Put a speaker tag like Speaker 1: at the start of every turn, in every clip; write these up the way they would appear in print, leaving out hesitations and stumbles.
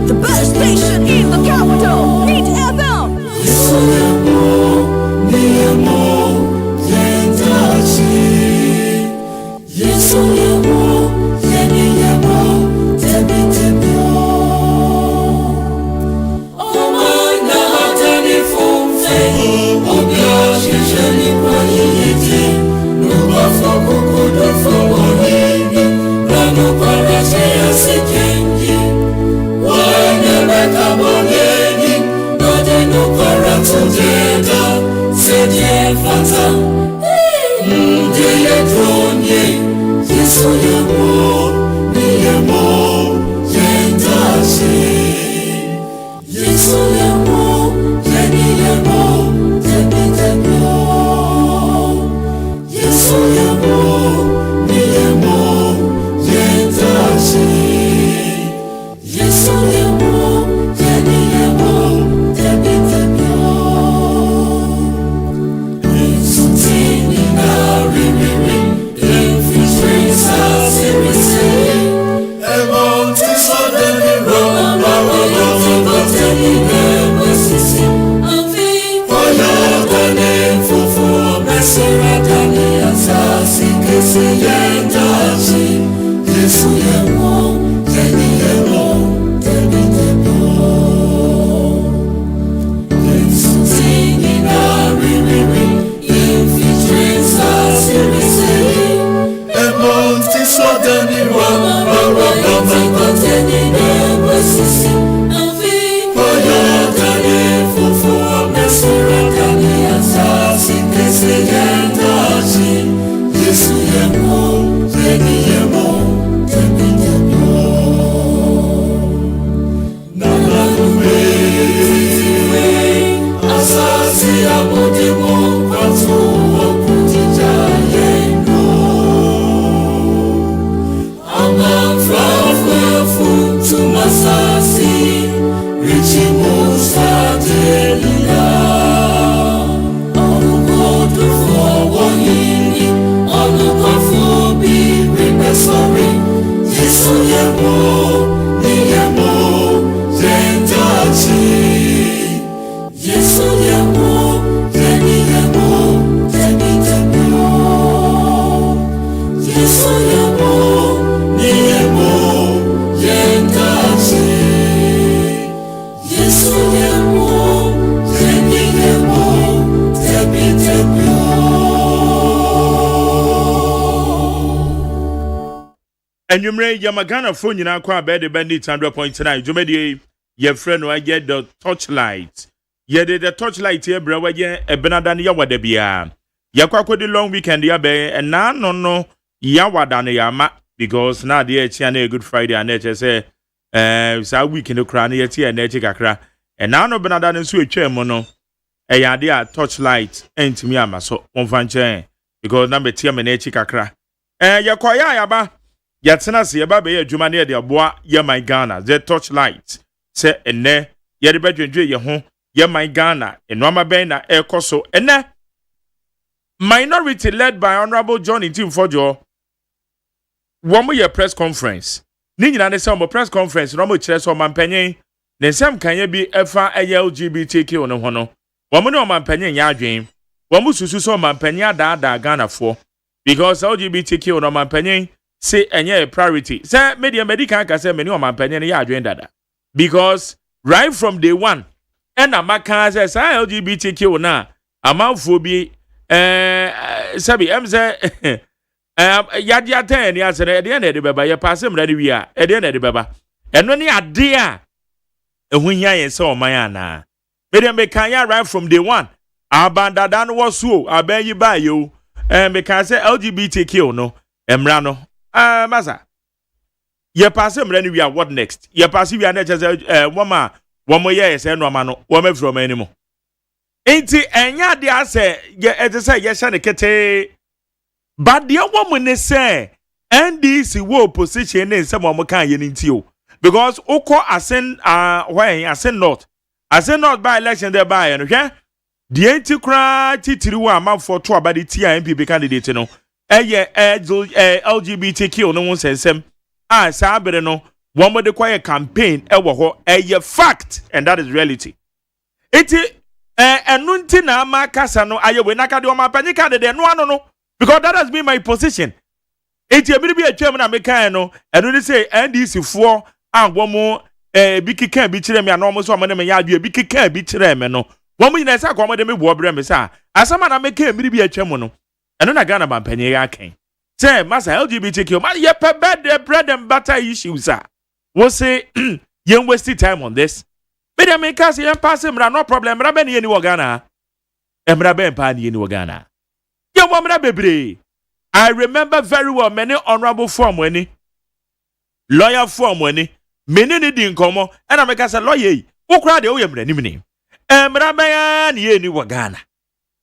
Speaker 1: The best station in the capital, Meet FM.
Speaker 2: Enyumre Yamagana phone you kwa bed bandit 100.9. Jumedi ye friend wa get the torchlight. Ye did the torchlight here, bro. Ye Abenadan Yawadebia. Yakwa the long weekend ya be and na no Yawadan Yama because now the Chiane Good Friday and nature say sa weekend the crown yet and nature kakra. And now no Benadan and sweet mono. A yadia torchlight ain't me ama so on fan because number tia me nature kakra. Yakwaya yaba. Yatsena se yaba be adwuma ne de aboa ye my Ghana the torchlight se enne ye de bedwendwe ye ho ye my Ghana enoma ben na ekoso enne minority led by Honorable John Intimfojo wo mo ye press conference ni nyina ne se mo press conference no mo kire so mampanyen ne nsem kanye bi efa LGBTQ no ho no wo mo ne o mampanyen ya adwen wo mo susu so mampanyen ada Ghana fo because LGBTQ no mampanyen say a priority. Say media medical can say many of my opinion ya adwen because right from day one and amaka says LGBTQ na amafo sabi say yadia ten ya say e de na de beba ye pass em ready we a e de na de beba eno ne ade a ehunhia yen say o man ana media me kan ya right from day one abandada no was so abayi ba yo me can say LGBTQ no emra no Maza. Ye pass him we are what next? Ye pass we are next woman, one more year, say no man, woman from anymore. Ain't it, and ya dear say, ye as say, yes, and a kete. But the woman say, and this will position in some more kind into you. Because Oko ascend, why ascend not by election thereby, and okay? The anti-cry Titiru amount for 2 about the TIMP candidate, you know. LGBTQ no one says sabere no one more the campaign a fact and that is reality. Iti enunti na makasa no aye we nakade o mapanika de no because that has been my position. Iti emi bi atwam na meka no enu ni say NDC fo anwo bi kika bi kire me anom so mo ne me ya adwe bi kika bi kire me no wo mo nyina sa kwa mo de me bo bre me sa asama na meka emi bi atwam no eno na Ghana mampanye ya ken say masa LGBTQ man ye pe bread and butter issues ah we say you waste time on this me dem make us yen pass him no problem mra be ne ni wo Ghana emra be pa ne ni wo Ghana ye wo mra bebre. I remember very well many honorable form weni lawyer form weni many ni di nkomo and I make us lawyer wo kra de wo ye mra ni mini emra be ya ne ni wo Ghana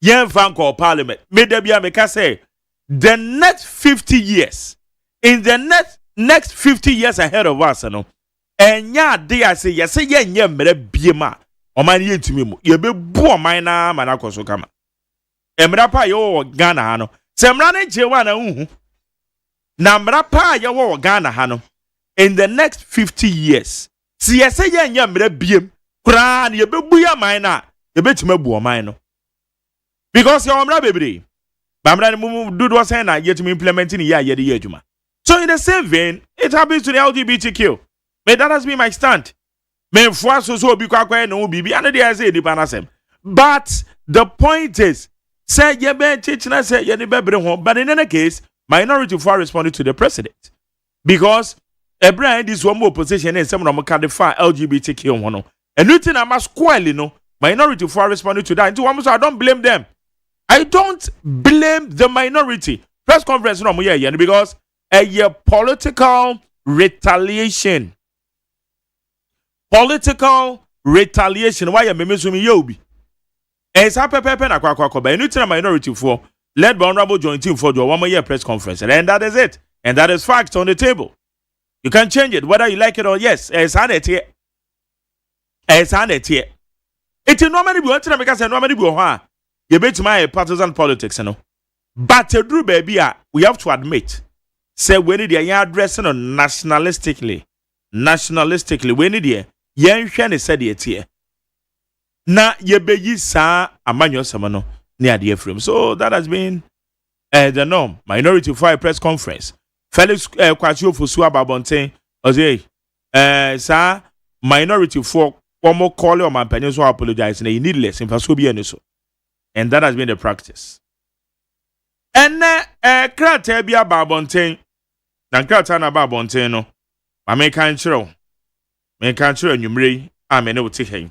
Speaker 2: yen fan call parliament me da bia me ka say the next 50 years in the next 50 years ahead of us no enya de ase ye say ye nya mra biema oman ye ntumi mu ye be bu oman na ma na koso kama emra pa ye wo Ghana ha no se mra na je wa na hu na mra pa ye wo Ghana ha no in the next 50 years si ye say ye nya mra biem kura na ye be bu ya man na ye be tima bu oman no because your amra bebre bamra mu do do say na yet to implementing ya ye de adwuma. So in the same vein it happens to the LGBTQ. May that has been my stand. Me fwa so obi kwakwa no bibi and dey say di panasem. But the point is say ye be chichina say ye ne bebre ho but in any case minority for responded to the president because a brand this one more position in some of them can defy LGBTQ one no and nothing am squarely no minority for responded to that into one so I don't blame them. I don't blame the minority. Press conference no yeah because a political retaliation. Political retaliation. Why you me yobi? It's a pepe na kwa but anything minority for led by Honorable John Intimfojo 1 more year press conference. And that is it. And that is fact on the table. You can change it whether you like it or yes. It's handed here. It's handed here. It's normally be want to make us normally be you bet my partisan politics, you know. But Drew baby, we have to admit, say we need a addressing on nationalistically, we need a yen shani said it here. Na ye be sa amanyo samano near the frame. So that has been the norm. Minority for a press conference. Felix Kwachio for Suaba Bonte, Ose, sa minority for one more call on my pennies who apologize and you need less in Fasobi so. And that has been the practice. And Kratabia Babontain Na nkrataa na ba abɔnten no, ma meka nkyerɛw anwummere a me ne wote hɛn.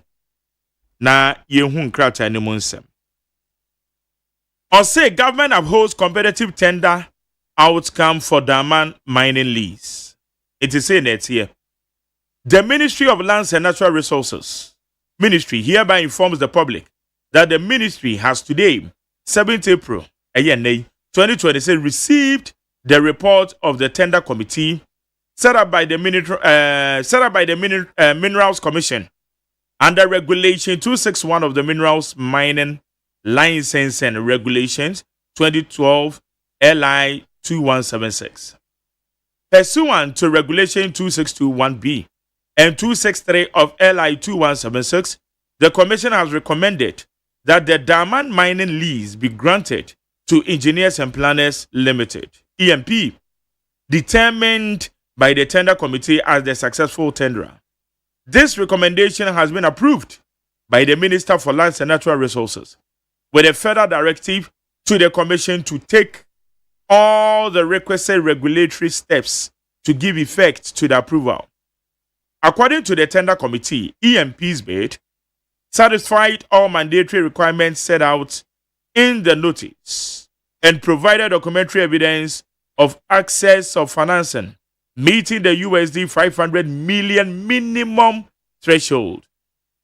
Speaker 2: Na yehu nkrataa ne mu nsɛm. Say government upholds competitive tender outcome for Daman mining lease. It is saying that here. The Ministry of Lands and Natural Resources Ministry hereby informs the public that the ministry has today, 7th April, 2026, received the report of the tender committee set up by the Minerals Commission under Regulation 261 of the Minerals Mining License and Regulations 2012 LI 2176. Pursuant to Regulation 2621B and 263 of LI 2176, the Commission has recommended that the Daman mining lease be granted to Engineers and Planners Limited, EMP, determined by the tender committee as the successful tenderer. This recommendation has been approved by the Minister for Lands and Natural Resources, with a further directive to the Commission to take all the requisite regulatory steps to give effect to the approval. According to the tender committee, EMP's bid satisfied all mandatory requirements set out in the notice and provided documentary evidence of access of financing meeting the USD 500 million minimum threshold.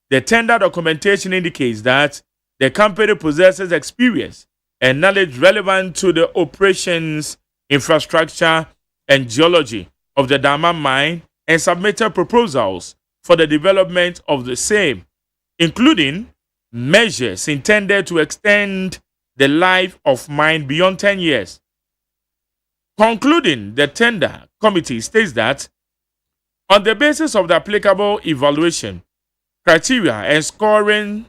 Speaker 2: The tender documentation indicates that the company possesses experience and knowledge relevant to the operations, infrastructure, and geology of the Daman mine and submitted proposals for the development of the same, including measures intended to extend the life of mine beyond 10 years. Concluding, the tender committee states that on the basis of the applicable evaluation criteria and scoring,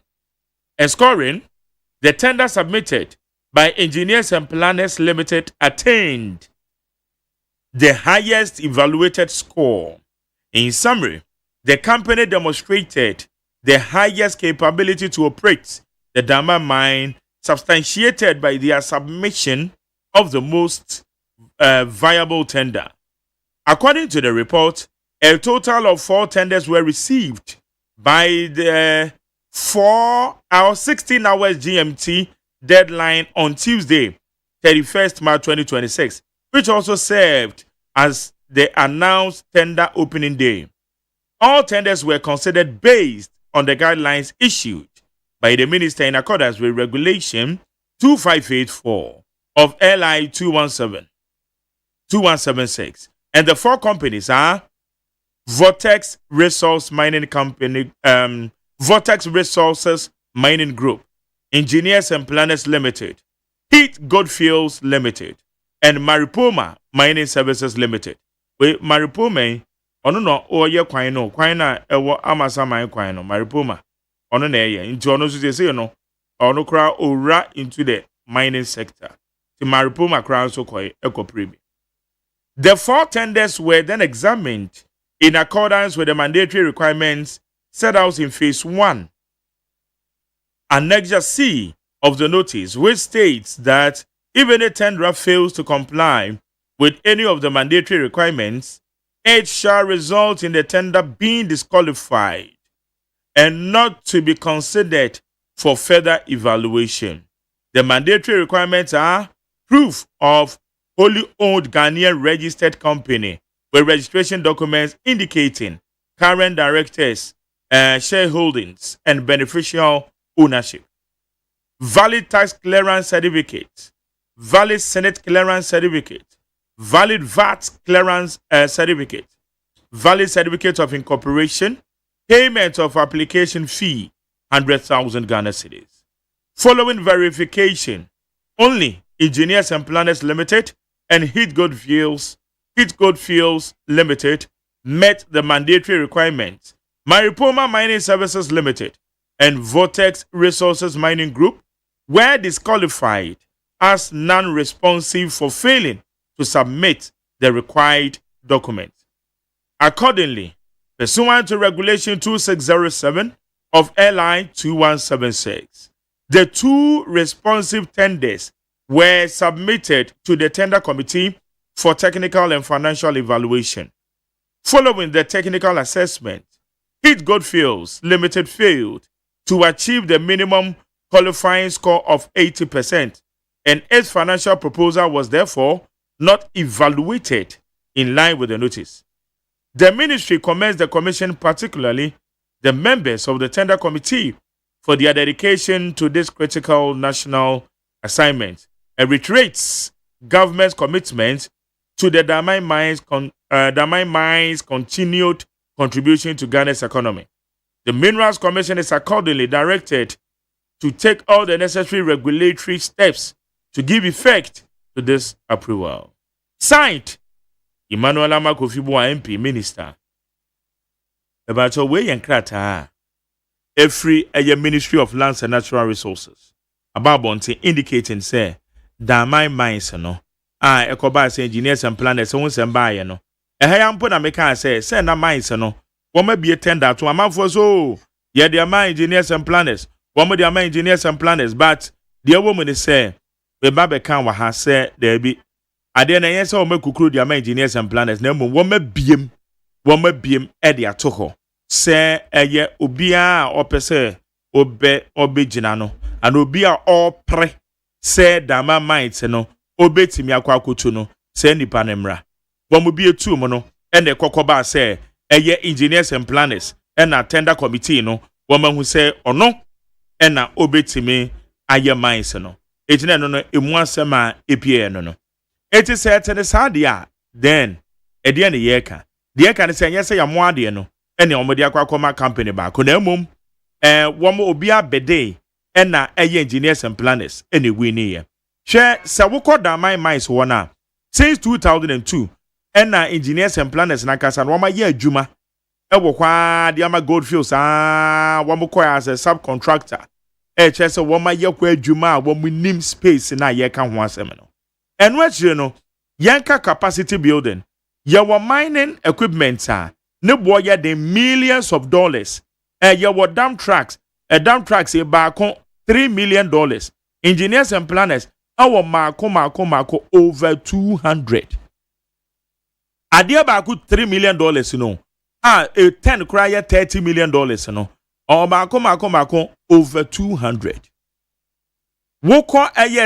Speaker 2: the tender submitted by Engineers and Planners Limited attained the highest evaluated score. In summary, the company demonstrated the highest capability to operate the Daman mine, substantiated by their submission of the most viable tender. According to the report, a total of 4 tenders were received by the 16 hours GMT deadline on Tuesday, 31st March 2026, which also served as the announced tender opening day. All tenders were considered based on the guidelines issued by the minister in accordance with Regulation 2584 of LI 2176. And the 4 companies are Vortex Resources Mining Group, Engineers and Planners Limited, Heat Goldfields Limited, and Maripoma Mining Services Limited. We Maripoma, ono no oye kwan na ewo amasa mine kwan no Maripoma, ono na eye nti ono so say no ono kra owura into the mining sector. The Maripoma kra so koy ekopremi. The 4 tenders were then examined in accordance with the mandatory requirements set out in Phase 1, Annexure C of the notice, which states that if any tenderer fails to comply with any of the mandatory requirements, it shall result in the tender being disqualified and not to be considered for further evaluation. The mandatory requirements are proof of wholly owned Ghanaian registered company with registration documents indicating current directors, shareholdings, and beneficial ownership. Valid tax clearance certificate, valid Senate clearance certificate, valid VAT clearance certificate, valid certificate of incorporation, payment of application fee, 100,000 Ghana cedis. Following verification, only Engineers and Planners Limited and Heat Goldfields Limited met the mandatory requirements. Maripoma Mining Services Limited and Vortex Resources Mining Group were disqualified as non-responsive for failing to submit the required documents. Accordingly, pursuant to Regulation 2607 of LI 2176, the 2 responsive tenders were submitted to the tender committee for technical and financial evaluation. Following the technical assessment, Heat Goldfields Limited failed to achieve the minimum qualifying score of 80%, and its financial proposal was therefore not evaluated in line with the notice. The ministry commends the commission, particularly the members of the tender committee, for their dedication to this critical national assignment, and reiterates government's commitment to the Damai Mines' continued contribution to Ghana's economy. The Minerals Commission is accordingly directed to take all the necessary regulatory steps to give effect to this approval. Signed, Emmanuel Amakofibuwa MP Minister. About your way and krata, every Ministry of Lands and Natural Resources. About Bonte indicating, say, Damai Mines, no. Ekobas engineers and planners, so once and buy, no. A high put a mechanic say, na mines, no. One may be a tender to a man for so. Yeah, they are my engineers and planners. One of my engineers and planners, but the woman is say, the Baba can has said, there be. I didn't answer or make crew the engineers and planners. No more one may beam Eddie Atoko. Say, a ye ubia or per se, obe ginano, and ubia all pre, say, Dama minds, no, obe timia kwakutuno, say, Nipanemra. One will be a two mono, and the Kokoba say, a ye engineers and planners, and a tender committee, no, woman who say, or no, and na obe timi aye minds, no. It's no, imuasema EPA, no. It is said to the Sadia, then, a dear yeka. The can say, yes, I am one dear no, and the Omodia Quacoma company back. Conemum, one more be a bede, and na a engineers and planners, any winnie. Share Sawoko da my minds one since 2002, and na engineers and planners Nakas and 1 year Juma. Ewa Diama Goldfields, one more as a subcontractor. Chess 1 year where Juma, when we name space in a year can one seminal. And what you know, Yanka capacity building, your mining equipment, no boy the millions of dollars, your dump trucks, a back on $3 million. Engineers and planners, our Marco over 200. Adia back $3 million, you know. A 10 cry $30 million, you know. Or Marco over 200. Woko eye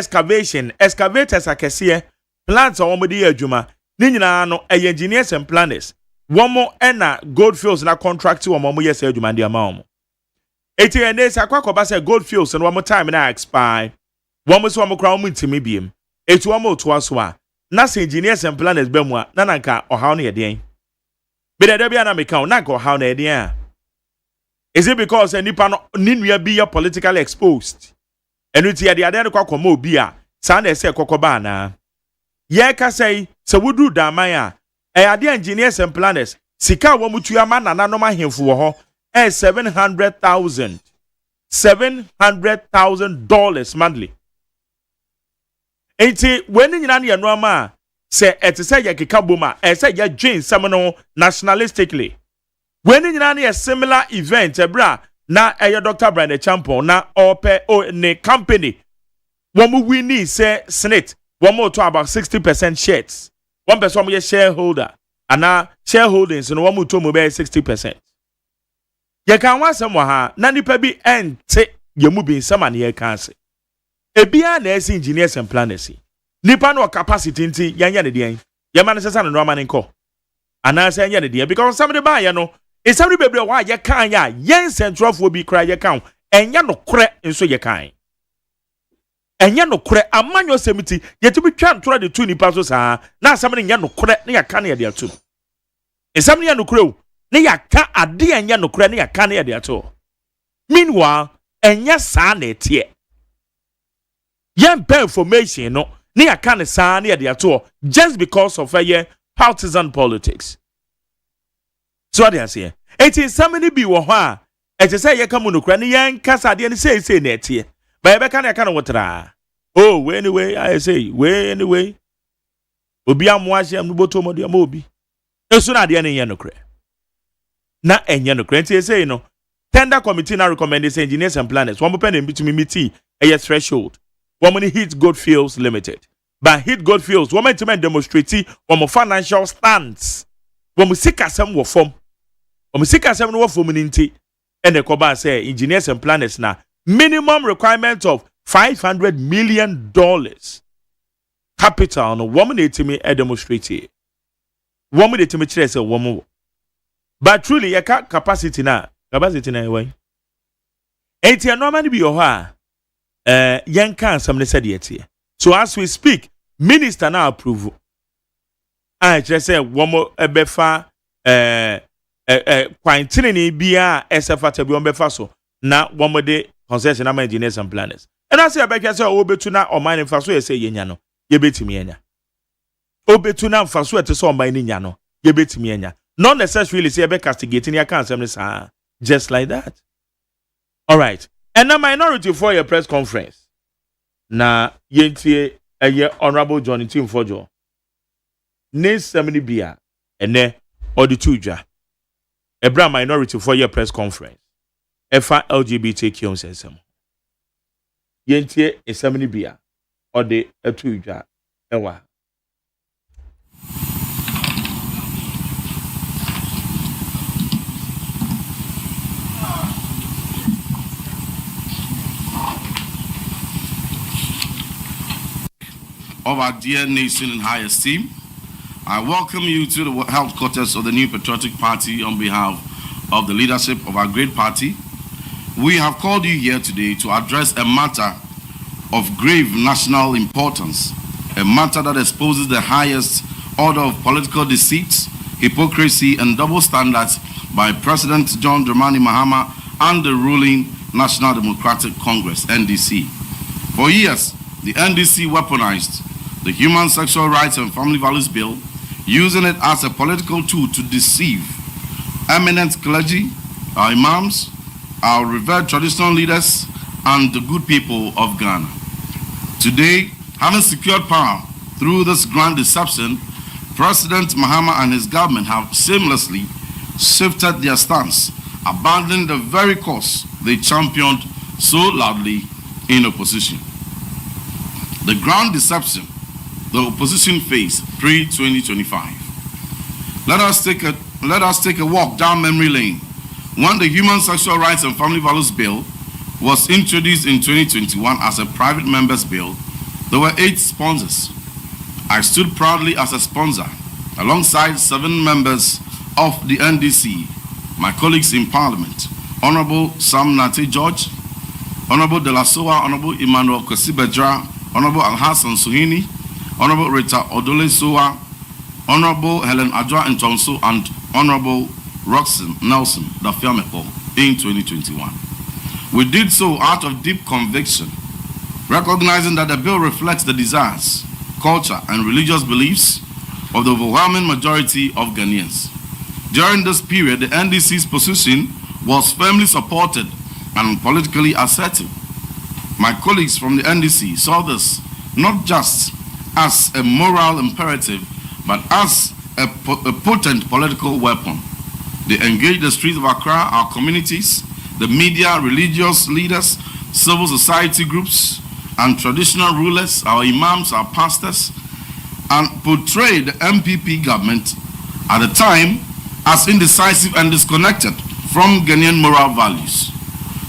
Speaker 2: excavators akese plants omodi adwuma ni nyina no engineers and planners one more na Goldfields na contract wo mo yes adwuma ndi ama wo eti ene sakwakoba say Goldfields no one more time na expire one more so mo kra mo ntimi biem eti wo mo to aso a na engineers and planners be mu a na nanka ohaw no ye den be da bia na meka na nanka ohaw na ye den a is it because nipa no ninua bi politically exposed. And it's the other Quacomo beer, San say Cocobana. Ye can say, so we do Damaya. A the engineers and planners, Sika Wamutua man and anoma him for her, $700,000 monthly. Ain't it when in any norma say at a say Yakabuma, and say ya Jane Seminole nationalistically. When in any a similar event, a bra. Na Dr. Brandon Champo na ope o ne company. One we need say Senate. One more to about 60% shares. One person be a shareholder. And now shareholdings and one more to move 60%. You can want someone ha nani pebi ente you moving someone here can say. A bia nurse engineers and planners. Nipa no capacity inti yanya de dien. Yaman sesa no man nko. Ana say yanya de dien because somebody buy you know. It's somebody baby why you can ya yen central will be cry account and ya no cre in so you can. And ya no cre a man your semiti yet to be trying to the two nipasos now somebody ya no cre near can ya there too. And somebody ya no crow near can a dear and ya no cre near can ya there too. Meanwhile, and ya san it here. Yan pay information no near can san near there too just because of a partisan politics. So what they say? It is somebody be wa. It is say you come no kra yan kasa de say net here. But I can water. Oh, anyway, I say, way anyway. Obi amwashi am boto mo de amobi. Esu na de na no kra. Na enye no kra nti say no. Tender committee now recommended engineers and planners. One pen between meet a threshold. One money Heat Goldfields Limited. but hit gold fields woman to demonstrate one financial stance when we seek some wo form when we seek some no form ninti and the koba say engineers and planners na minimum requirement of $500 million capital no woman etimi demonstrate woman etimi kire say woman but truly your capacity na way enti normally be your ha yan kan some ne said yet. So as we speak, minister now approve. I just say woman ebefa quantity bia SFA be on befa so na woman de concession na engineers and planners. And I say abeka say obetu na o mine fa so ye say yenya no ye betimi enya. Obetu na fa so ete so o mine nya no ye betimi enya. Not necessarily say abeka castigating ya kan some just like that. All right. And a minority for your press conference. Na yentie honorable Johnny Tim Fojo. Ne semini bia ene odituja. Ebra minority for your press conference. Efa LGBTQ onsensem. Yentie semini bia odi etuja ewa.
Speaker 3: Of our dear nation in high esteem, I welcome you to the headquarters of the New Patriotic Party on behalf of the leadership of our great party. We have called you here today to address a matter of grave national importance, a matter that exposes the highest order of political deceit, hypocrisy, and double standards by President John Dramani Mahama and the ruling National Democratic Congress, NDC. For years, the NDC weaponized the Human Sexual Rights and Family Values Bill, using it as a political tool to deceive eminent clergy, our imams, our revered traditional leaders, and the good people of Ghana. Today, having secured power through this grand deception, President Mahama and his government have seamlessly shifted their stance, abandoning the very cause they championed so loudly in opposition. The grand deception the opposition faced pre-2025. Let us take a walk down memory lane. When the Human Sexual Rights and Family Values Bill was introduced in 2021 as a private member's bill, there were 8 sponsors. I stood proudly as a sponsor alongside 7 members of the NDC, my colleagues in Parliament, Honorable Sam Nate George, Honorable De La Soa, Honorable Emmanuel Kwesibedra, Honorable Alhassan Suhini, Honorable Rita Odole Soa, Honorable Helen Adwa Ntonso, and Honorable Roxanne Nelson Dafiamepo in 2021. We did so out of deep conviction, recognizing that the bill reflects the desires, culture, and religious beliefs of the overwhelming majority of Ghanaians. During this period, the NDC's position was firmly supported and politically assertive. My colleagues from the NDC saw this not just as a moral imperative, but as a potent political weapon. They engaged the streets of Accra, our communities, the media, religious leaders, civil society groups, and traditional rulers, our imams, our pastors, and portrayed the MPP government at the time as indecisive and disconnected from Ghanaian moral values.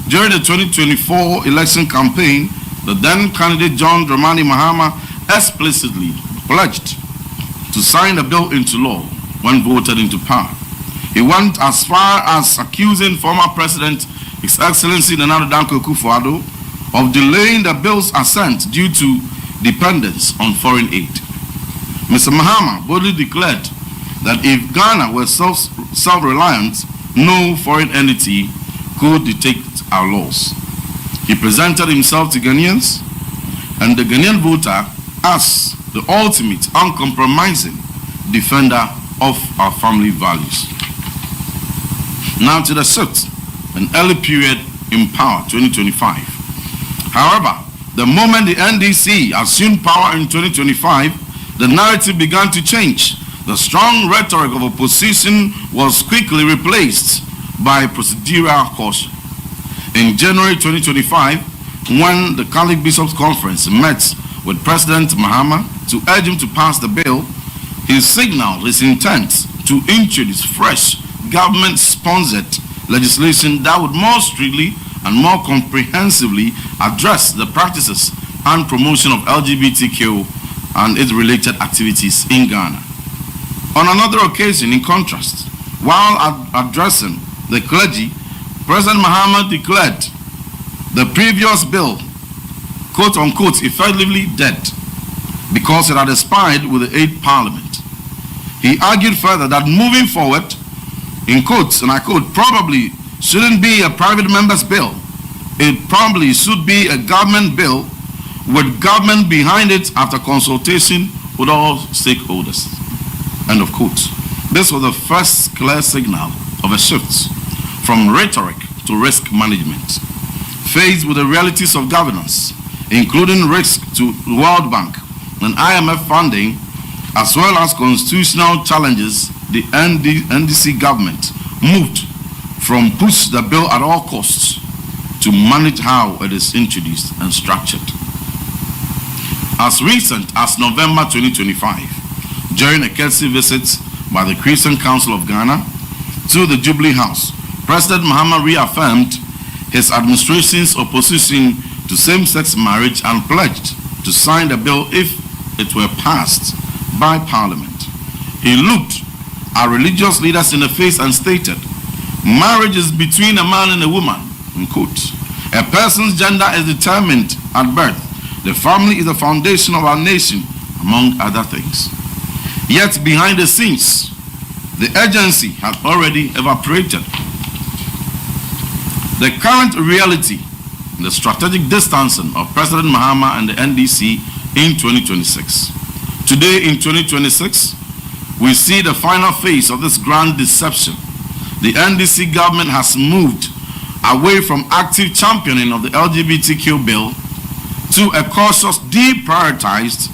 Speaker 3: During the 2024 election campaign, the then candidate John Dramani Mahama explicitly pledged to sign the bill into law when voted into power. He went as far as accusing former President His Excellency Nana Danko Akufo-Addo of delaying the bill's assent due to dependence on foreign aid. Mr. Mahama boldly declared that if Ghana were self-reliant, no foreign entity could dictate our laws. He presented himself to Ghanaians and the Ghanaian voter as the ultimate, uncompromising defender of our family values. Now to the shift, an early period in power, 2025. However, the moment the NDC assumed power in 2025, the narrative began to change. The strong rhetoric of opposition was quickly replaced by procedural caution. In January 2025, when the Catholic Bishops' Conference met with President Mahama to urge him to pass the bill, he signaled his intent to introduce fresh government-sponsored legislation that would more strictly and more comprehensively address the practices and promotion of LGBTQ and its related activities in Ghana. On another occasion, in contrast, while addressing the clergy, President Mahama declared the previous bill, quote-unquote, effectively dead because it had expired with the 8th Parliament. He argued further that moving forward, in quotes, and I quote, probably shouldn't be a private member's bill. It probably should be a government bill with government behind it after consultation with all stakeholders. End of quote. This was the first clear signal of a shift from rhetoric to risk management. Faced with the realities of governance, including risk to the World Bank and IMF funding, as well as constitutional challenges, the NDC government moved from push the bill at all costs to manage how it is introduced and structured. As recent as November 2025, during a courtesy visit by the Christian Council of Ghana to the Jubilee House, President Mahama reaffirmed his administration's opposition to same-sex marriage and pledged to sign the bill if it were passed by Parliament. He looked at religious leaders in the face and stated, "Marriage is between a man and a woman," unquote. "A person's gender is determined at birth. The family is the foundation of our nation," among other things. Yet behind the scenes, the urgency had already evaporated. The current reality, the strategic distancing of President Mahama and the NDC in 2026. Today in 2026, we see the final phase of this grand deception. The NDC government has moved away from active championing of the LGBTQ bill to a cautious, deprioritized,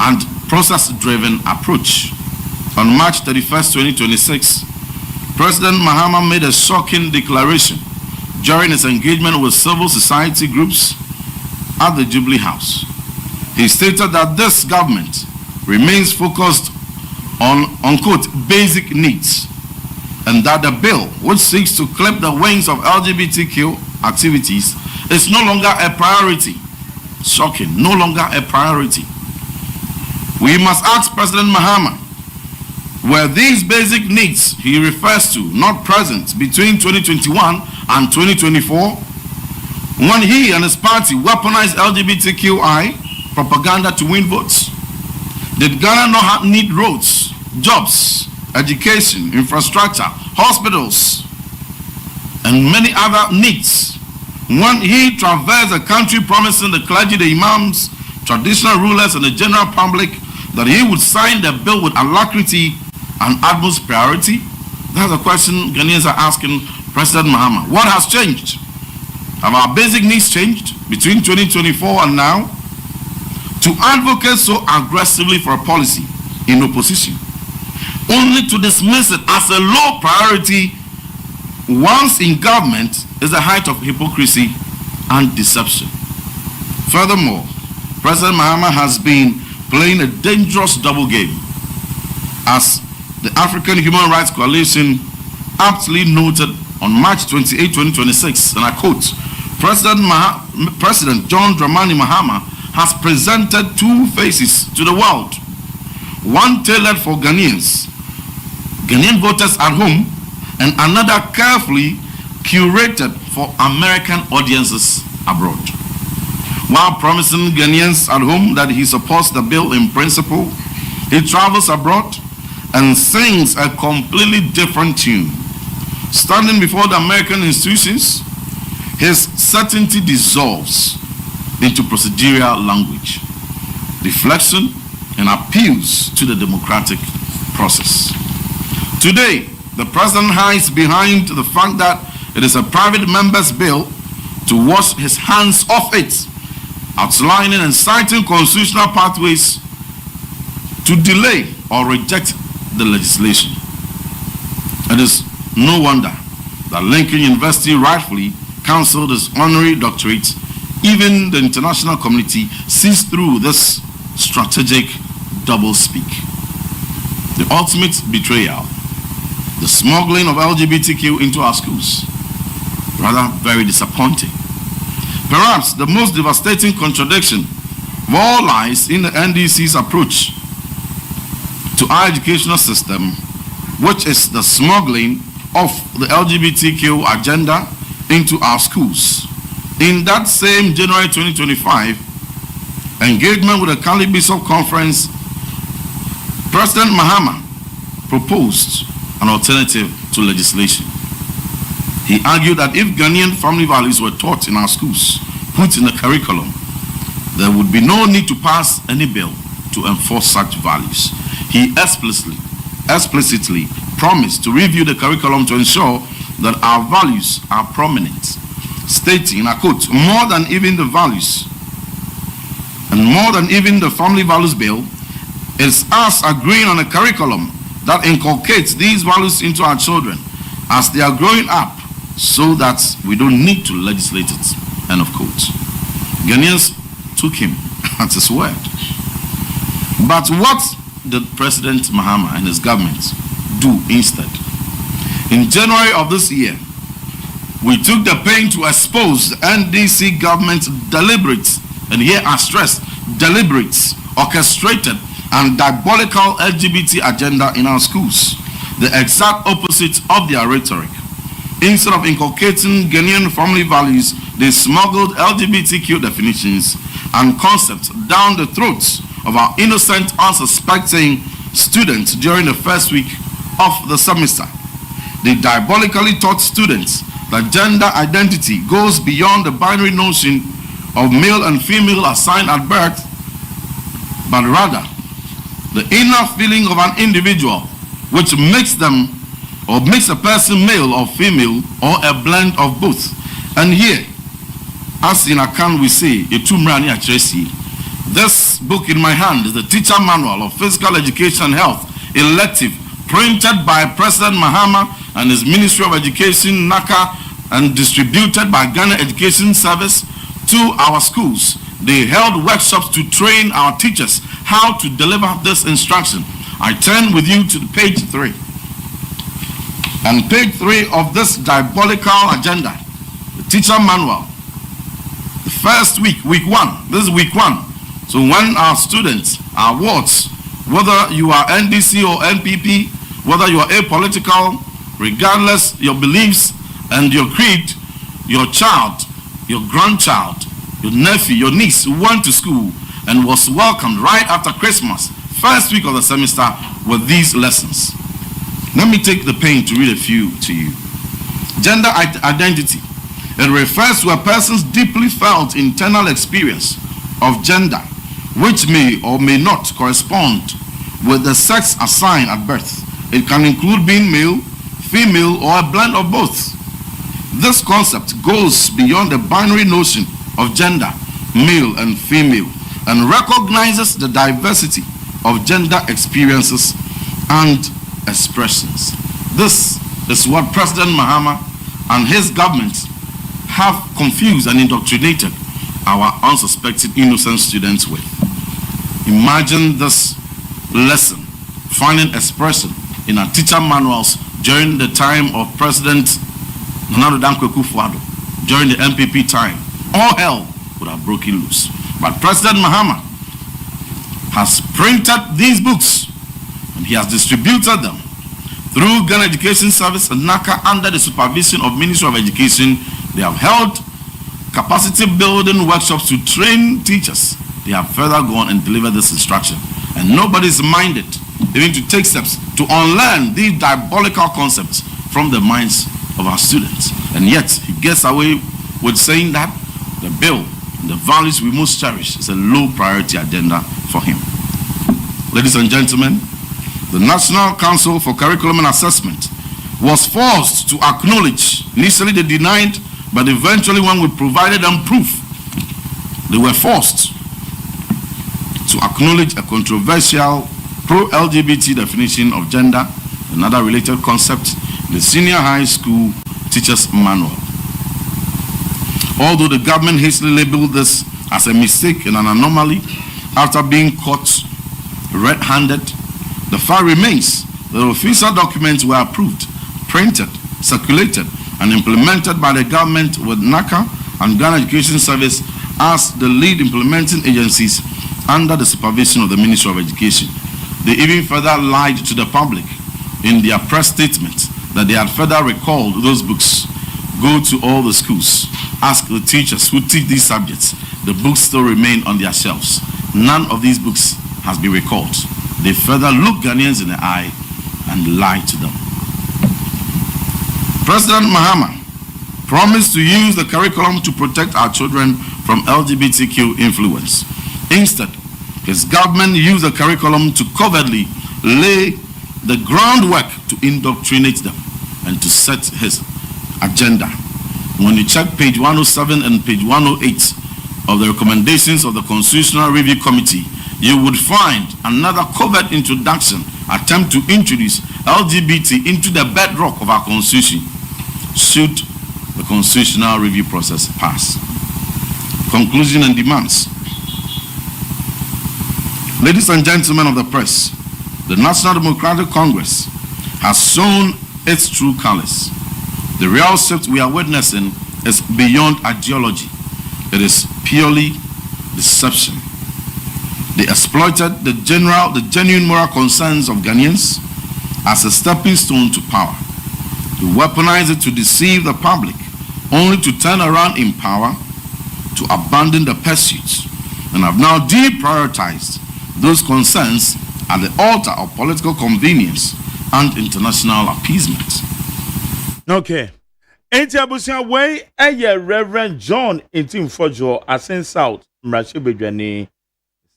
Speaker 3: and process-driven approach. On March 31st, 2026, President Mahama made a shocking declaration during his engagement with civil society groups at the Jubilee House. He stated that this government remains focused on, unquote, basic needs, and that the bill, which seeks to clip the wings of LGBTQ activities, is no longer a priority. Shocking, no longer a priority. We must ask President Mahama, were these basic needs he refers to not present between 2021 and 2024, when he and his party weaponized LGBTQI propaganda to win votes? Did Ghana not need roads, jobs, education, infrastructure, hospitals, and many other needs, when he traversed the country promising the clergy, the imams, traditional rulers, and the general public that he would sign the bill with alacrity and utmost priority? That's a question Ghanaians are asking President Mahama. What has changed? Have our basic needs changed between 2024 and now? To advocate so aggressively for a policy in opposition, only to dismiss it as a low priority once in government, is the height of hypocrisy and deception. Furthermore, President Mahama has been playing a dangerous double game. As the African Human Rights Coalition aptly noted on March 28, 2026, and I quote, President John Dramani Mahama has presented two faces to the world, one tailored for Ghanaians, Ghanaian voters at home, and another carefully curated for American audiences abroad. While promising Ghanaians at home that he supports the bill in principle, he travels abroad and sings a completely different tune. Standing before the American institutions, his certainty dissolves into procedural language, deflection, and appeals to the democratic process. Today, the president hides behind the fact that it is a private member's bill to wash his hands off it, outlining and citing constitutional pathways to delay or reject the legislation. It is no wonder that Lincoln University rightfully cancelled his honorary doctorate. Even the international community sees through this strategic doublespeak, the ultimate betrayal, the smuggling of LGBTQ into our schools. Rather very disappointing. Perhaps the most devastating contradiction of all lies in the NDC's approach to our educational system, which is the smuggling of the LGBTQ agenda into our schools. In that same January 2025 engagement with the Cali Bishop Conference, President Mahama proposed an alternative to legislation. He argued that if Ghanaian family values were taught in our schools, put in the curriculum, there would be no need to pass any bill to enforce such values. He explicitly promised to review the curriculum to ensure that our values are prominent, stating, and I quote, more than even the values and more than even the family values bill, is us agreeing on a curriculum that inculcates these values into our children as they are growing up, so that we don't need to legislate it, end of quote. Ghanaians took him at his word. But what did President Mahama and his government do instead? In January of this year, we took the pain to expose the NDC government's deliberate, and here I stress, deliberate, orchestrated, and diabolical LGBT agenda in our schools, the exact opposite of their rhetoric. Instead of inculcating Ghanaian family values, they smuggled LGBTQ definitions and concepts down the throats of our innocent, unsuspecting students during the first week of the semester. They diabolically taught students that gender identity goes beyond the binary notion of male and female assigned at birth, but rather the inner feeling of an individual, which makes them or makes a person male or female or a blend of both. And here, as in Akan we say, this book in my hand is the Teacher Manual of Physical Education and Health elective, printed by President Mahama and his Ministry of Education, NACA, and distributed by Ghana Education Service to our schools. They held workshops to train our teachers how to deliver this instruction. I turn with you to page 3. And page 3 of this diabolical agenda, the Teacher Manual. The first week, week 1, this is week 1. So when our students, our wards, whether you are NDC or NPP, whether you are apolitical, regardless your beliefs and your creed, your child, your grandchild, your nephew, your niece went to school and was welcomed right after Christmas, first week of the semester, with these lessons. Let me take the pain to read a few to you. Gender identity. It refers to a person's deeply felt internal experience of gender, which may or may not correspond with the sex assigned at birth. It can include being male, female, or a blend of both. This concept goes beyond the binary notion of gender, male and female, and recognizes the diversity of gender experiences and expressions. This is what President Mahama and his government have confused and indoctrinated our unsuspecting innocent students with. Imagine this lesson finding expression in our teacher manuals during the time of President Nana Addo Dankwa during the MPP time. All hell would have broken loose. But President Mahama has printed these books and he has distributed them through Ghana Education Service and NACA under the supervision of Ministry of Education. They have held capacity building workshops to train teachers. They have further gone and delivered this instruction. And nobody is minded even to take steps to unlearn these diabolical concepts from the minds of our students. And yet he gets away with saying that the bill, the values we most cherish, is a low priority agenda for him. Ladies and gentlemen, the National Council for Curriculum and Assessment was forced to acknowledge, initially they denied, but eventually when we provided them proof, they were forced to acknowledge a controversial pro-LGBT definition of gender, another related concept, the Senior High School Teachers Manual. Although the government hastily labeled this as a mistake and an anomaly, after being caught red-handed. The fact remains that official documents were approved, printed, circulated, and implemented by the government with NACA and Ghana Education Service as the lead implementing agencies under the supervision of the Ministry of Education. They even further lied to the public in their press statement that they had further recalled those books. Go to all the schools, ask the teachers who teach these subjects. The books still remain on their shelves. None of these books has been recalled. They further look Ghanaians in the eye and lie to them. President Mahama promised to use the curriculum to protect our children from LGBTQ influence. Instead, his government used the curriculum to covertly lay the groundwork to indoctrinate them and to set his agenda. When you check page 107 and page 108 of the recommendations of the Constitutional Review Committee, you would find another covert introduction attempt to introduce LGBT into the bedrock of our Constitution, should the Constitutional Review process pass. Conclusion and demands. Ladies and gentlemen of the press, the National Democratic Congress has shown its true colors. The real shift we are witnessing is beyond ideology. It is purely deception. They exploited the genuine moral concerns of Ghanaians as a stepping stone to power. They weaponized it to deceive the public, only to turn around in power to abandon the pursuits, and have now deprioritized those concerns at the altar of political convenience and international appeasement.
Speaker 2: Okay. Enti abusia way Reverend John Intimfojo Asen South Mrache Bedwane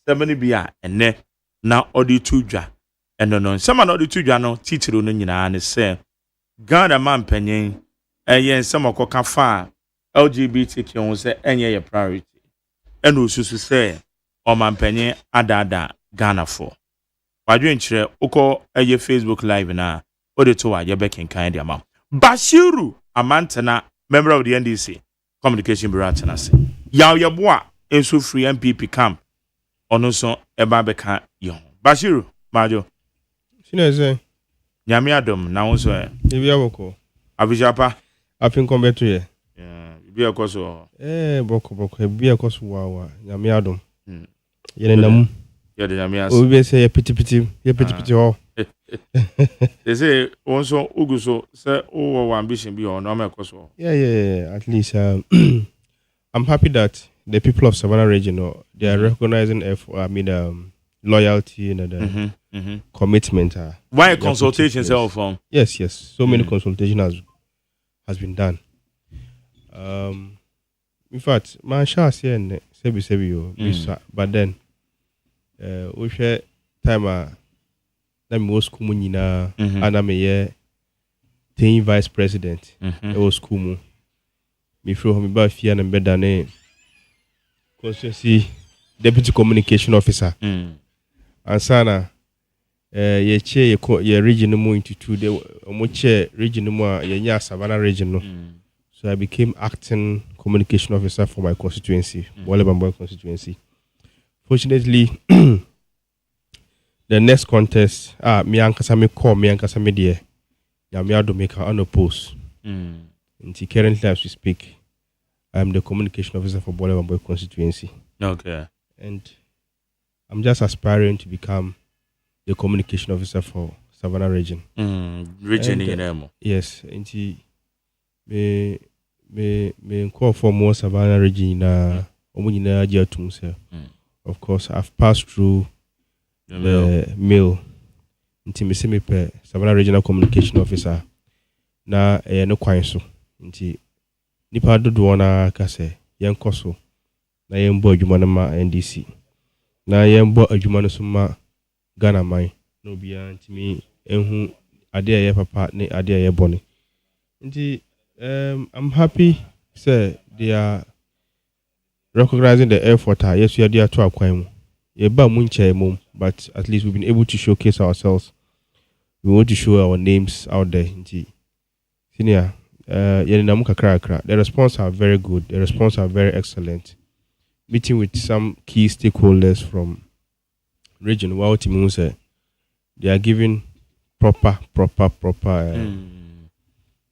Speaker 2: semani bia ene na odi tudwa eno no nsema na odi tudwa no titiro no nyina ne se Ghana man panyin nsema koka fa LGBTQ ho se enye ye priority eno osusu se o man panyin adada Ghana for wadwe nkyere uko Facebook live na odi to wa ye bekenkan dia ma Bashiru Amantana, member of the NDC Communication Bureau Tenase. Yaw Yabwa, Ensu Free MPP camp. Onoso Ebabeka Yon. Bashiru, Majo.
Speaker 4: Sineze.
Speaker 2: Nyami Adam, na onso e.
Speaker 4: Ibi aboko.
Speaker 2: Abijapa.
Speaker 4: Afin kombetu ye.
Speaker 2: Yeah, ibi akoso.
Speaker 4: Boko. Ibi akoso wawa. Nyami Adam. Yene namu.
Speaker 2: Yede nyami as.
Speaker 4: Obi se ye piti ho.
Speaker 2: They say also Uguso say oh ambition be on normal coso.
Speaker 4: Yeah. At least I'm happy that the people of Savannah region they are recognizing loyalty and commitment.
Speaker 2: Why consultations from?
Speaker 4: Yes. So many consultation has been done. In fact, my shall say sebi but then we share time na me was school mu nyina ana me ye team vice president e was school mu me fro me ba fia na be dane constituency deputy communication officer ansana ye che ye region mu into two de mo che region mu a ye nya Savannah region no so I became acting communication officer for my constituency Bolebamboy constituency. Fortunately the next contest, me ankasa me dear. Ya me ado make her unopposed. And currently as we speak, I am the communication officer for Bolebamboy constituency.
Speaker 2: Okay.
Speaker 4: And I'm just aspiring to become the communication officer for Savannah region.
Speaker 2: Region in
Speaker 4: yes, and me call for more Savannah region na omunyina ajatum se. Of course, I've passed through the mill nti me se me pe Savannah regional communication officer na no kwan so nti nipa dodo na ka se yen koso na yen bo adwuma na ma NDC na yen bo adwuma no so ma Ghana man no bia nti me enhu ade ye papa ne ade ye bone nti I'm happy say they are recognizing the effort yes we are there to akwan mu but at least we've been able to showcase ourselves. We want to show our names out there. Senior, the response are very good. The response are very excellent. Meeting with some key stakeholders from region, what team say they are giving proper.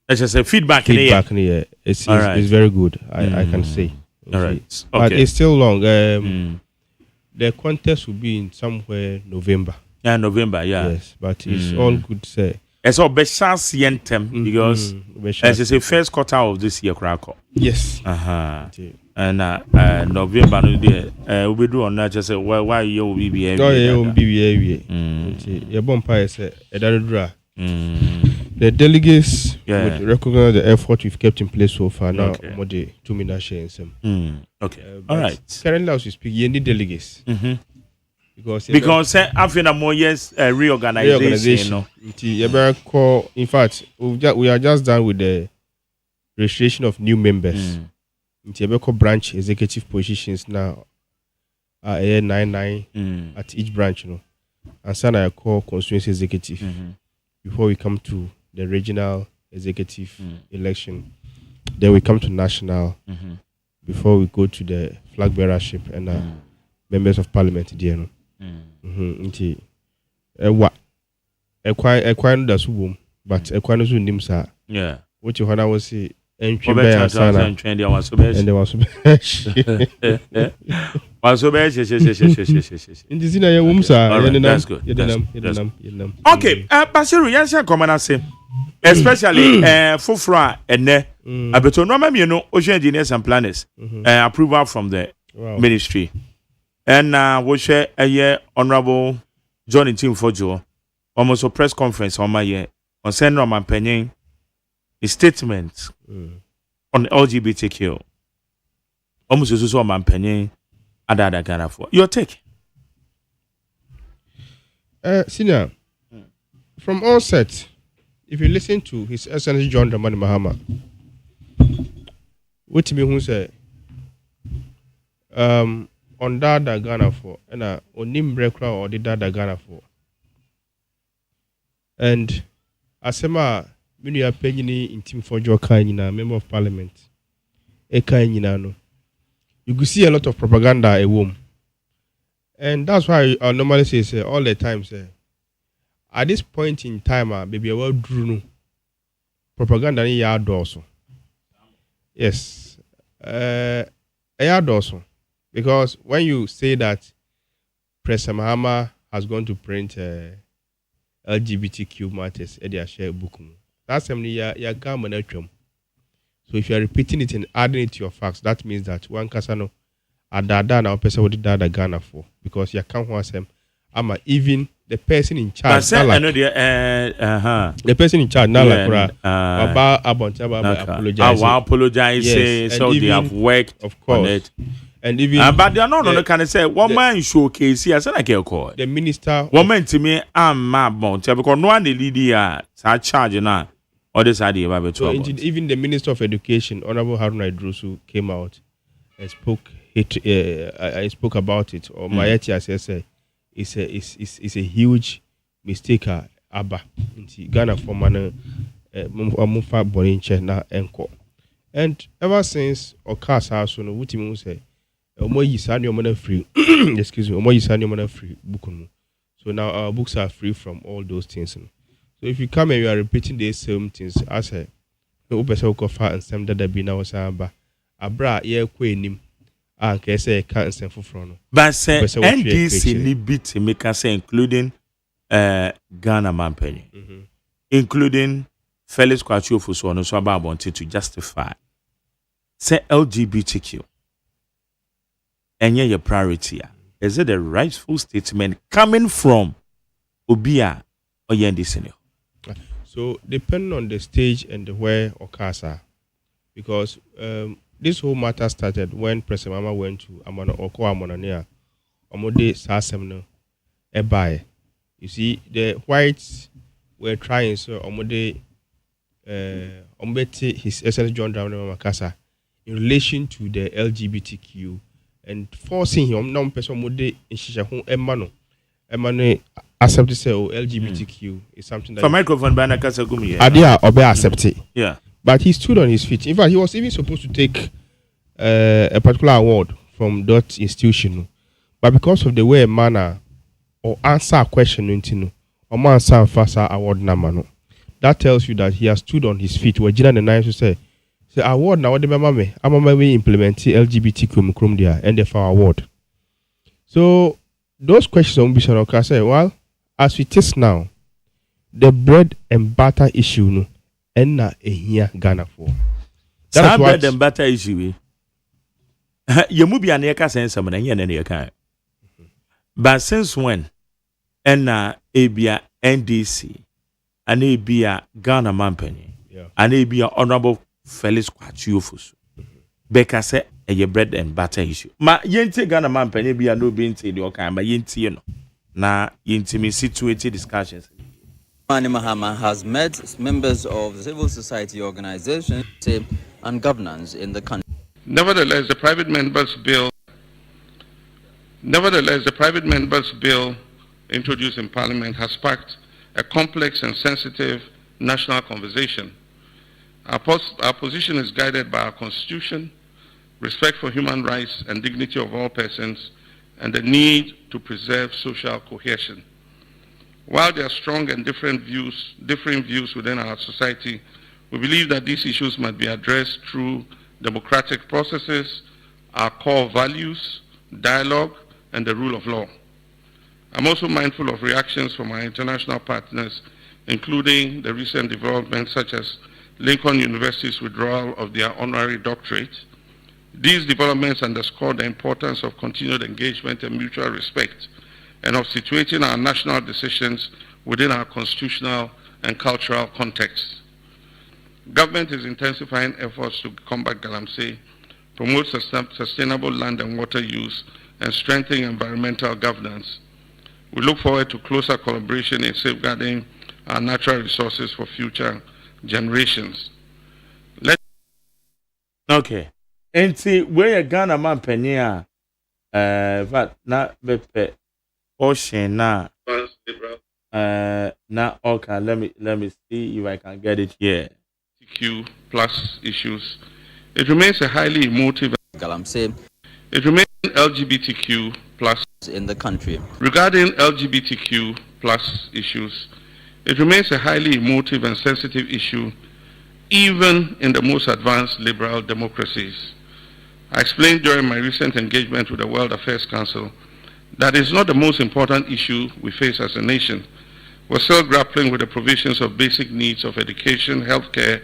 Speaker 2: Let's just say feedback
Speaker 4: in here. It's very good. I can say.
Speaker 2: All right.
Speaker 4: But it's still long. The contest will be in somewhere November.
Speaker 2: Yeah, November. Yeah.
Speaker 4: Yes, but it's all good. Say.
Speaker 2: It's all best chance because as I say, first quarter of this year, Krakow.
Speaker 4: Yes.
Speaker 2: And November, we be do on that. Just say, why you will be here?
Speaker 4: Oh, you will be here. Your bumpire say, the delegates would recognize the effort we've kept in place so far. Now, more the 2 minutes sharing some.
Speaker 2: Okay. All right.
Speaker 4: Currently, as we speak, you need delegates.
Speaker 2: Because after more years reorganization.
Speaker 4: In fact, we are just done with the registration of new members. Branch executive positions now are 9 at each branch, and so I call constituency executive before we come to the regional executive election. Then we come to national before we go to the flag bearership and members of parliament. But
Speaker 2: yeah.
Speaker 4: What you want say? And
Speaker 2: there was so that's good. Okay, Basiru, yes, come on, say, especially Fufra and Abeto no me ocean engineers and planners approval from the ministry. And we share a year honorable Johnny Tim Fojo almost a press conference on my year on Sandra Mampenning. A statement on LGBTQ. Almost as well, man, penny, other Ghana for your take.
Speaker 4: Senior, from all set, if you listen to His Excellency John Dramani Mahama, what me who say, on that Ghana for, and on Nimbrekra or the Dada Ghana for, and Asema. When you are paying in Team for your member of parliament, you could see a lot of propaganda at home. And that's why I normally say all the time, at this point in time, baby, I will drew propaganda in yard also. Yes. Yard also. Because when you say that President Mahama has gone to print LGBTQ matters at their share book. That's something you come and so if you are repeating it and adding it to your facts, that means that one casano adada na person would dada Ghana for because you can't want them. Even the person in charge. The person in charge now like about apologize.
Speaker 2: I apologize. Yes. So they have worked
Speaker 4: of course.
Speaker 2: On it.
Speaker 4: And even
Speaker 2: but they are not on the kind of say one man showcase here. I said I can call
Speaker 4: the minister.
Speaker 2: One man to me, I'm mad because no one the leader are charging now. This idea about
Speaker 4: so even the Minister of Education, Honorable Haruna Idrusu, came out and spoke. I spoke about it. Or Mayeti, as I said, it's a huge mistake. Abba, Ghana for man, Mufa Boninche na enko. And ever since Okas house, no, what you say, Omo yisani omana free. Excuse me, Omo yisani omana free book. So now our books are free from all those things. So if you come and you are repeating the same things, as a no person will far and some that be now samba. Abra ye kwenim. Can say can't send for front.
Speaker 2: But say NDC need to make us say including Ghana Mampenny, including Felix Kwachu for so on so about wanted to justify say LGBTQ. And your priority is it a rightful statement coming from Obia or Yendi?
Speaker 4: So depending on the stage and the where Okasa, because this whole matter started when President Mama went to Amana Oko Amonania, Omode Sasemno, Ebae. You see, the whites were trying so Omode Ombeti His Excellency John Dramani Makasa in relation to the LGBTQ and forcing him non person Mode in Shisha Emano. Emano accept to say LGBTQ is something that
Speaker 2: for microphone by Nakasa Gumi.
Speaker 4: Adia Obe accepted.
Speaker 2: Yeah.
Speaker 4: But he stood on his feet. In fact, he was even supposed to take a particular award from that institution. But because of the way manner or answer a question no or man answer fasa award number no. That tells you that he has stood on his feet. Wajina the nine to say award na what the mama me we implement LGBTQ krum there and the award. So those questions on Bishop Oka say, well, as it is now, the bread and butter issue no and na here Ghana for.
Speaker 2: That bread and butter issue. You move your neck sense some and any kind. But since when and ABENA NDC and ABENA Ghana Mampany and ABENA Honorable Felix Kwachufus Becca said a bread and butter issue. Ma yenti Ghana Mampany be a no being tail your kind, but yenti no. Na yintimi situated discussions.
Speaker 5: Mani Mahama has met members of the civil society organizations and governance in the country.
Speaker 6: Nevertheless, the private members bill introduced in Parliament has sparked a complex and sensitive national conversation. Our position is guided by our Constitution, respect for human rights and dignity of all persons, and the need to preserve social cohesion. While there are strong and differing views within our society, we believe that these issues must be addressed through democratic processes, our core values, dialogue, and the rule of law. I'm also mindful of reactions from our international partners, including the recent developments such as Lincoln University's withdrawal of their honorary doctorate. These developments underscore the importance of continued engagement and mutual respect, and of situating our national decisions within our constitutional and cultural context. Government is intensifying efforts to combat galamsey, promote sustainable land and water use, and strengthen environmental governance. We look forward to closer collaboration in safeguarding our natural resources for future generations.
Speaker 2: Okay. And see where Ghana Mampany but not bepe ocean na okay, let me see if I can get it here.
Speaker 6: LGBTQ plus issues. It remains a highly emotive
Speaker 5: Galamsey.
Speaker 6: It remains LGBTQ plus
Speaker 5: In the country.
Speaker 6: Regarding LGBTQ plus issues, it remains a highly emotive and sensitive issue even in the most advanced liberal democracies. I explained during my recent engagement with the World Affairs Council that it's not the most important issue we face as a nation. We're still grappling with the provisions of basic needs of education, healthcare,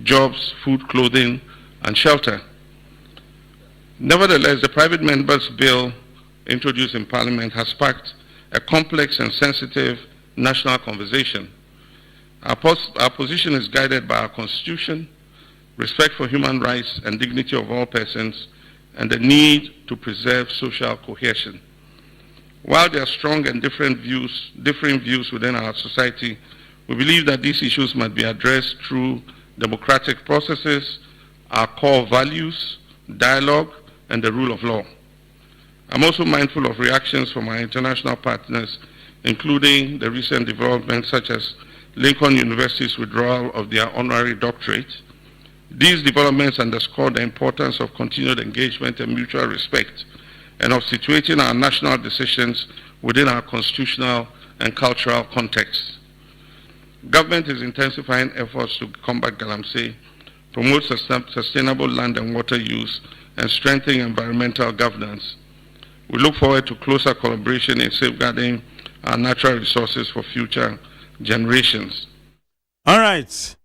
Speaker 6: jobs, food, clothing, and shelter. Nevertheless, the private members bill introduced in Parliament has sparked a complex and sensitive national conversation. Our position is guided by our Constitution, respect for human rights and dignity of all persons, and the need to preserve social cohesion. While there are strong and differing views within our society, we believe that these issues must be addressed through democratic processes, our core values, dialogue, and the rule of law. I'm also mindful of reactions from our international partners, including the recent developments such as Lincoln University's withdrawal of their honorary doctorate. These developments underscore the importance of continued engagement and mutual respect, and of situating our national decisions within our constitutional and cultural context. Government is intensifying efforts to combat galamsey, promote sustainable land and water use, and strengthen environmental governance. We look forward to closer collaboration in safeguarding our natural resources for future generations.
Speaker 2: All right.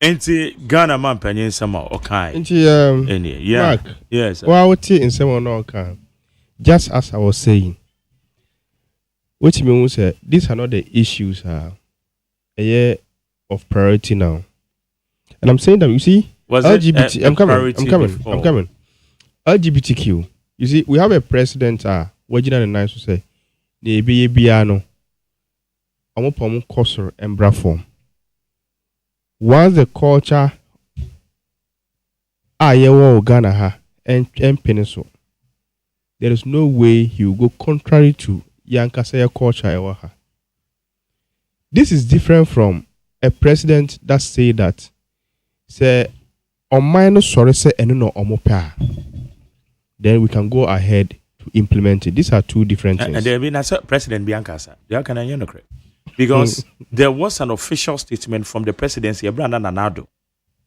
Speaker 2: Enti Ghana Mampany sama okay.
Speaker 4: Enti
Speaker 2: yeah.
Speaker 4: Mark.
Speaker 2: Yes.
Speaker 4: Well, what in someone okay. Just as I was saying, which means these are not the issues a year of priority now. And I'm saying that you see
Speaker 2: Was
Speaker 4: LGBT I'm coming. LGBTQ. You see, we have a president Wajina and nice to say the biano Amopom Kosor and Braform. Once the culture Ghana ha and Peninsula, there is no way he will go contrary to Yankasaya culture. This is different from a president that say that say on minus sorry say and no omopa. Then we can go ahead to implement it. These are two different things.
Speaker 2: And there been a President Bianca, because there was an official statement from the presidency, Brandon Nanado,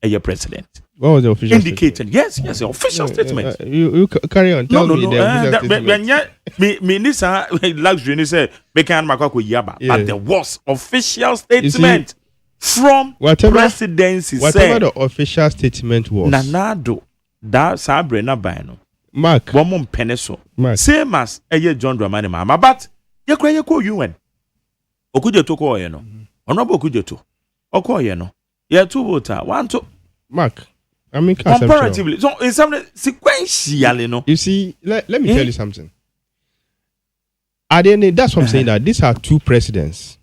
Speaker 2: a president.
Speaker 4: What was the official
Speaker 2: indicated? Yes, the official statement.
Speaker 4: You carry on. Tell me the official statement.
Speaker 2: Me this luxury ni say make an makako yaba, but there was official statement from presidency.
Speaker 4: Whatever the official statement was,
Speaker 2: Nanado that sabre na no.
Speaker 4: Mark,
Speaker 2: one more peneso. Same as John Dramani Mama, but you cry UN. Okujeto ko ye no. Honorable Okujeto. Oko ye no. Yeah, two voter. One to
Speaker 4: Mark. I mean,
Speaker 2: comparatively. So in some sequentially, no.
Speaker 4: You see, let me tell you something. That's what I'm saying, that these are two presidents.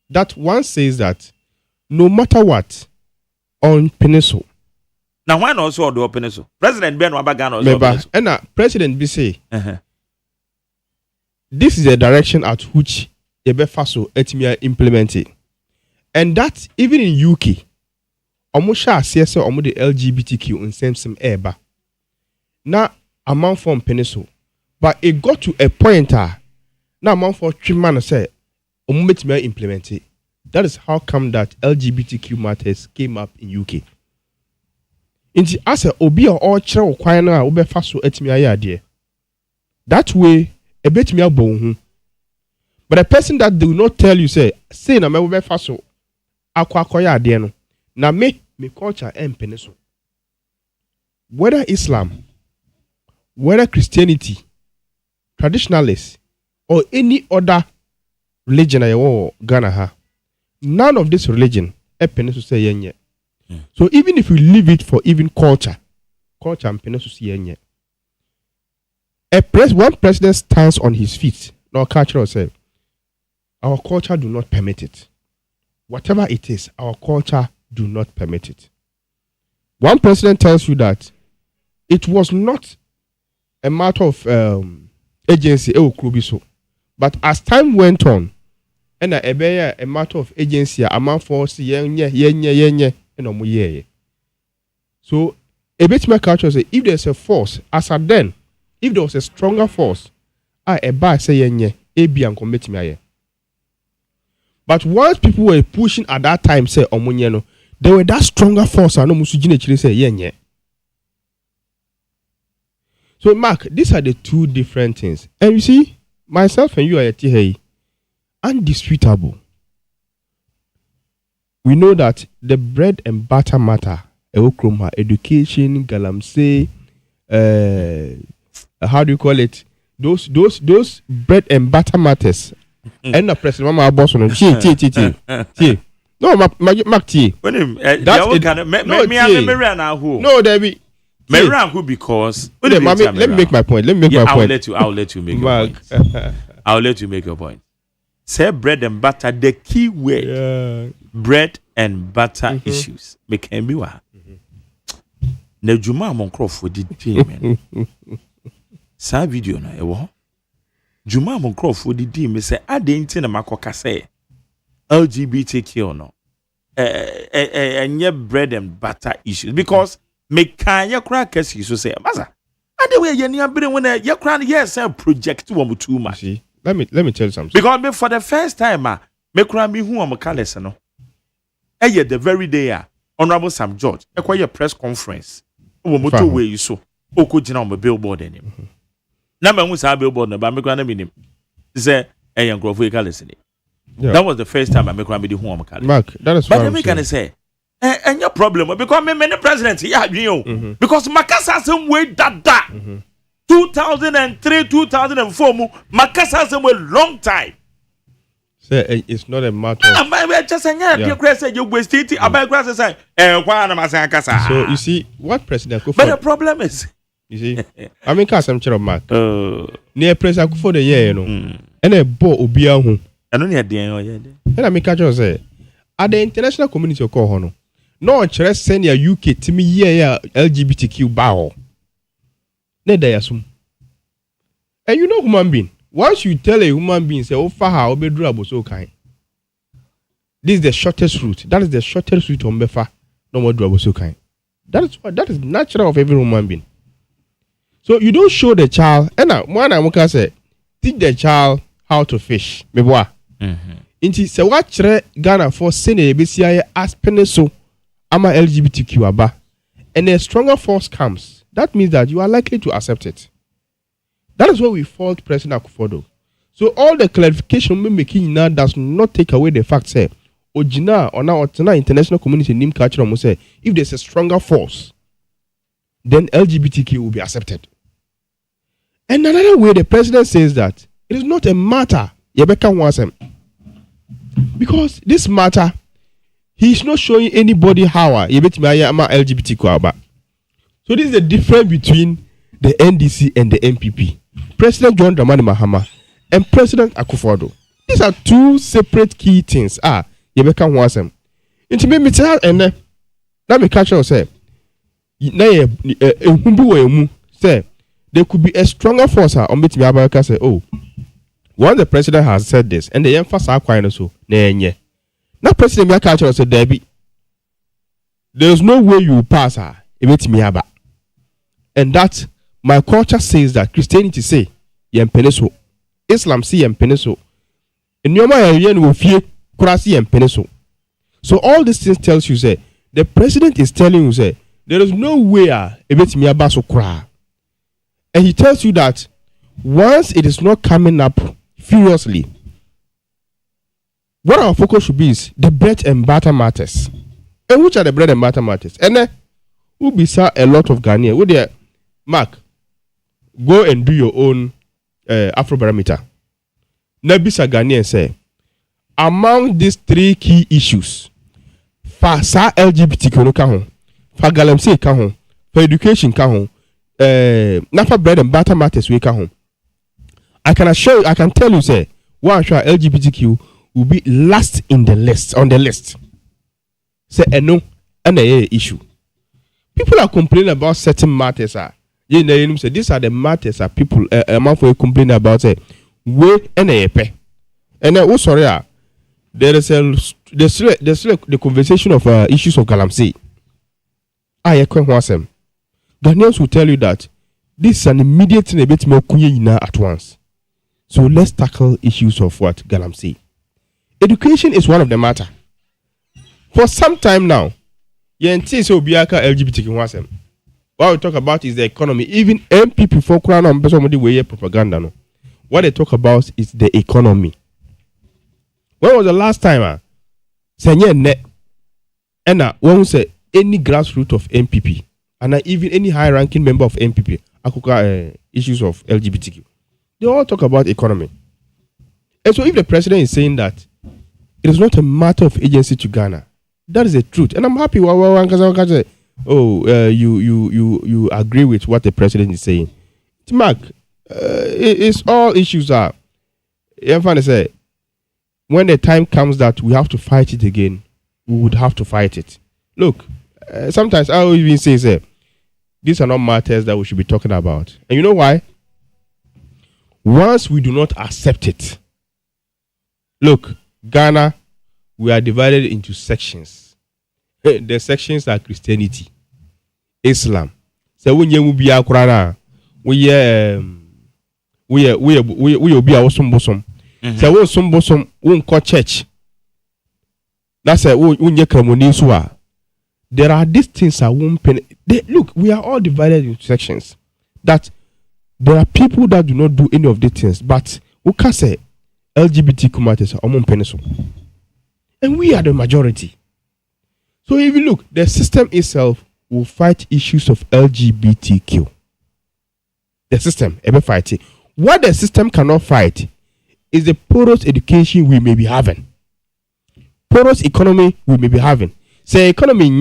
Speaker 4: That one says that no matter what, on Peninsula.
Speaker 2: Now, why not also do Peninsula? President Ben Wabagan also.
Speaker 4: And President B say, this is the direction at which Ebefaso Etimia implemented. And that even in UK, Omusha CSO omu the LGBTQ in same eba. Now amount from Peninsula. But it got to a point now amount for 3 months say omu betimia implement it. That is how come that LGBTQ matters came up in UK. Inti asa obi or chere kwan na obefa so etimi aye ade. That way e betimi abon hu. But a person that do not tell you say na me obefa so akwa ade no. Na me culture empene so. Whether Islam, whether Christianity, traditionalists or any other religion ayo Ghana ha. None of this religion empene so say yenye. So even if you leave it for even culture and penesusi one president stands on his feet. No culture say our culture do not permit it. Whatever it is, our culture do not permit it. One president tells you that it was not a matter of agency, but as time went on, and a matter of agency, a man for yenye. So a bit my culture say if there's a force, as at then, if there was a stronger force, a bar say yenye, a be and commit me. But what people were pushing at that time say omunyeno, there were that stronger force and no musujine chile say yenye. So Mark, these are the two different things. And you see, myself and you are here, undisputable. We know that the bread and butter matter, education, galamsey, how do you call it? Those bread and butter matters. And the president, Mama boss on tea. No, Mark tea. No, Debbie.
Speaker 2: Who because
Speaker 4: let me make my point.
Speaker 2: I'll let you make your point. I'll let you make your point. Say bread and butter, the key word. Bread and butter issues. Make MBWA. Na juma amonkro di team. Sa video na ewo. Juma amonkro di me say ade nti na makoka say LGBTQ no. Enye bread and butter issues because me kan ye kra kesi so say maza. Ade we ye ni abere when ye kra yes project wo too much.
Speaker 4: Let me tell you something.
Speaker 2: Because for the first time me kra me hu am kales no. The very day Honorable Sam George a press conference wo moto we so okogina on billboard enim na ma hu sa billboard na ba me kra na minim say grofo kales ni. That was the first time I me kra me di hu am kales.
Speaker 4: Mark, that is
Speaker 2: but me can say your problem because me the president yeah you because makasa some way that 2003 2004 makasa some way long time.
Speaker 4: It's not a matter of So you see what President Akufo.
Speaker 2: But the problem is
Speaker 4: you see I mean cause I'm sure Mark. Near President Akufo the year and a bo obia hu.
Speaker 2: And only at the end
Speaker 4: and I mean catch say at the international community call hono. No chere send ya UK timi year LGBTQ bao. Ne da yasum. And you know human being. Once you tell a human being, say, oh, faha, obedura so kind. This is the shortest route. That is the shortest route on Befa. No more so kind. That is natural of every human being. So you don't show the child. And now one I can say, teach the child how to fish. Me boy. Inti se watch Ghana for senior BCI as peneso ama LGBTQ aba, and a stronger force comes. That means that you are likely to accept it. That is why we fault President Akufo-Addo. So all the clarification we making now does not take away the fact say Ojina or now international community name culture must say if there's a stronger force, then LGBTQ will be accepted. And another way the president says that it is not a matter Yebeka wants him. Because this matter, he is not showing anybody how LGBTQ about. So this is the difference between the NDC and the MPP. President John Dramani Mahama and President Akufo-Addo. These are two separate key things. Yebeka wants him. Into me tell and let me catch you say. Say there could be a stronger force on which Abaka say, oh, once the president has said this, and the emphasis are quite so, now President Yakacha said, Debbie, there's no way you will pass her, and that my culture says that Christianity say, Yempeneso, Islam see Yempeneso, and Yoma Yen will fear Kurasi Yempeneso. So all these things tells you, say, the president is telling you, say, there is no way so cry. And he tells you that once it is not coming up furiously, what our focus should be is the bread and butter matters. And which are the bread and butter matters? And then we'll be a lot of Ghanaians. With the Mark, go and do your own Afrobarometer. Nabisa Ghanaian say, among these three key issues, for LGBTQ kahon, for galamsey kahon, for education kahon, nafa bread and butter matters we kahon. I can assure you, I can tell you, say, one sure LGBTQ will be last in the list, on the list. Say, no, and a issue. People are complaining about certain matters. You know, say these are the matters that people among for complaining about. Say, we and a pay. And oh, sorry, there is the conversation of issues of galamsey. I can't want them. Ghanaians will tell you that this is an immediate thing a bit more at once. So let's tackle issues of what galamsey. Education is one of the matter. For some time now, so LGBTQ. What we talk about is the economy. Even MPP for crown on somebody way propaganda. No, what they talk about is the economy. When was the last time? And when we say any grassroots of MPP and even any high-ranking member of MPP, issues of LGBTQ, they all talk about economy. And so if the president is saying that it is not a matter of agency to Ghana, that is the truth. And I'm happy. You agree with what the president is saying. Mark, it's all issues are. Say, when the time comes that we have to fight it again, we would have to fight it. Look, sometimes I will even say, these are not matters that we should be talking about. And you know why? Once we do not accept it, look, Ghana, we are divided into sections. The sections are Christianity, Islam. So when you be a Quran, we be our bosom. So we some bosom won't call church. That's a when there are these things that won't pen. Look, we are all divided into sections. That there are people that do not do any of these things, but we can say LGBTQ matters are on pencil. And we are the majority. So if you look, the system itself will fight issues of LGBTQ. The system ever fight it. What the system cannot fight is the porous education we may be having. Porous economy we may be having. Say economy,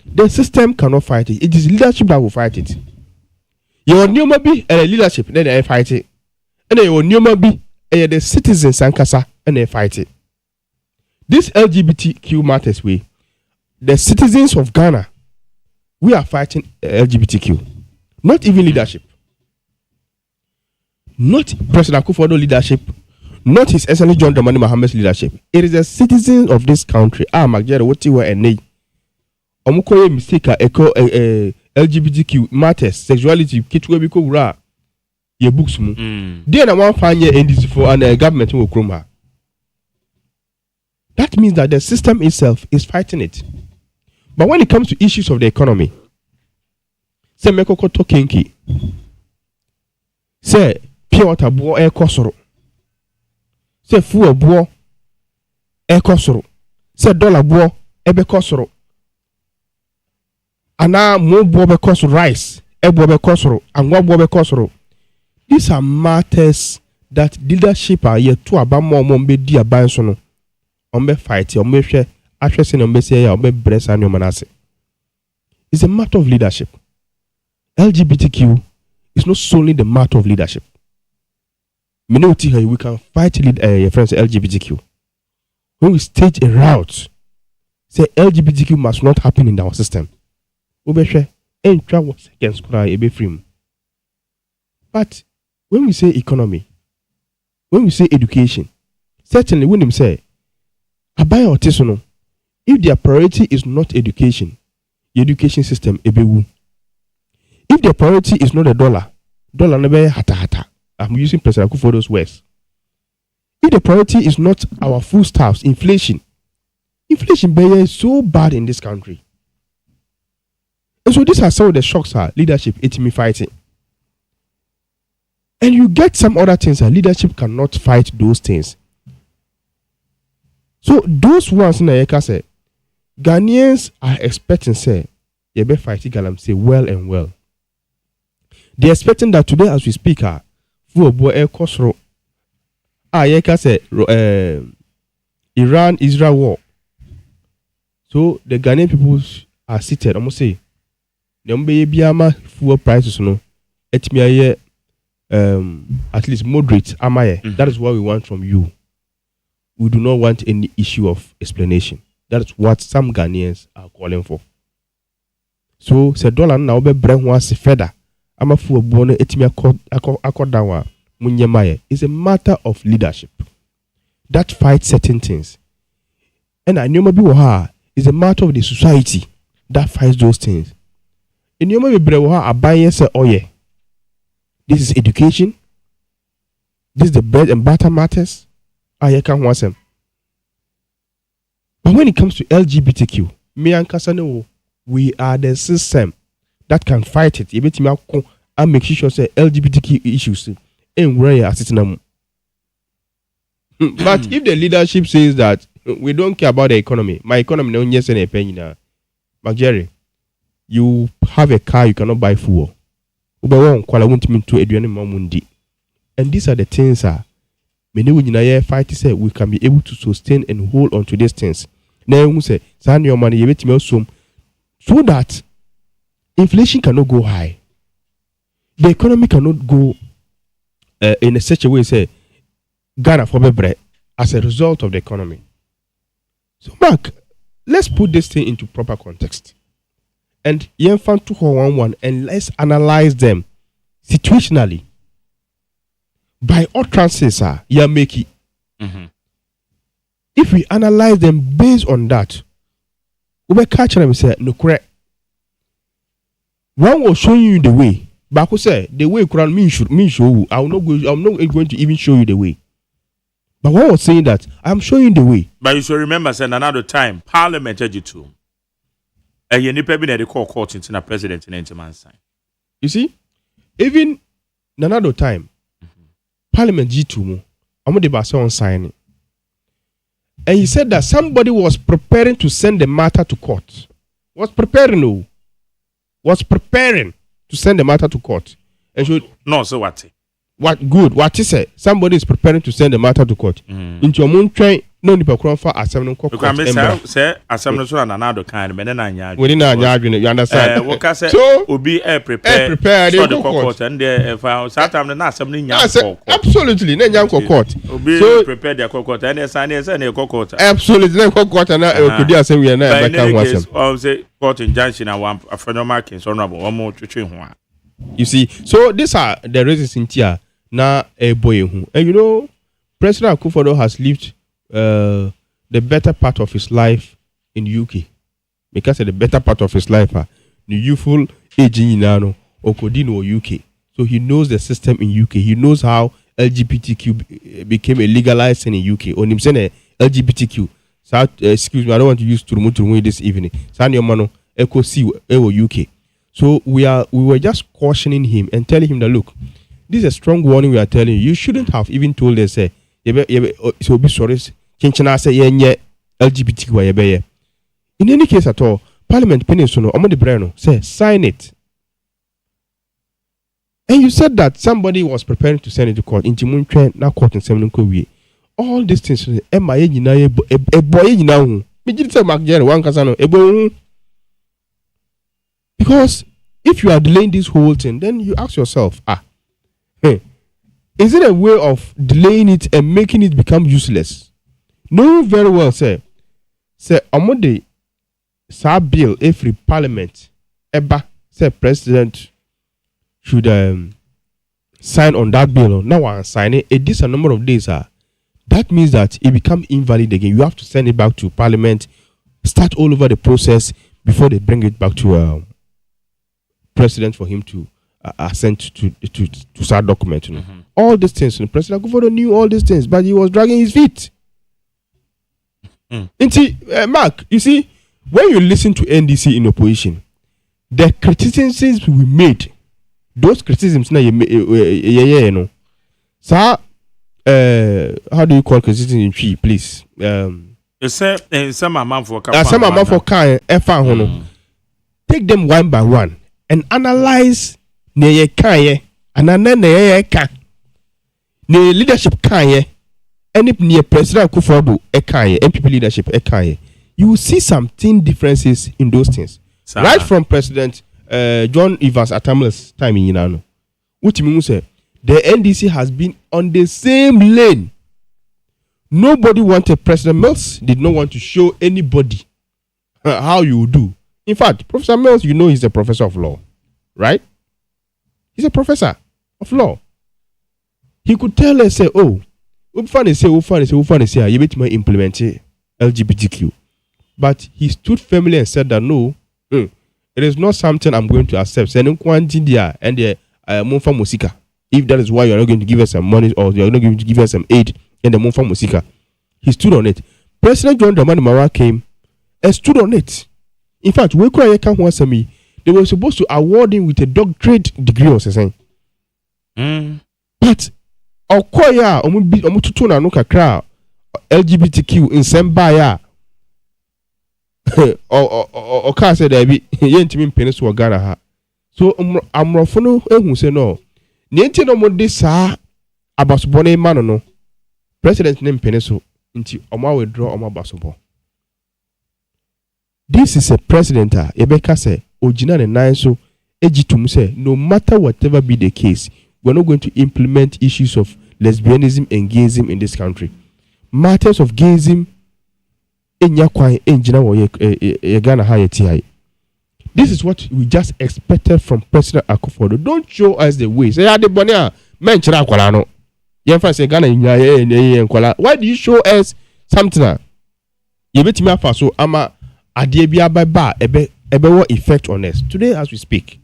Speaker 4: the system cannot fight it. It is leadership that will fight it. Your new be a leadership, then they fight it. And then your new be the citizens and Kasa, and they fight it. This LGBTQ matters way. The citizens of Ghana, we are fighting LGBTQ. Not even leadership. Not President Akufo-Addo leadership. Not His Excellency John Dramani Mahama's leadership. It is the citizens of this country. Magjere, what you were a nay. Omukoye mistake LGBTQ matters, sexuality, kitwe biko wura ye books mu. Then I want find ye NDC for and government will chroma. That means that the system itself is fighting it. But when it comes to issues of the economy, say mekoko to kinki, say pure water bo e kosoro, say fuel bo e kosoro, say dollar bo ebe kosoro, ana mo bo be kosoro rice e bo be kosoro, angwa bo be kosoro. These are matters that leadership are yet to abamo mombe di abansono. Ombe fight, ombe share, actually, ombe say, ombe breast and manase. It's a matter of leadership. LGBTQ is not solely the matter of leadership. We can fight your friends LGBTQ. When we stage a route, say LGBTQ must not happen in our system. Ombe share, and travel seconds cry be free. But when we say economy, when we say education, certainly when them say Abaya otisono, if their priority is not education, the education system ebewu. If their priority is not the dollar nebe hata hata. I'm using President Akufodo's words. If the priority is not our foodstuffs, inflation is so bad in this country. And so these are some of the shocks our leadership me fighting. And you get some other things that leadership cannot fight those things. So those ones in the say Ghanaians are expecting say you be fighting Galam say well and well. They're expecting that today as we speak for boy kosro say Iran-Israel war. So the Ghanaian people are seated. I'm say the biama fuel prices no etimi at least moderate amaye. That is what we want from you. We do not want any issue of explanation. That is what some Ghanaians are calling for. So, se dollar na obe breng wa se feda. Ama fu obono etimi akodawa munyemaye. It's a matter of leadership. That fights certain things. And I know maybe is a matter of the society that fights those things. And you maybe brewa abaye se oye. This is education. This is the bread and butter matters. But when it comes to LGBTQ, me and Kasane, we are the system that can fight it. And make sure say LGBTQ issues and where are sitting. But if the leadership says that we don't care about the economy, my economy no yes any penny. But Jerry, you have a car, you cannot buy fuel. And these are the things many we fight say we can be able to sustain and hold on to these things. Now we say send your money so that inflation cannot go high. The economy cannot go in such a way say Ghana for bread as a result of the economy. So Mark, let's put this thing into proper context. And and let's analyze them situationally. By utterances, you make it. If we analyze them based on that, we will catch them and say, no, correct. One will show you the way. But who say the way Quran mean show you. I'm not going to even show you the way. But one was saying that I'm showing you the way.
Speaker 2: But you should remember, saying another time, Parliament edge you too. And you need to be the court into the president in any sign.
Speaker 4: You see, even another time. Parliament G2 I'm the on signing. And he said that somebody was preparing to send the matter to court. Was preparing to send the matter to court. And should
Speaker 2: no, so what?
Speaker 4: What good? What he said? Somebody is preparing to send the matter to court. Into your moon train, no need for assembly court.
Speaker 2: Say assembly so another kind, but then I
Speaker 4: within you understand?
Speaker 2: So will be prepared
Speaker 4: for
Speaker 2: the court and if I Saturday the assembly
Speaker 4: absolutely no court.
Speaker 2: So prepare the court and sign a court.
Speaker 4: Absolutely court and could be assembly and
Speaker 2: I say court injunction and one a phenomenal case honorable one more to
Speaker 4: you see, so these are the reasons in here now a boy and you know President Akufo-Addo has lived the better part of his life in UK. Because the better part of his life, the youthful age no Okodino or UK. So he knows the system in UK. He knows how LGBTQ became a legalized thing in UK. On him saying LGBTQ. So, excuse me, I don't want to use turumu this evening. San Yomano Echo C UK. So we were just cautioning him and telling him that look, this is a strong warning we are telling you. You shouldn't have even told us so be sorry. Chinchana say LGBTQ. In any case at all, Parliament Peninsula Omodi Breno say sign it. And you said that somebody was preparing to send it to court. In Timun now court in Seminole. All these things, a boy now. Because if you are delaying this whole thing, then you ask yourself, is it a way of delaying it and making it become useless? No, very well, sir. Say, Omode, sa bill, every parliament, eba, say, president should sign on that bill. Now I sign it. It is a number of days. That means that it becomes invalid again. You have to send it back to Parliament, start all over the process before they bring it back to President for him to assent to start document. You know. All these things. The President Akufo-Addo knew all these things, but he was dragging his feet. Mark, you see, when you listen to NDC in opposition, the criticisms we made, those criticisms, you know, sir. How do you call criticism in tree, please?
Speaker 2: Some amount for
Speaker 4: take them one by one and analyze ne kaye and ne ka ne leadership kaye and ne President Akufo-Addo kaye MPP leadership kaye. You will see something differences in those things. Right from President John Evans Atamela's time in Yinano, which means the NDC has been on the same lane. Nobody wanted. President Mills did not want to show anybody how you do. In fact, Professor Mills, you know, he's a professor of law, right? He's a professor of law. He could tell us, say, oh, you bet me implement LGBTQ. But he stood firmly and said that no, it is not something I'm going to accept. And the Monfa Musika. If that is why you're not going to give us some money or you're not going to give us some aid in the Monfa Musika. He stood on it. President John Dramani Mahama came and stood on it. In fact, they were supposed to award him with a doctorate degree or something. But Okoya omututuna no kakra LGBTQ in Sembaya or ka said that yentimi mpene so Ghana ha. So amrofono ehun say no. Nenti no mo de saa abasobone ma no president ne mpene so nti omo withdraw omo abasobo. This is a president Ebeka say ogina ne nan so egitum say no matter whatever be the case, we're not going to implement issues of lesbianism and gayism in this country. Matters of gayism enya kwan enjina wo ye Ghana ha yeti. This is what we just expected from President Akufo-Addo. Don't show us the way. Say ade bone a men chira akwala no. Ye fa say Ghana nya ye nkwala. Why do you show us something? Ye betimi afa so ama ade bia ba ebe wo effect on us. Today as we speak,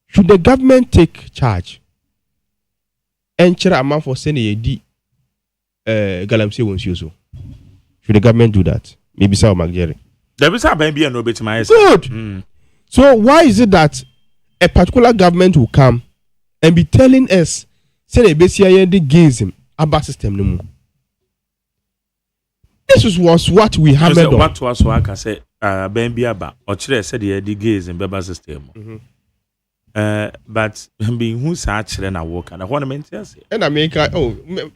Speaker 4: should the government take charge? Enchira amount for sending ye di galamsey won't use so. Should the government do that? Maybe Sao Magere.
Speaker 2: There is a baby and no bit my
Speaker 4: good. So why is it that a particular government will come and be telling us say the BCI the gayism about system no more? This was what we hammered on.
Speaker 2: What was what I say baby about or chile said the gayism baba system. But being who's actually na work and I want to maintain it.
Speaker 4: And America,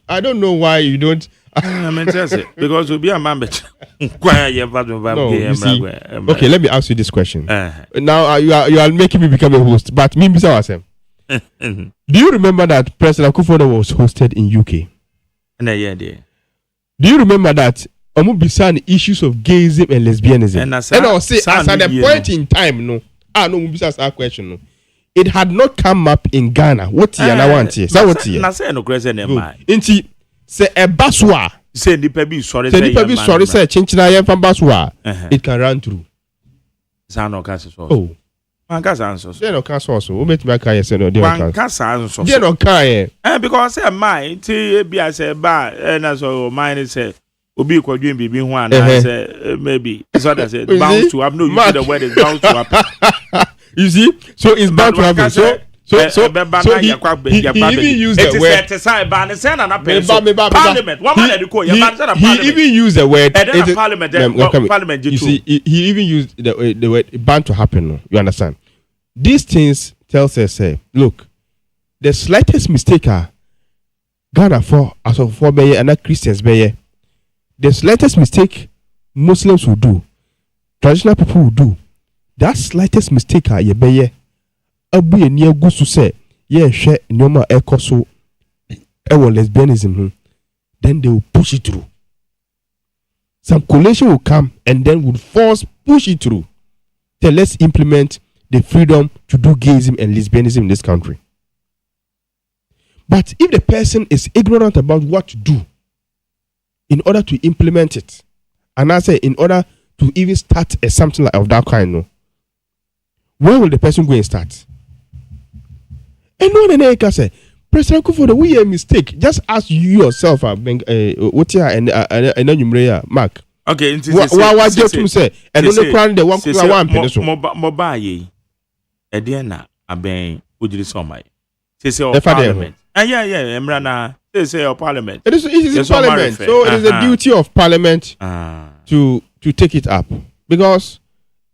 Speaker 4: I don't know why you don't.
Speaker 2: I maintain it because we'll be a man.
Speaker 4: No, you see, okay, let me ask you this question. Now you are making me become a host, but me myself. Do you remember that President Akufo-Addo was hosted in UK?
Speaker 2: Yeah.
Speaker 4: Do you remember that Omubisan issues of gayism and lesbianism? And I'll say as at a point in time, no, Omubisan asked question, no. It had not come up in Ghana. What year I want here? So what year?
Speaker 2: Na say no question em mai.
Speaker 4: Inti say e baswa.
Speaker 2: Say nipa bi sorry
Speaker 4: say nipa bi sorry say chinchina yen fan baswa. It can run through.
Speaker 2: Say no case so.
Speaker 4: Oh.
Speaker 2: Wankasa answer.
Speaker 4: They no can source. Who met me can say no? They
Speaker 2: Wankasa answer.
Speaker 4: They no can.
Speaker 2: Because say mine, be I say ba, and so mine say. Obi kwa dream bibi ho and say maybe it's what I said bound to happen. No, you see the word is bound to happen.
Speaker 4: You see, so it's bound to happen. So he even used the word. Parliament. He even used the word. Parliament. You see, he even used the word bound to happen. No? You understand? These things tells us, look, the slightest mistake Ghana for as of for Baye and Christians Baye. The slightest mistake Muslims will do, traditional people will do, that slightest mistake ye beye abu ye near gusu say ye share nyoma ekoso ewo lesbianism, then they will push it through. Some coalition will come and then would push it through. Then let's implement the freedom to do gayism and lesbianism in this country. But if the person is ignorant about what to do in order to implement it, and I say in order to even start something like of that kind, no, where will the person go and start? And no one can say, President Kufuor, we a mistake. Just ask you yourself, Otia and then Mark.
Speaker 2: Okay,
Speaker 4: what you say? And only crown the one
Speaker 2: Mobile, Ediana, Aben, Ujiri Somai. Say Parliament. Yeah, Emrana. Say our Parliament.
Speaker 4: It is Parliament, so it is the duty of Parliament to take it up. Because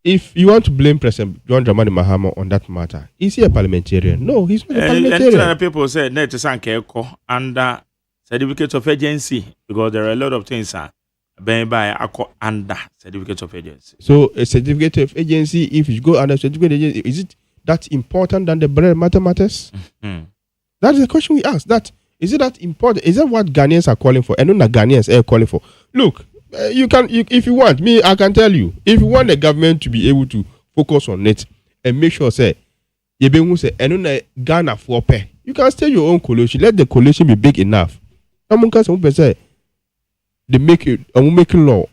Speaker 4: if you want to blame President John Dramani Mahama on that matter, is he a parliamentarian? No, he's not a parliamentarian.
Speaker 2: And people say net to Sankeko under certificate of agency because there are a lot of things being by under certificate of agency. So
Speaker 4: a certificate of agency, if you go under certificate of agency, is it that important than the bread matters? Mm-hmm. That is the question we ask. Is it that important? Is that what Ghanaians are calling for? And not Ghanaians are calling for. Look, if you want me, I can tell you. If you want the government to be able to focus on it and make sure, say, and Ghana for pay, you can stay your own coalition. Let the coalition be big enough. They make law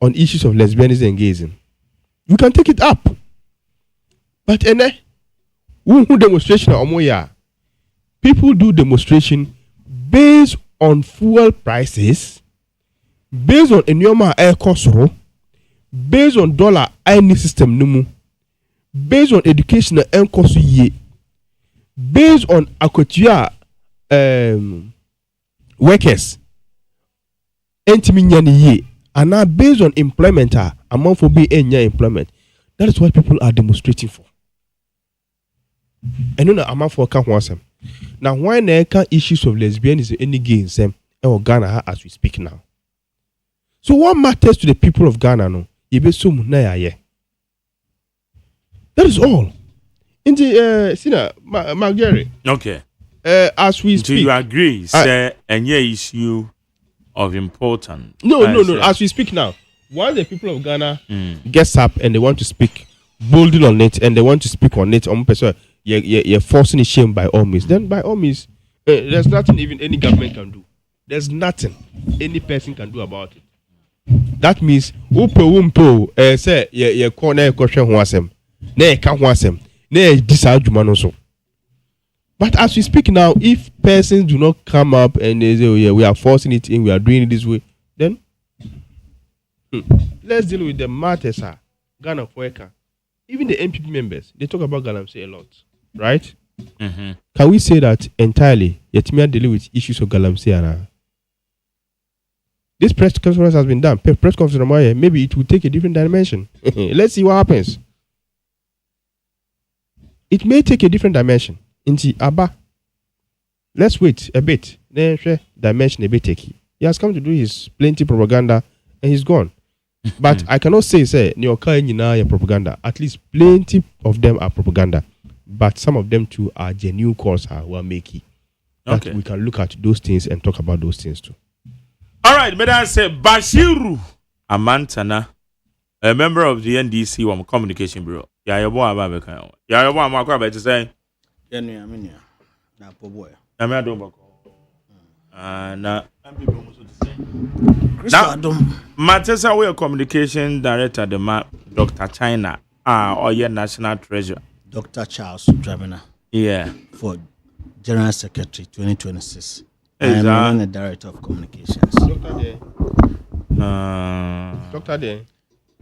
Speaker 4: on issues of lesbianism and gayism. You can take it up. But who demonstration or people do demonstration based on fuel prices, based on enyoma air cost, based on dollar any system numu, based on educational and cost ye, based on akotia workers, ye, and now based on employment amount for be any employment. That is what people are demonstrating for. And no amount for can now, why there can issues of lesbianism any gains or Ghana as we speak now? So what matters to the people of Ghana no? That is all. In the Sina Margary.
Speaker 2: Okay.
Speaker 4: As we speak.
Speaker 2: Do you agree, sir, any issue of importance?
Speaker 4: No. As we speak now, once the people of Ghana gets up and they want to speak boldly on it and they want to speak on it on person. You're forcing a shame by all means. Then by all means, there's nothing even any government can do. There's nothing any person can do about it. That means say you corner question wasem. Ne can wasem. Ne disargument also. But as we speak now, if persons do not come up and they say, oh, yeah, we are forcing it in, we are doing it this way, then let's deal with the matters. Ghana Foeka. Even the MPP members, they talk about Galamsey a lot. Right? Mm-hmm. Can we say that entirely? Yet me are dealing with issues of Galamsey. This press conference has been done. Press conference, maybe it will take a different dimension. Let's see what happens. It may take a different dimension. Into Abba. Let's wait a bit. Then dimension a bit take. He has come to do his plenty propaganda and he's gone. But I cannot say propaganda. At least plenty of them are propaganda. But some of them too are genuine calls who are making. That we can look at those things and talk about those things too.
Speaker 2: All right, but I say Bashiru Amantana, a member of the NDC Communication Bureau. Yeah, your boy about yeah, your boy about to say. Now, Matesa, we are communication director, the Dr. China, or your national treasurer?
Speaker 7: Dr. Charles Dramina.
Speaker 2: Yeah.
Speaker 7: For General Secretary 2026. I
Speaker 2: Is
Speaker 7: am the Director of Communications.
Speaker 4: Doctor Day.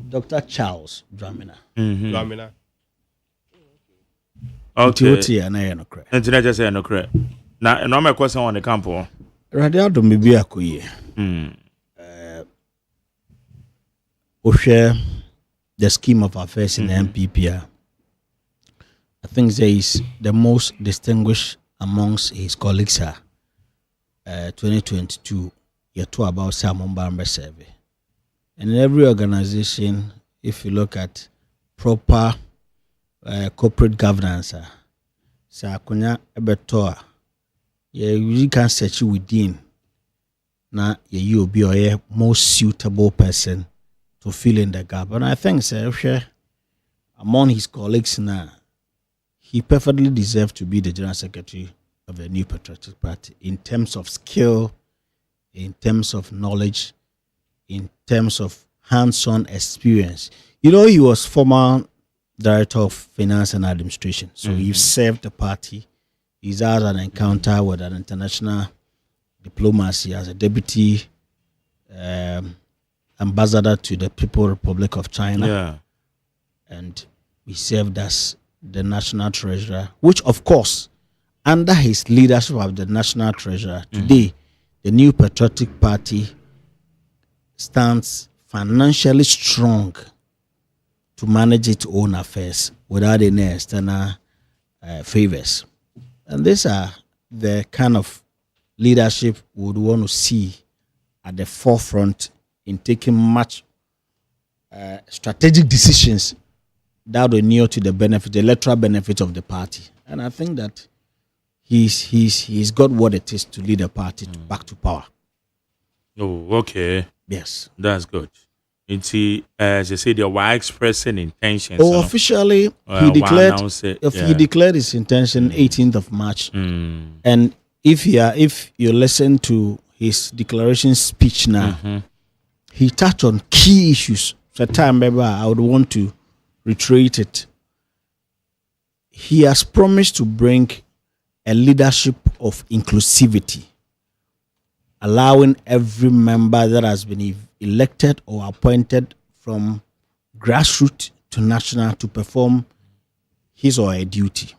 Speaker 7: Dr. Charles Dramina.
Speaker 4: Dramina.
Speaker 2: Okay.
Speaker 7: And I am correct.
Speaker 2: And today just say no correct. Now, no my question on the campo.
Speaker 7: Radiado maybe a koye. Share the scheme of affairs in the MPPR. I think there is the most distinguished amongst his colleagues are 2022 year 2 about Salmon Bamber survey. And in every organization, if you look at proper corporate governance, Sakunya Ebetoa, you can search within. Now you be a most suitable person to fill in the gap. And I think among his colleagues now, he perfectly deserves to be the General Secretary of the New Patriotic Party in terms of skill, in terms of knowledge, in terms of hands-on experience. You know, he was former Director of Finance and Administration. So he served the party. He's had an encounter with an international diplomacy as a deputy ambassador to the People's Republic of China.
Speaker 2: Yeah.
Speaker 7: And he served as the national treasurer, which of course, under his leadership of the national treasurer, today, the New Patriotic Party stands financially strong to manage its own affairs without any external favors. And these are the kind of leadership we would want to see at the forefront in taking much strategic decisions that are near to the benefit, the electoral benefit of the party. And I think that he's got what it is to lead a party back to power.
Speaker 2: Oh, okay.
Speaker 7: Yes.
Speaker 2: That's good. It's as I said, they were expressing intentions.
Speaker 7: Oh, officially, he declared he declared his intention 18th of March. And if you listen to his declaration speech now, he touched on key issues. So time, I would want to reiterate it. He has promised to bring a leadership of inclusivity, allowing every member that has been elected or appointed from grassroots to national to perform his or her duty.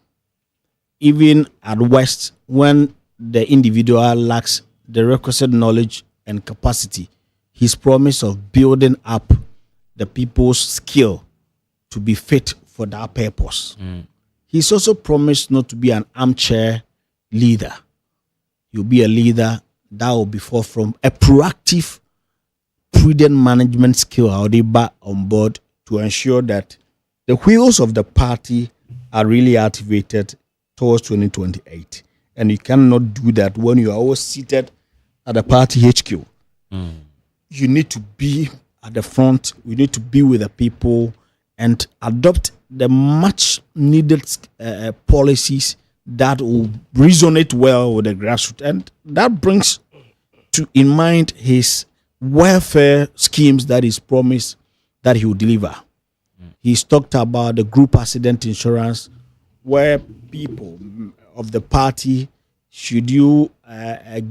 Speaker 7: Even at West, when the individual lacks the requisite knowledge and capacity, his promise of building up the people's skill to be fit for that purpose. He's also promised not to be an armchair leader. You'll be a leader that will be forefront, a proactive, prudent management skill already back on board to ensure that the wheels of the party are really activated towards 2028. And you cannot do that when you are always seated at the party HQ. You need to be at the front. You need to be with the people and adopt the much needed policies that will resonate well with the grassroots. And that brings in mind his welfare schemes that is promised that he will deliver. He's talked about the group accident insurance, where people of the party, should you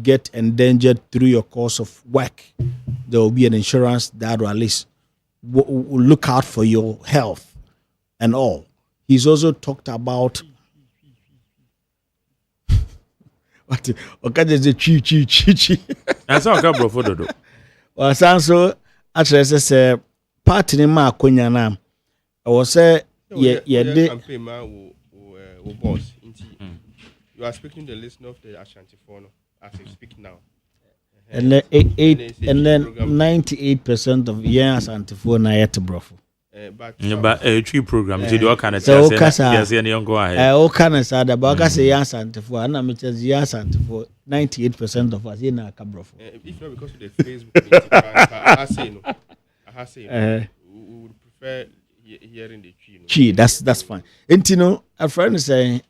Speaker 7: get endangered through your course of work, there will be an insurance that will at least will look out for your health and all. He's also talked about what okay, the chi.
Speaker 2: That's how come bro do.
Speaker 7: Well, so actually say party ni ma akonya na. I was say yeah
Speaker 4: campaign man will boss. You are speaking to the listener of the Ashanti Fono as you speak now.
Speaker 7: And then 98% of young Ashanti Fono are yet to brofu.
Speaker 2: But a tree program, you do kind of
Speaker 7: so
Speaker 2: yes, any young go ahead.
Speaker 7: All kind of sad about say young Ashanti Fono, and I'm just young Ashanti Fono. 98% of us in a cabrofu.
Speaker 4: If not because of the Facebook, I say we would prefer hearing the tree.
Speaker 7: That's fine. And you know, a friend is saying,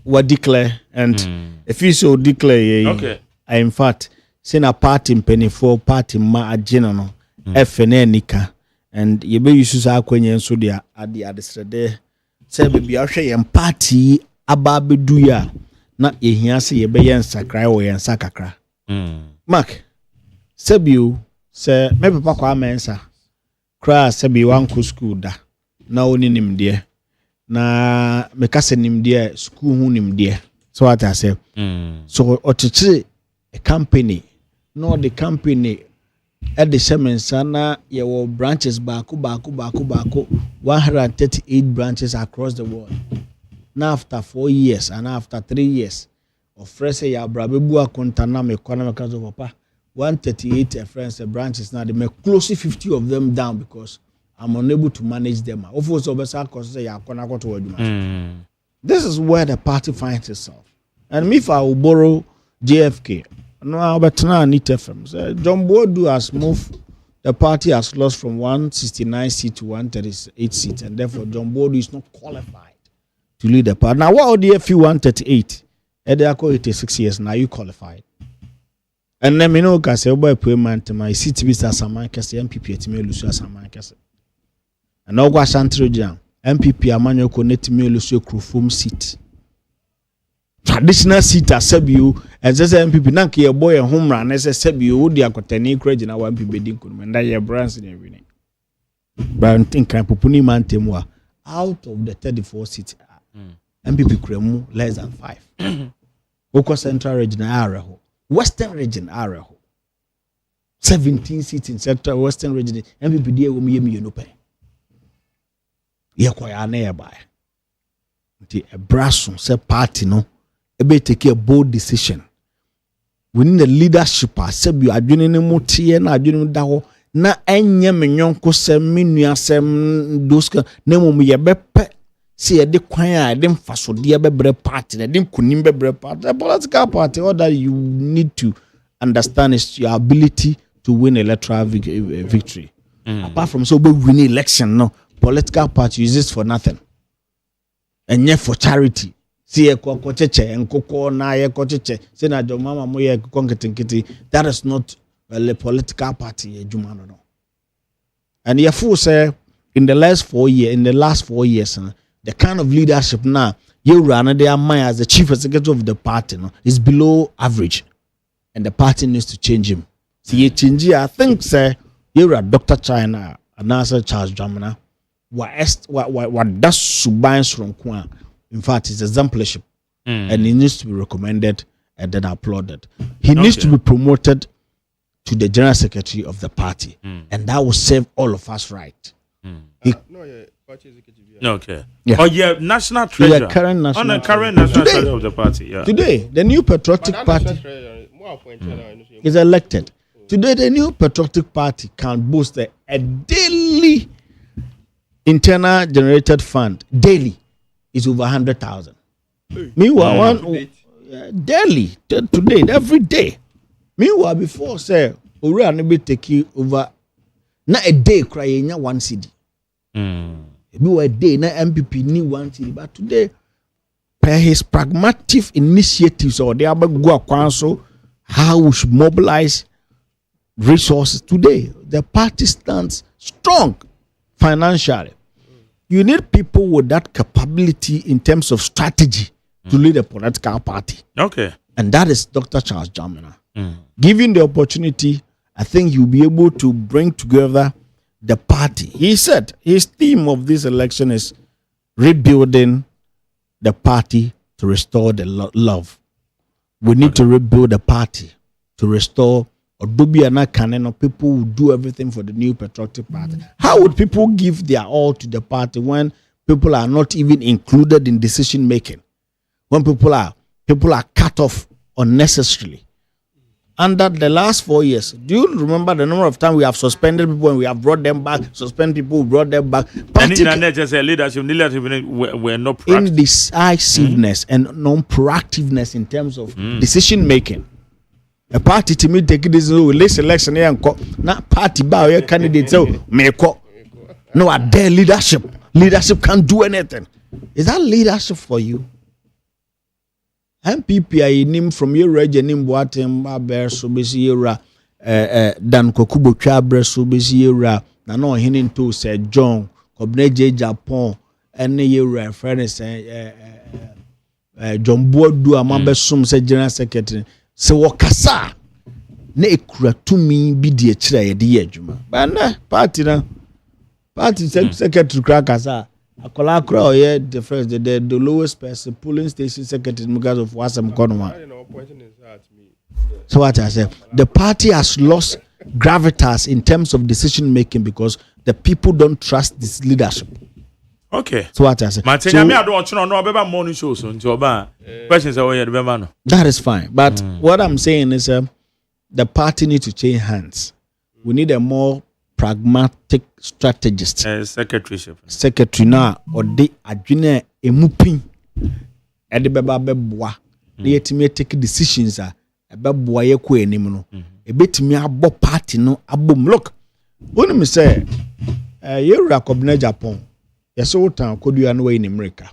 Speaker 7: what declare and if you so declare,
Speaker 2: okay.
Speaker 7: In fact, send a party in penny for party ma agenda no FNA nika and you be use akwenye so dia ade adesrede say be ahwe yen party aba bedu ya na yehia se ye be yen sakrai wo yen sakakra mark sebio se me papa kwa mensa kra sebi wanko school da na oni nimde na me kase nimde school hu nimde so what I say so otichi a company no the company at the semensa na ye wo branches baako 138 branches across the world. Now after 4 years and after 3 years of fresh ya brabebu akonta na me kwana me kazo papa 138 friends branches now they make close to 50 of them down because I'm unable to manage them. This is where the party finds itself. And if I will borrow JFK, no, I need FM. John Bodu has moved. The party has lost from 169 seats to 138 seats, and therefore John Bodu is not qualified to lead the party. Now, what are the FU 138? Edeko 86 years now. You qualified, and then you know, because everybody payment my seat to be Saman Kese MPP at me Lucia Saman Kese, and now go Shantro Jam MPP Amanyo connect me Lucia Krufum seat. Traditional seat as Sebu and says MPP Nanki a boy and home run as a Sebu would the Akotani credit in our MPP Dinkum and that year brands in everything. Brown think can Pupuni Mantemwa out of the 34 seats. MPP Kremu less than 5. Oko Central Region Araho, Western Region Araho. 17 seats in Central Western Region. MPP dear will me no pay. Yakwaya nearby. A brasso say party no. Ebe take a bold decision. We need a leadership. I said you are doing any more tea and I doing that. Na enye menyonko se minua sem doska nemo me yebepe see a de kwan a dem faso de bebre party na dem kunim bebre party. The political party all that you need to understand is your ability to win electoral victory. Apart from so we win election no political party uses for nothing. And yet for charity. See a kocheche and koko na ye kocheche. Say na jo mama mo ye konketenkiti. That is not a political party. And ye fool say in the last 4 years, the kind of leadership now you run there as the chief executive of the party is below average, and the party needs to change him. See ye change. I think say you are Dr. China and answer Charles Jamina. What does Subans from Kwan? In fact, it's exemplarship, and he needs to be recommended and then applauded. He needs to be promoted to the general secretary of the party, and that will save all of us right.
Speaker 2: Okay. Yeah. Oh yeah, national treasurer.
Speaker 7: Current national
Speaker 2: treasurer of the party. Yeah.
Speaker 7: Today, the new patriotic party is elected. Today, the new patriotic party can boast a daily internal generated fund daily is over 100,000. Meanwhile, daily today every day. Meanwhile, before say we are be taking over na a day crying 1 cedi. Maybe a day na MPP need 1 cedi, but today per his pragmatic initiatives or the go council how we should mobilize resources today. The party stands strong financially. You need people with that capability in terms of strategy to lead a political party.
Speaker 2: Okay.
Speaker 7: And that is Dr. Charles Jamina. Given the opportunity, I think you'll be able to bring together the party. He said his theme of this election is rebuilding the party to restore the love. We need to rebuild the party to restore people will do everything for the new patriotic party. How would people give their all to the party when people are not even included in decision making? When people are cut off unnecessarily. Under the last 4 years, do you remember the number of times we have suspended people and we have brought them back? Suspend people, we brought them back.
Speaker 2: Leadership were not proactive.
Speaker 7: Indecisiveness and non-proactiveness in terms of decision making. A party to me take this list election here and not party bow your candidate so no a their leadership can't do anything. Is that leadership for you? MPP I name from your region in Boatem Baber so besi era Dan Kokubo Chabre so besi era na no hinin to say John Kobneje Japan any year reference John Boadu amambe sum say general secretary se wakasa na ekura tumi bi de kire ye de adwuma ba na party secretary krakasa akola kra oye the first the lowest person polling station secretary because of wasam konoma. So what I say, the party has lost gravitas in terms of decision making because the people don't trust this leadership.
Speaker 2: Okay.
Speaker 7: So what I say.
Speaker 2: That
Speaker 7: is fine. But what I'm saying is the party needs to change hands. We need a more pragmatic strategist. Secretary now or the adwene emupin e de beba beboa na yetime take decisions beboa ye ko enim no ebetimi abo party no abom. Look, when me say you Kobne Japan yeso tan kodua no in America.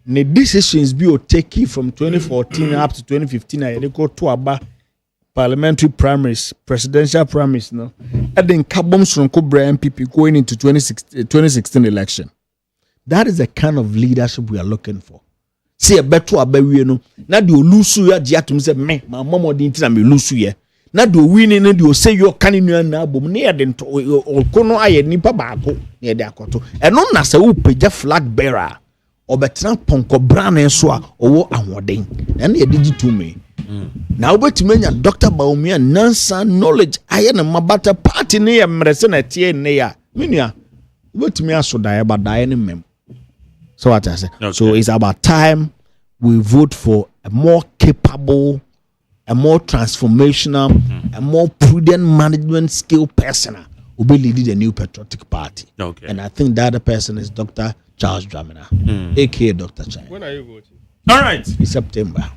Speaker 7: The decisions be taken from 2014 up to 2015 I go to aba parliamentary primaries, presidential primaries no. And then kabom sonko bra MPP going into 2016 election. That is the kind of leadership we are looking for. See a better abawie no. Na de olusu ya dia tum say me ma momo din ti na me lusu ye. Na de winning na de say yo kan nua na abom na ye de okono aye nipa baako na ye de akoto. Eno na se wo pagya flag bearer. Obetena ponko bra na so a owo ahoden. Na ye de gitume. Now wetimenya Dr. Baumia nansa knowledge aye na mabata party ne ye mrese na tie ne ya. Menua wetimia so dae ba dae ne mem. So what I say. Okay. So it's about time we vote for a more capable, a more transformational, a more prudent management skill person who will lead the new patriotic party.
Speaker 2: Okay.
Speaker 7: And I think that other person is Dr. Charles Dramina, aka Dr. Chai.
Speaker 4: When are you voting?
Speaker 2: All right.
Speaker 7: In September.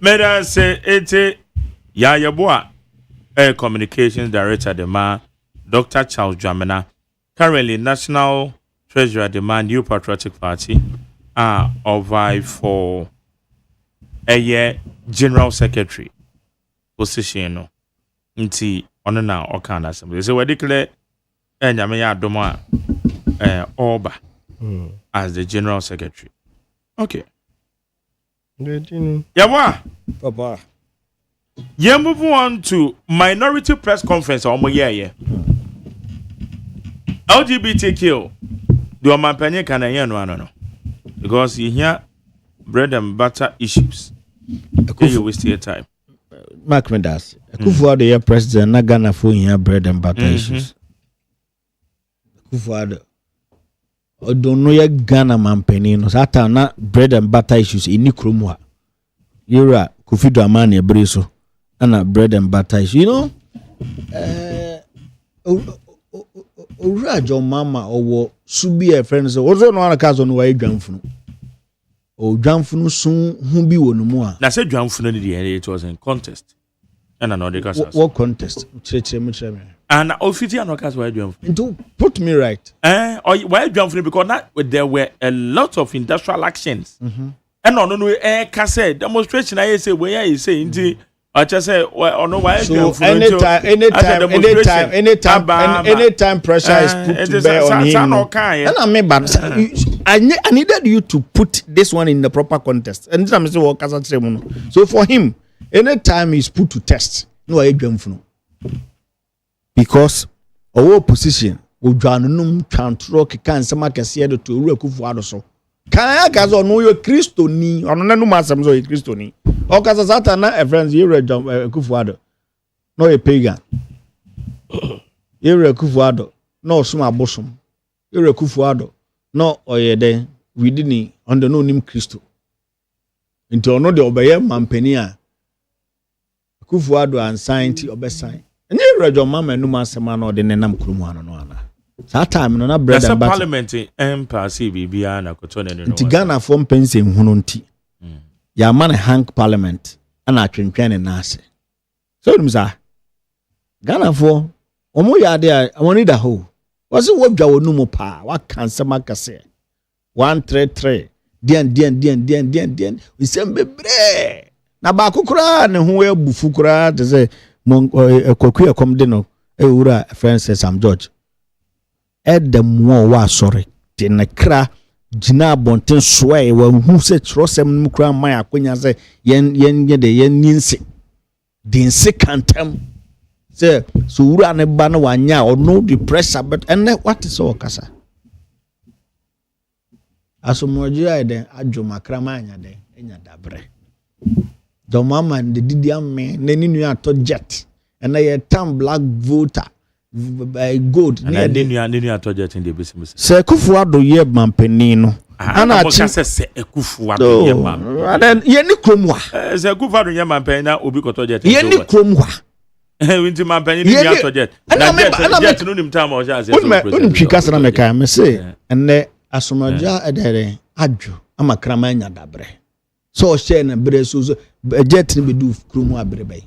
Speaker 2: Meda say ete Yayeboa Communications Director the man Dr. Charles Dramina, currently National Treasurer the man New Patriotic Party or vie for a year General Secretary position no nti ono na okan assembly so we declare Nyame Adoma Oba as the General Secretary. Okay. Yeah,
Speaker 7: Papa.
Speaker 2: Yeah, move on to minority press conference yeah. LGBTQ. Do my penny can I no. Because you hear bread and butter issues. You waste your time.
Speaker 7: Mark Mendas. Kufuado your president na Ghana for here bread and butter issues. Kufuado. I don't know your Ghana man penny no sata na bread and butter issues in Nikromwa. Yura Kufido Amani Breso and bread and butter issues. You know, Urajo mama or subi a friend so also no cars on way Jamfunu. Oh, Jamfunu soon whom be one more.
Speaker 2: I said Jamfunu it was in contest. And another case.
Speaker 7: What contest?
Speaker 2: And officially no cars were Jamfunu.
Speaker 7: To put me right.
Speaker 2: Or why Jamfunu because that there were a lot of industrial actions. And no cassette demonstration I say where I say indeed. I just say, well, no, why?
Speaker 7: So anytime pressure is put to bear on him. And I mean, but I needed you to put this one in the proper context. And this I'm saying, so for him, anytime he's put to test, no, I don't know. Because our position, we don't can't rock can some can see to Kufuado so. Can I gazo no yo Christo ni ono na no masam so Christo ni o kasa satana e friends you read Kufuado no a pagan you read Kufuado no sum abosom you read Kufuado no oyeden we didn't under no nim Christo into ono de obeye mampani a Kufuado and sign obe sign and you read your mama no masam na de nenam krumu ano no ana. That time no na bread and butter.
Speaker 2: Parliament empathy bibia na kotone no.
Speaker 7: Tigana form pension hununti. Ya man hang parliament ana twentwen na ase. So dum za. Ghana for omo ya there woni da ho. Was it what dwa wonu mu pa wa kansama kase. 133 dien we sem bebre. Na ba kokura ne ho abufu kura te say mon koku ekom de no ewura friend say Sam George. the more was sorry. Tinakra, Gina Bonten sway when who said Rossem Mukra Maya Quina say yen yinsi. Din sick and tem. Say, so run a banner one ya or no the pressure, but and what is all Casa? Asomoja de ajo makramanya de enya dabre. Do mama and the didiam me neni nu ato jet and I tam black voter by good
Speaker 2: and I didn't ato jet in the business.
Speaker 7: Se Kufuado ye mampenino.
Speaker 2: Ana say Kufuado ye mam.
Speaker 7: And yeni kromwa.
Speaker 2: Se Kufuado ye mampena obi koto jet.
Speaker 7: Yeni kromwa.
Speaker 2: Winti mampeni ni ato jet. Na jet no nim time o sha say.
Speaker 7: Unchika na meka me say and asomoja edere ajo amakramanya dabre. So share na bre so jet ni be do krumu abre bay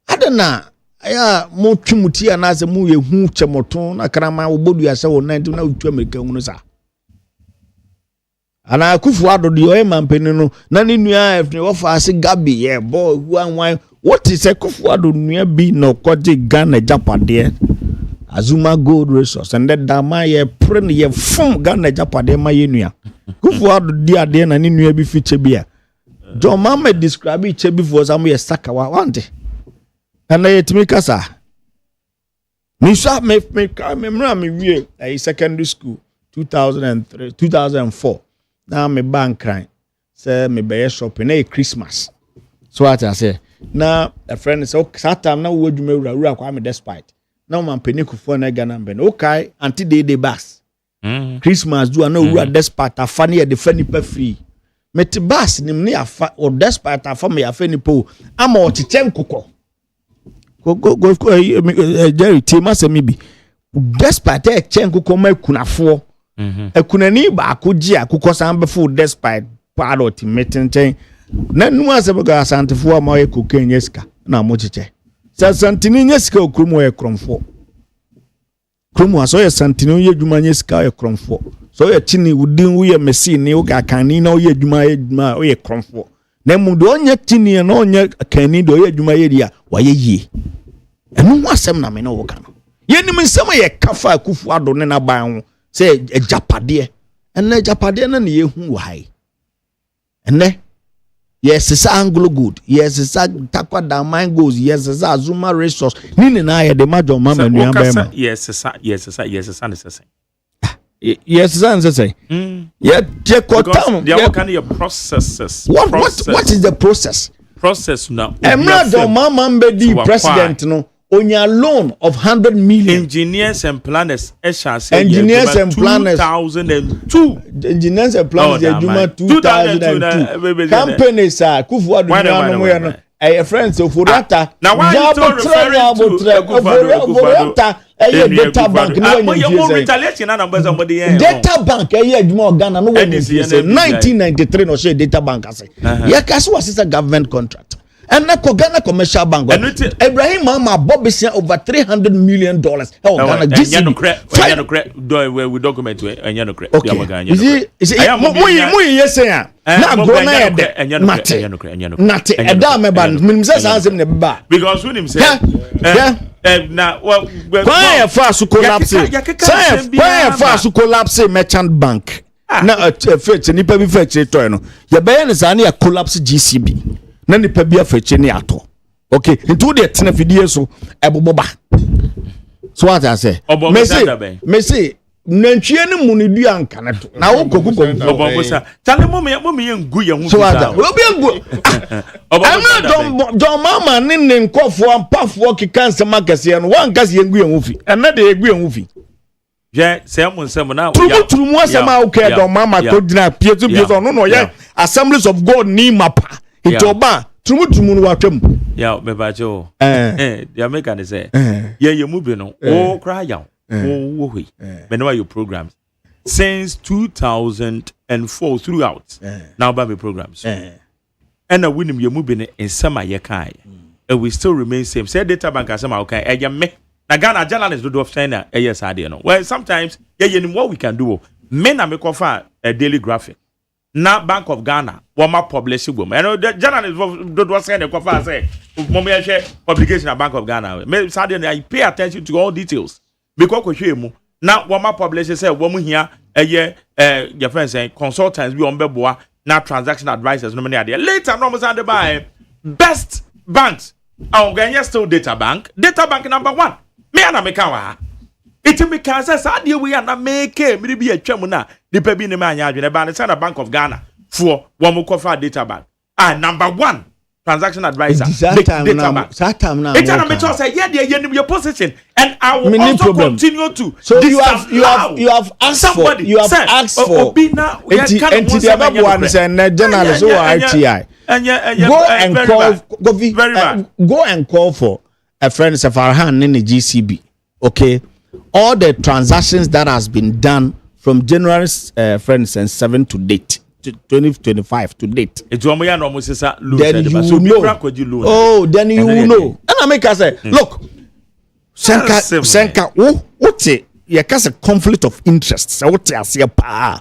Speaker 7: adana aya mo twumuti anaze mo ye hu chemoton na krama obodu ase wo 90 na utwa America hunu sa ana Kufuado de o mampeni no na ni nua efne wo fa ase gabi ye bo wan what is Kufuado nua bi no koje Ghana japade Azuma Gold Resource and that dama ye prene ye fom Ghana japade ma ye nua Kufuado di ade na ni nua bi fiche bia John Mama describe it before some years saka wante. And I to make us me shop me we a secondary school 2003 2004. Now me bank crying. Say me buy shopping a Christmas. So what I say. Now a friend say okay Saturday now we do me ura kwa me despite. Now man penny Kufuado na Ghana ben. Okay until day bus. Christmas do no ura despite a funny the funny per free. Metibas nim ne afa or despite afa me afa ni po ama o chichen kokko go Jerry tema se mi bi despite e chen kokko ma kunafo ekunani ba akoji akokko san be full despite part metenten na nu ase be ga asantefo ama e kokko enyeska na mo chiche santini nyeska okrumo e kromfo kromo aso ye santini ye dwuma nyeska e kromfo so ye chini wudin wo ye machine wo ga kanni na wo ye dwuma wo ye kromfo na mu do onye chini na onye kanni do ye dwuma ye dia wa ye yie enu wasem na me no wo kan ye nim nsem ye kafa Kufuado ne na ban ho se ejapade enne ejapade na ye hu wo hai enne yes is Anglo good yes is takwa da mine goes yes is Azuma Resource nini na ye de majo mama nua ba
Speaker 2: yes is
Speaker 7: yes, say. Yeah,
Speaker 2: there can be processes.
Speaker 7: What is the process?
Speaker 2: Process now.
Speaker 7: Emrado mama mbedi president no onya loan of 100 million.
Speaker 2: Engineers and planners.
Speaker 7: Engineers and planners.
Speaker 2: 2002.
Speaker 7: Engineers and planners. 2002. Companies are Kufuado. A friends of Furata.
Speaker 2: Now why are you referring to
Speaker 7: data bank no
Speaker 2: retaliation na number somebody
Speaker 7: data bank Ghana no 1993 no say data bank say ya kaso was a government contract and na Ghana commercial bank Ibrahim Mama Bobisia over $300 million Ghana
Speaker 2: we document
Speaker 7: is yes na grow na nate eda me ban minim say ansem ne ba
Speaker 2: because when him say na
Speaker 7: why fast collapse why fast collapse merchant bank na fetch nipa bi fetch to no ye be ne sa na ya collapse GCB na nipa bi fetch ne ato okay into the tena fidie so eboboba so what I say me say nantwie ne mu ne dua nkane to na wo kokuko
Speaker 2: obobosa tale mo me ngu ye hu
Speaker 7: so what obi ngu John Mama ne nkofo ampafo kikanse makase no wan kase ngu ye hu fi ena de egu ye hu fi
Speaker 2: je se mo nsem na
Speaker 7: turumu asema okay John Mama ko dina pietu no ye Assemblies of God ni mapa itoba turumu no watwam
Speaker 2: ya me ba jo ya make an say ye mu bi no o kra ya oh, whenever your programs since 2004 throughout now by my programs and I win you moving in summer ye kai and we still remain same say data bank as some okay e me na Ghana journalists do of China yes I no well sometimes what we can do me na me cover a daily graphic na Bank of Ghana what my publish boom and the journalists do was say the cover say publication at Bank of Ghana me I pay attention to all details because ko hwe mu Now, what my publisher said, woman here, your friend saying consultants be on beboa, now transaction advisors, no money idea. Later, no more buy best banks. I'm going still data bank number 1. Me and I make our. It me can say, I deal we are not make maybe a chamuna, the baby in man, you know, the Bank of Ghana for one more cover data bank. Number 1 transaction advisor.
Speaker 7: That time now.
Speaker 2: It's an amateur say, yeah, your position, and I will also continue to.
Speaker 7: So you have asked somebody. You have asked for. The one is a journalist or RTI. Go and call for a friend of Farhan in the GCB. Okay, all the transactions that has been done from January, for instance, 7 to date. 2025 to date.
Speaker 2: Then you know.
Speaker 7: Oh, then you know. And I make us say, look, Senka, what's it? You a conflict of interest. So what I say, pa,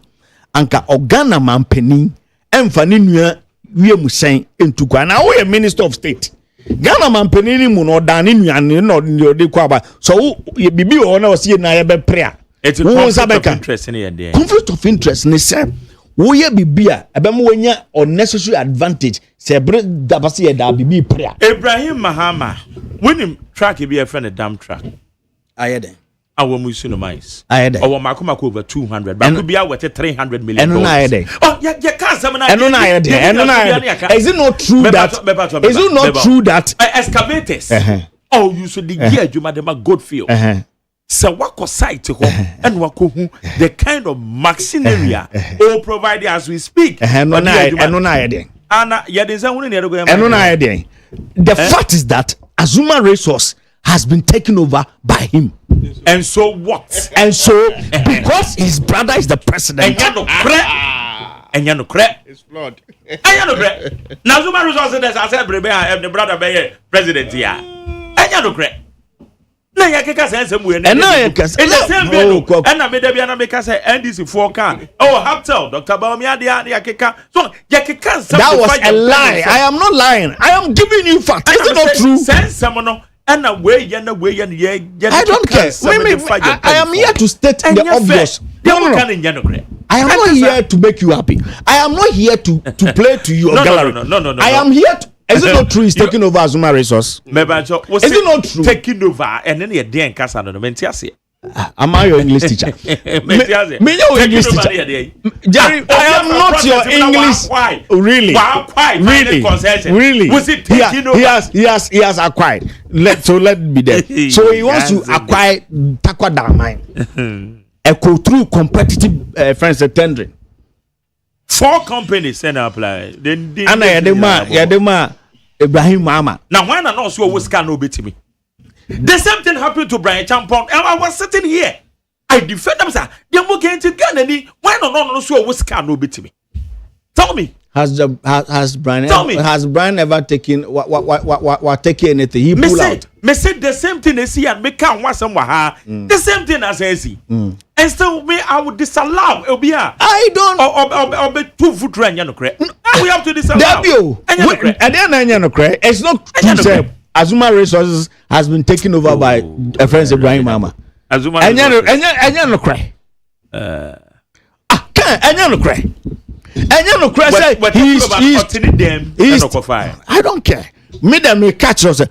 Speaker 7: Anka Ogana Mampeni, Emfani we saying into Ghana. We a minister of state. Ghana Mampeni muno dani and no de kwaba. So you be on us here na be prayer.
Speaker 2: It's a conflict of interest in here.
Speaker 7: Conflict of interest, ne say. Woye bibia ebem wonya unnecessary advantage se bre dabase da bibi prayer.
Speaker 2: Ibrahim Mahama when him track be a friend a damn track.
Speaker 7: Ayede.
Speaker 2: Awo mu sunu mais.
Speaker 7: Ayede.
Speaker 2: Owo makoma ko over 200 but could be worth 300 million.
Speaker 7: Eno na ayede.
Speaker 2: Oh you can't say na.
Speaker 7: Eno na ayede. Eno na ayede. Is it not true that is it not true that
Speaker 2: excavators oh you should the gear you madam good feel. So wako site and wako the kind of machinery all provided as we speak. The
Speaker 7: fact is that Azuma Resource has been taken over by him.
Speaker 2: And so what?
Speaker 7: And so because his brother is the president.
Speaker 2: And you know crap.
Speaker 4: It's flawed.
Speaker 2: Now Azuma Resource says I said the brother be president here. And you know crap. Na ya keka say nsem we na me da bia na make say NDC 4 can Haptel Dr. Baumia dia ya keka so ya keka nsem
Speaker 7: that was a lie. I am not lying. I am giving you facts. Is it not true?
Speaker 2: Nsem no and we ya
Speaker 7: I don't care. I am here to state the obvious. I am not here to make you happy. I am not here to play to your gallery.
Speaker 2: No.
Speaker 7: I am here to. Is it not true he's taking over Azuma Resource?
Speaker 2: Is it not true? Taking over and then you're there and Casa no Mentiasi.
Speaker 7: Am I your English teacher? Me your English teacher. Jerry, I am not your English. Really? Was it taking over? He has acquired. Let me there. So he wants to acquire Takwa Damine. Echo through competitive friends tendering.
Speaker 2: 4 companies send apply. Then
Speaker 7: Yadema Ibrahim Mama.
Speaker 2: Now why not also was can no bit me? The same thing happened to Brian Champon, and I was sitting here. I defend them, sir. They're going to Ghana. Why not also was can no bit me? Tell me.
Speaker 7: Has Brian ever taken what taking anything? He pulled out.
Speaker 2: Me said the same thing as he and me can't want someone. The same thing as he. And still me I would disallow Obia.
Speaker 7: I don't
Speaker 2: or be 2 foot run yanokre. We have to disallow.
Speaker 7: It's not true. Azuma Resources has been taken over by a friend Ibrahim Mama.
Speaker 2: Azuma
Speaker 7: I don't care. Me them me catch us.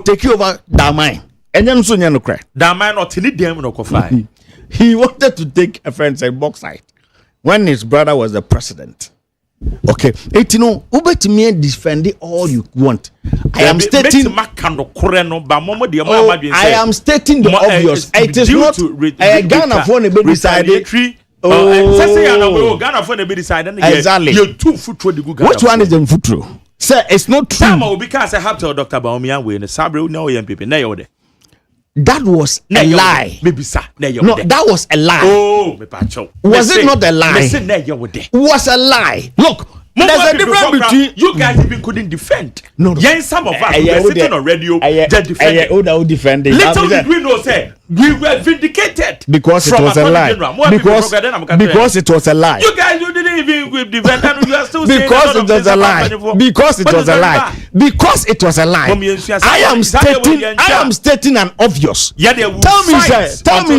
Speaker 7: Take you over Damine.
Speaker 2: Damine or tini dem no kofai.
Speaker 7: He wanted to take a friend say bauxite when his brother was the president. Okay, you know, me defend it all you want. I am stating the obvious. It is not Ghana for the decided. Exactly.
Speaker 2: You're 2 foot.
Speaker 7: Which one is the foot? Sir, it's not true.
Speaker 2: Because I have to Dr. Baumia in the Sabro no young people.
Speaker 7: That was a lie. No, that was a lie.
Speaker 2: Oh, me pacho.
Speaker 7: Was it not a lie? Was a lie. Look, there's a difference between
Speaker 2: you guys even couldn't defend.
Speaker 7: No.
Speaker 2: Yes, some of us were sitting on radio just defending. Little did we know, say we were vindicated
Speaker 7: because it was a lie. Because it was a lie.
Speaker 2: You guys, you didn't even we've defended, you are still
Speaker 8: because it was a lie. Because it was a lie. Because it was a lie. I am stating an obvious. Tell me,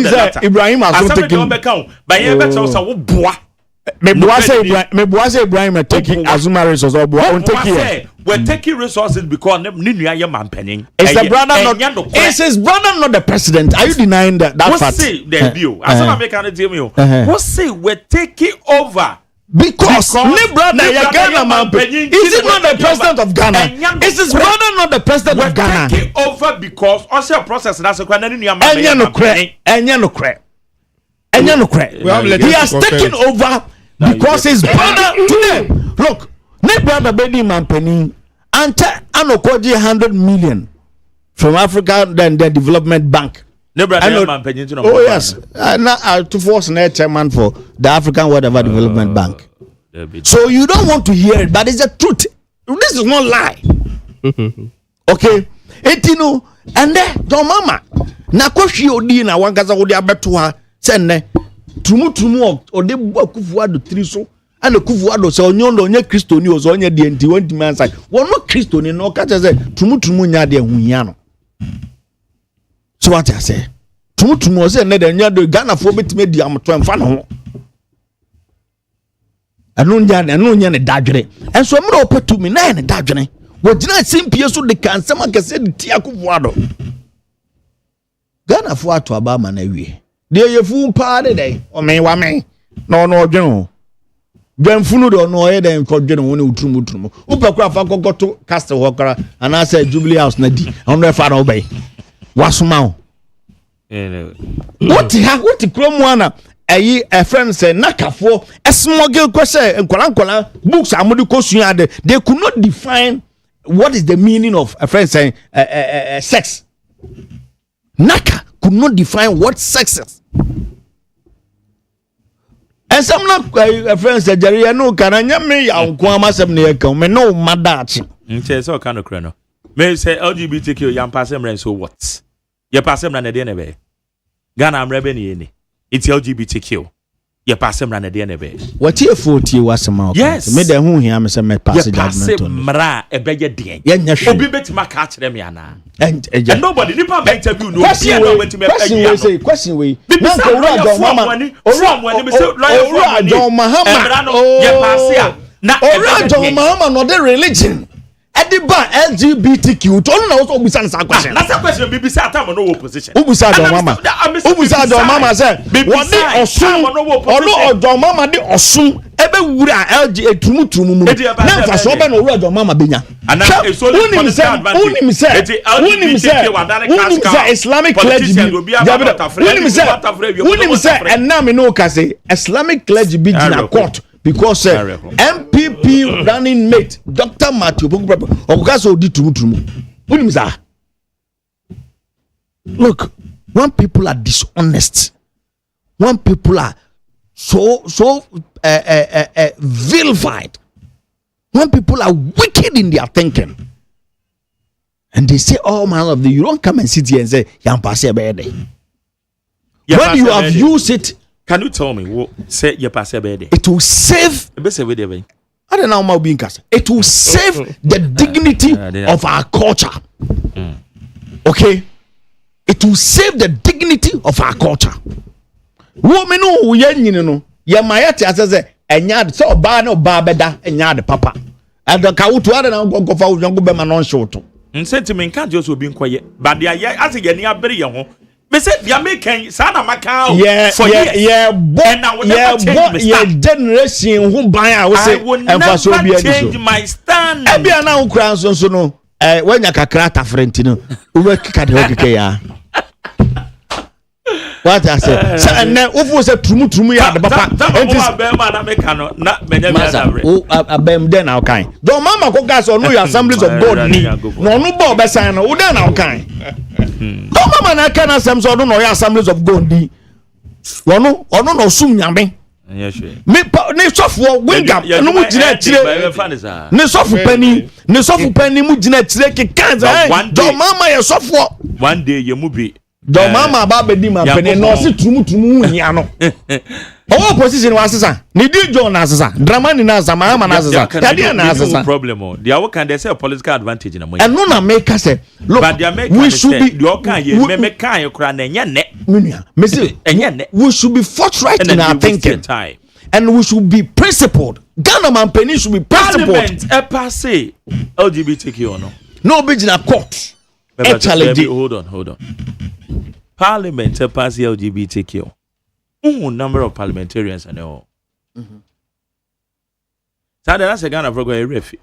Speaker 8: sir, Ibrahim has not taken. Mebuase Ibrahim taking Azuma resources or
Speaker 2: we're taking resources because
Speaker 8: is the brother not? Is his brother not the president? Are you denying that fact?
Speaker 2: What say we're taking over?
Speaker 8: Because brother, is it not the president of Ghana? Is his brother not the president of Ghana?
Speaker 2: We're taking over because also process that's a
Speaker 8: he has taken over because his brother today. Look, my brother Benny Mampeni ante anokoji 100 million from Africa then the Development Bank. Oh yes, now to force an chairman for the African whatever Development Bank. So you don't want to hear it, but it's the truth. This is not lie. Okay, etino and then John Mama na kwashi odi na wangaza odi abeto ha senne tumu ode Kufuado triso and Kufuado so onye Kristoni o so onye de enti won di man side wono Kristoni no ka che say tumu nya de hunya no. So what I say tumu o say ne de nya de Ghana fo betime di amto emfa no ho anu nya ne dadwere enso mra opatumi na ne dadwere wogina simpie so de kansam akase de tia Kufuado Ghana fo ato aba ma na wie de yefu pa de dey o me wa me no odwen o dwanfunu do no ye den kodwen wo ne uturumu upakura fa kokoto castle hokara ana say Jubilee House na di on fa na obey wasoma o what kromu ana ayi a friend say nakafo esmogel kwese nkola books amudi kosua de they could not define what is the meaning of a friend saying sex. Naka could not define what sex is. And some not friends that Jerry no can me Kwama Semne me no madachi.
Speaker 2: So kind of crano. May say LGBTQ young passem so what? Your passem ran a DNA. Ghana am rebeni. It's LGBTQ. Your passem ran a DNA.
Speaker 8: What year 40 was a mouth?
Speaker 2: Yes,
Speaker 8: made the who here, Mr. Met Passage.
Speaker 2: Mra a beggar dean.
Speaker 8: Yes,
Speaker 2: Obi bet my catch them yana.
Speaker 8: And
Speaker 2: nobody nipa interview no
Speaker 8: question we
Speaker 2: because
Speaker 8: John Mahama no the religion ediba LGBTQ to no also be san question
Speaker 2: na say question be say atam no opposition
Speaker 8: ubusa John Mahama say what the osun John Mahama the osun ebe wura LG tumutumu mu na fa so be no wura John Mahama benya unim say Islamic clergy unim say and now me no ka say Islamic clergy be in court because MPP running mate Dr. Matthew Okukaso di tumutumu unim say look, when people are dishonest, when people are so vilified, when people are wicked in their thinking, and they say, "Oh man, of the you don't come and sit here and say, "Yam pass when you have used it."
Speaker 2: Can you tell me what say you pass
Speaker 8: it will save. I don't know how being cast. It will save the dignity of our culture. Okay. It will save the dignity of our culture. Women who yen no ye mayate asese enya so ba na ba beda enya de papa and the kawutu ada na go fa wo be ma no shoto
Speaker 2: sentiment can't just be nkoye but they are as ye ni abere ye ho me say they make sa na maka for
Speaker 8: generation who ban a wo say emfa so bi
Speaker 2: change my stand
Speaker 8: e bia na wo kura so no wanya kakra tafrenti no wo kika de okike ya what I say so and then ofu say tumu ya de papa
Speaker 2: enti be ma na meka no na menya me adabre
Speaker 8: abem den na kan don mama ko gas no your assemblies of God ni no no bo be san no wo den na kan don mama na kan asem so no your assemblies of God ni wono ono no sum nyame me ne sofo wingam no mu gina chire ne sofo pani mu gina chire ke kan don mama ye sofo
Speaker 2: one day ye mu bi
Speaker 8: do mama ba be di ma pene no se tumu nya no o position wa sesa ni di John na sesa drama ni na sesa mama na sesa tadi na sesa
Speaker 2: problem o they are can they say a political advantage na mo
Speaker 8: and no na make say look we should be
Speaker 2: the okan ye me kan ye kura na nya ne
Speaker 8: munia me say
Speaker 2: enya ne
Speaker 8: we should be forthright in our thinking and we should be principled. Ghana man penny should be principled.
Speaker 2: Parliament passe LGBTQ or
Speaker 8: no be in a court.
Speaker 2: Hold on. Parliament passe LGBTQ. Number of parliamentarians and all. So that's a Ghana program a refi.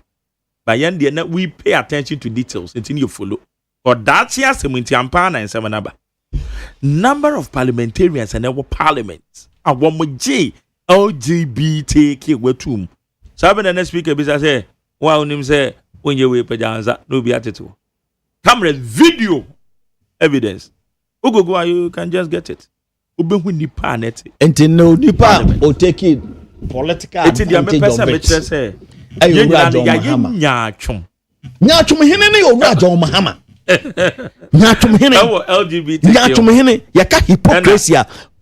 Speaker 2: By end we pay attention to details until you follow. Or that's here seminti ampana and seven number of parliamentarians and our parliaments. And one more J LGBTQ wetum. So the next speaker be say, "Wow, him say when you way pajanza no be attitude." Camera, video, evidence. Go, you can just get it. Ube hu nipa net.
Speaker 8: Enti no nipa o take it political advantage of it.
Speaker 2: Say,
Speaker 8: ayo nyachum. Nyachum hene ne owura John Mahama. Nyachum hene.
Speaker 2: LGBT.
Speaker 8: Nyachum hene yaka hypocrisy.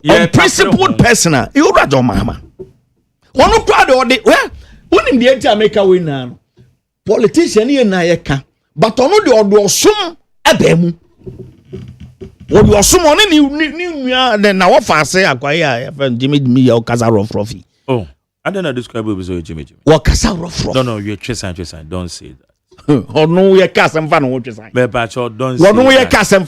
Speaker 8: Unprincipled person, you read on Mahama. One of the when in the America we now politician here na yeka, but on the order sum abemu. What you assume on any then now what say acquire Jimmy me or Kazaro Froffy.
Speaker 2: Oh, I don't know describe it as Jimmy.
Speaker 8: What Kazaro Froffy?
Speaker 2: No, you're chasing, don't say that.
Speaker 8: Or no, we are casting fan on what you say.
Speaker 2: Me pacho don't
Speaker 8: say. What no we are casting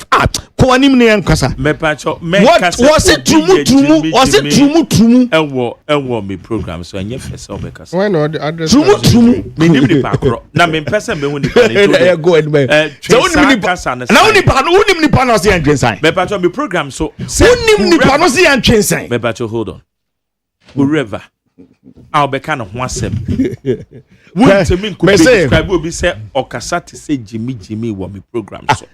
Speaker 8: Koanim ne nkasa.
Speaker 2: Me pacho me
Speaker 8: what was it trumu? Was it trumu?
Speaker 2: Ewo me program so enye fese obekasa.
Speaker 4: Why not the address?
Speaker 2: Trumu. Me nim ni pakro. Na me pese me woni pa ni.
Speaker 8: Go ahead man. So woni ni pa. Na woni ni pa no se antwensan.
Speaker 2: Me pacho me program so.
Speaker 8: Woni ni pa no se antwensan.
Speaker 2: Me pacho hold on. Whoever I'll be kind of one sem. Wouldn't to me could describe will be say Okasa to say Jimmy what me program so.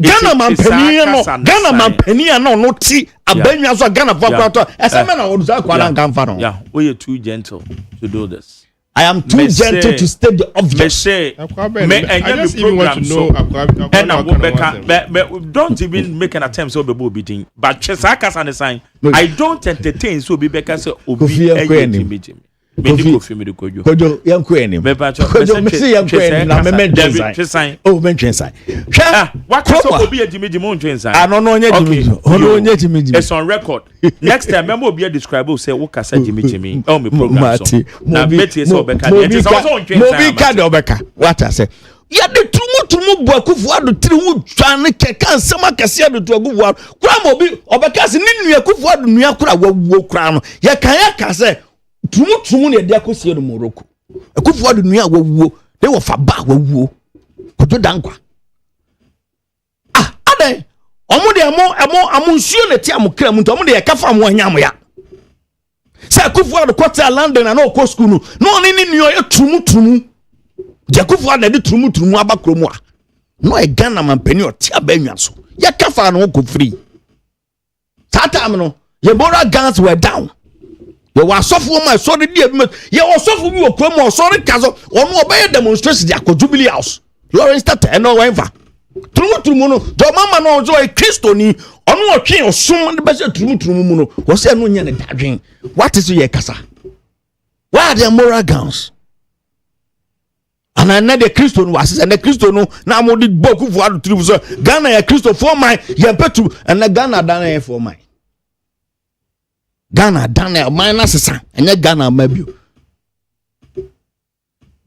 Speaker 8: Ghana man penny no tea abenya so Ghana for esemena odusa kwala nkamfa no.
Speaker 2: Yeah, we are too gentle to do this.
Speaker 8: I am too gentle to state the obvious.
Speaker 4: I just even want to know.
Speaker 2: And don't even make an attempt so be beating. But Chesakas and the sign. I don't entertain so be because Obi Jimmy. Kofi me kojo.
Speaker 8: Kojo yam ko enim. Kojo me say yam ko enim na me mentwensan. Oh mentwensan. Hwa
Speaker 2: what so Obi Jimmy mentwensan.
Speaker 8: Ano no onye Jimmy. Ono onye Jimmy.
Speaker 2: It's on record. Next time remember Obi describe say wo kasa Jimmy. Oh me program so. Na beti so obeka. It is also on mentwensan.
Speaker 8: Mobi ka de obeka. What I say. Ya de tumu bu akufu ado tiri hu twan keka nsema kase ado to agufu ado. Kura mobi obeka se ni nua akufu ado nua kura wawo kura no. Ya kan ya kase tumu ne dia kosie no Morocco akufu adu nua wawuo de wo fa ba wawuo kodo dankwa ade omo de amo nsuo ne ti amokra mu to omo de ye kafa mo anyam ya se akufu adu kwata London na no ko school no ni nua ye tumu de akufu adu de tumu abakromu a no e Ghana man peni o ti abanwa so ye kafa no ko free tata am no ye bora guns were down. You were suffering my sorry dear. You were suffering your promo, sorry, Caso, or no obey demonstration. The Jubilee House. Lawrence Tata, no whatever. True mono, the mama no joy Christoni, or no king or someone the best true mono, was a no yan dream. What is your casa? Why are there moral gowns? And I know the Christian was, and the Christian no, now more did book of what to Ghana, a Christian for my, yeah, betu, and the Ghana done for mine. Ghana Daniel minus san enye Ghana mabio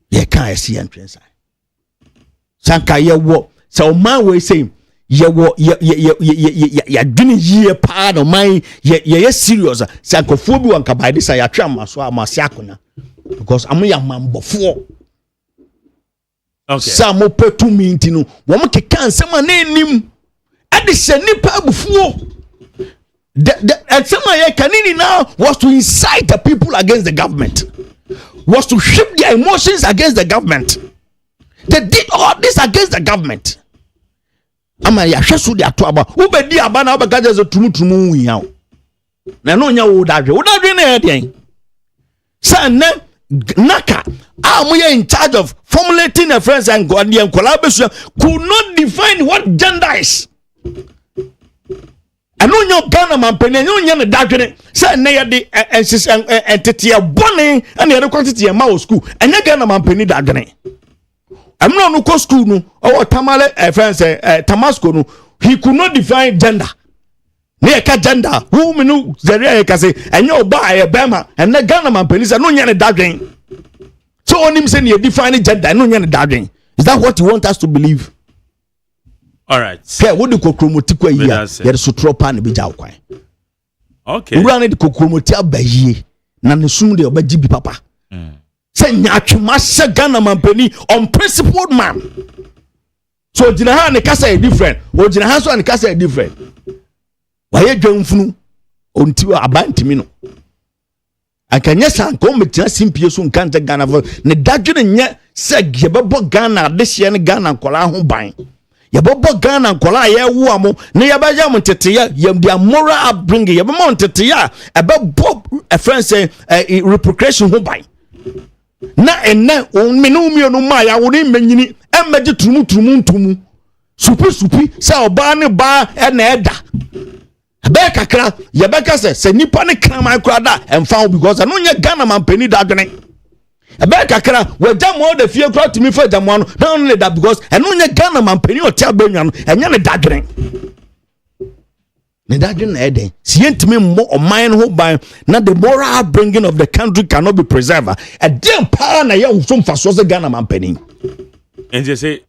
Speaker 8: ye kan esi antwensa sanka ye wo so man we say ye wo ye dwene yie pa no man ye serious sankofo bi wanka by this ya twa maso amase akona because am ya mambofo
Speaker 2: okay
Speaker 8: samo petu minti no wo mo keka nsema na enim ade hye nipa abufuo. The Samaye Kanini now was to incite the people against the government, was to shift their emotions against the government. They did all this against the government. Amaya Shasu de Atuaba, who be the Abana Bagajas of Tumutumu Yao. Nanonia would have anything. Son Naka, we in charge of formulating a friends and Guardian collaboration, could not define what gender is. ɛno nyɛ Ghana mampani ɛnyɛ onyɛ ne dadwene sɛ ɛnɛ yɛde ɛnteteɛ bɔne ɛna yɛde kɔ teteɛ ma wɔ school ɛnyɛ Ghana mampani dadwene ɛmuna no kɔ school no ɔwɔ tamale friends Tamasco no he could not define gender ne yɛka gender wo me no zɛre yɛka sɛ ɛnyɛ ɔba ɛyɛ bɛrima ɛnɛ Ghana mampani sɛ no nyɛ ne dadwene so onim sɛ ne yɛ define gender no nyɛ ne dadwene. Is that what you want us to believe?
Speaker 2: All right.
Speaker 8: Okay, what the kokromoti kwa here? There is sutropa ne bija ukwan.
Speaker 2: Okay.
Speaker 8: Ura ne the kokromoti abaye na ne sum de obaji bi papa. Say nyatwema se Ghana mampani unprincipled man. So jina ha ne kasa e different. O jina ha so ne kasa e different. Waye dwamfunu onti abantimi no. Akanya san ko metia simpie so nkanta Ghana for ne dadwene nye se yebebo Ghana de hye ne Ghana nkola ho ban. Yebebo Ghana nkola ye wo amo ne yebeja mo tete ya yem dia moral upbringing yebemo tete ya ebebo a friend say repercussion ho ban. Na enne on me no mi no ma ya wo ne manyini emmeje tumu supi se oba ne ba na eda Beka kra yebeka se nipa ne kraman kra da emfa because no nya Ghana mampani da dwene beka kra wagya mo da fie kra timi fa gyamo no na no da because no nya Ghana mampani o tia banwa no enya ne da dwene ne da dwene na eden si yentimi mo oman ho ban na the moral upbringing of the country cannot be preserved a dem pa na ye wo mfa so se Ghana mampani
Speaker 2: enje say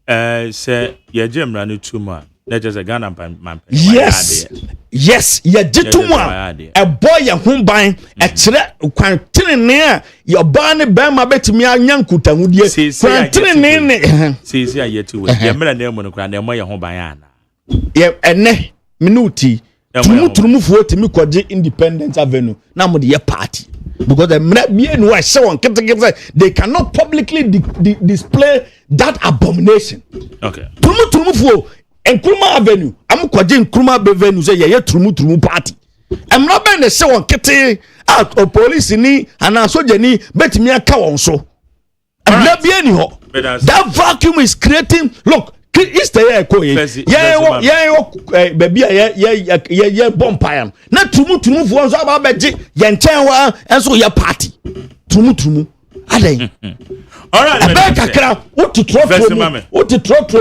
Speaker 2: ye jemra no tuma that is a Ghana man.
Speaker 8: Yes, ya jitumwa. A boy ya humban, a chere quantine your barney bama betimi anyankuta hudie. Quantine
Speaker 2: see ya yet to yamela name grand and moya humbayana.
Speaker 8: Ye ene minuti. Tumu for to me kwaji Independence Avenue. Now the party. Because they cannot publicly display that abomination.
Speaker 2: Okay.
Speaker 8: Tumu for Nkrumah Avenue, I'm kwaje Nkrumah Avenue say ye turumu party. I'm not been the show on kete out of police ni and soldier ni betimi aka won so. I'm not be anyhow. That vacuum is creating look Easter year ko ye baby ye bonfire. Na turumu fo so aba beje ye nchen wa enso ye party. Turumu aden.
Speaker 2: All right.
Speaker 8: Abeka kra what to trot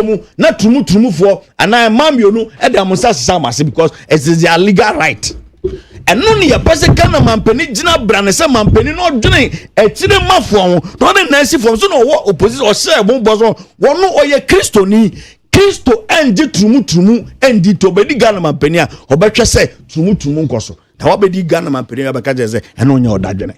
Speaker 8: mu na turumu for and I mamio no e da mo sasa mase because it is their legal right. And no ne yepese Ghana mampani gina brane se mampani no dwene e kire mafo ho no ne nansi fo so no wo opposition o share bon boso wono oye Kristo enje turumu endi to bedi Ghana mampani a obetwe se turumu nkoso na wabedi Ghana mampani abeka je se eno nya odadwene.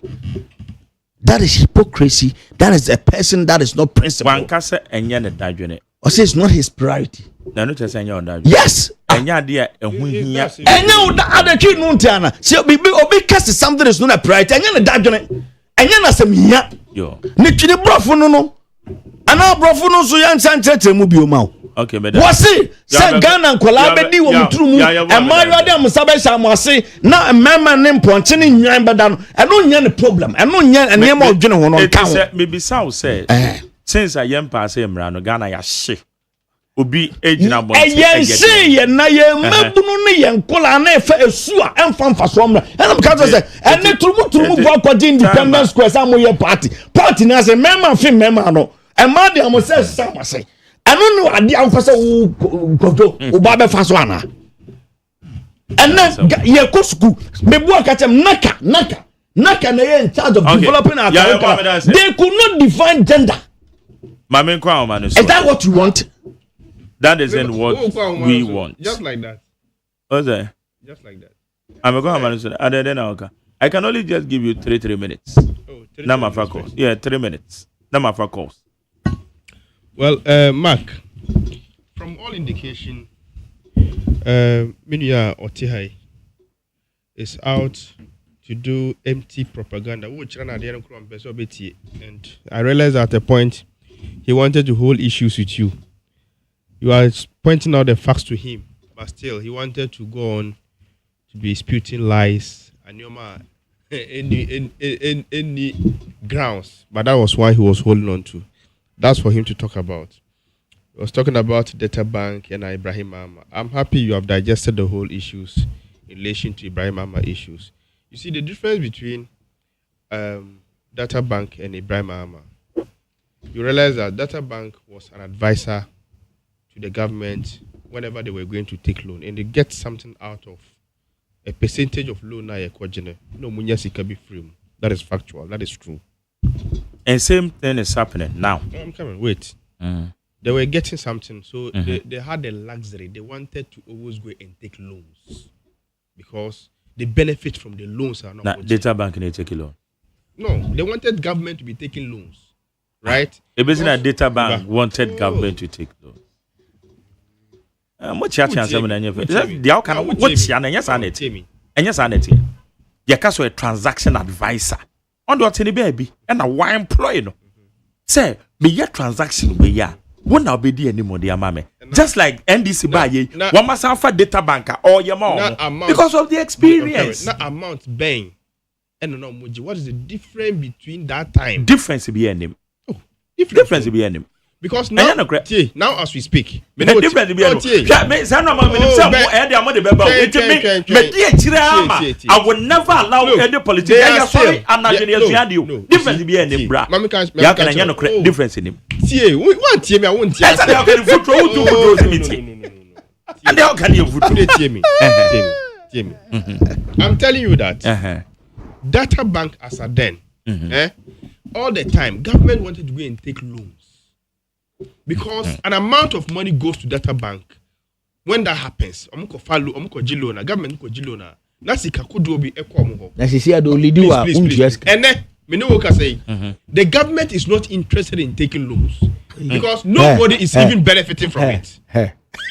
Speaker 8: That is hypocrisy. That is a person that is not principled.
Speaker 2: One kasa enya ne dadwene.
Speaker 8: Or say it's not his priority.
Speaker 2: Na no chese enya dadwene.
Speaker 8: Yes.
Speaker 2: Enya de ehu hia.
Speaker 8: Enya oda adaki no ntiana. See obi kase something is not a priority. Enya ne dadwene. Enya na sem hia.
Speaker 2: Yo.
Speaker 8: Ne twini brofo no. Ana brofo no so yan chanchete mu bioma.
Speaker 2: Okay, but
Speaker 8: wasi se Ghana nkola bedi wo mutrumu emayo de amsabe sha amase na mema ne mponche ne nwan beda no eno nya ne problem eno nya enema odwene ho no nka ho
Speaker 2: me be sao say since I am pass emra no Ghana ya hye obi ejina bon
Speaker 8: ye na ye mabunu ne ye nkola na efa esu a emfa so mra enam ka say ene turumu bo akodi Independence Square sa mo ye party na say mema no ema de amose sa amase I don't know adi anfasa godo oba be faso ana and ye ko school me bu akatem naka na ye in charge of developing our country. They could not define gender. Is that what you want?
Speaker 2: That isn't what we want.
Speaker 4: Just like that.
Speaker 2: What's that?
Speaker 4: Just like that.
Speaker 2: I'm going to I can only just give you 3 minutes.
Speaker 4: Oh, 3
Speaker 2: minutes. Yeah, 3 minutes. Number for calls.
Speaker 4: Well, Mark, from all indication, Minya Otihai is out to do empty propaganda. And I realized at a point he wanted to hold issues with you. You are pointing out the facts to him, but still he wanted to go on to be spewing lies and any grounds. But that was why he was holding on to. That's for him to talk about. He was talking about data bank and Ibrahim. I'm happy you have digested the whole issues in relation to Ibrahim Ama issues. You see the difference between Data Bank and Ibrahim Ama. You realize that Data Bank was an advisor to the government whenever they were going to take loan, and they get something out of a percentage of loan. No, that is factual. That is true.
Speaker 2: And same thing is happening now.
Speaker 4: I'm coming. Wait. They were getting something, so they had the luxury. They wanted to always go and take loans because the benefit from the loans are not.
Speaker 2: Now, Data Bank need take a loan.
Speaker 4: No, they wanted government to be taking loans, right?
Speaker 2: The business Data Bank wanted government to take loans. What chance am I saying? The outcome. What chance? Yes, I need. And yes, I need. You can a transaction advisor. On the other baby, and a why employee no. Say, be your transaction be ya. Won't now be the anymore, dear mammy. Just like NDC buy ye, one must have a data banker or your mom because of the experience.
Speaker 4: Not amount bang. And no, Muji, what is the difference between that time?
Speaker 2: Difference be any.
Speaker 4: Oh,
Speaker 2: difference be any.
Speaker 4: Because now, now as we speak, I will
Speaker 2: never allow any politician. Difference be any bra. Difference in him. And how can you
Speaker 4: I'm telling you that Data Bank as a den, all the time, government wanted to go and take loans. Because an amount of money goes to Data Bank. When that happens, government that's and then the government is not interested in taking loans because nobody is even benefiting from it.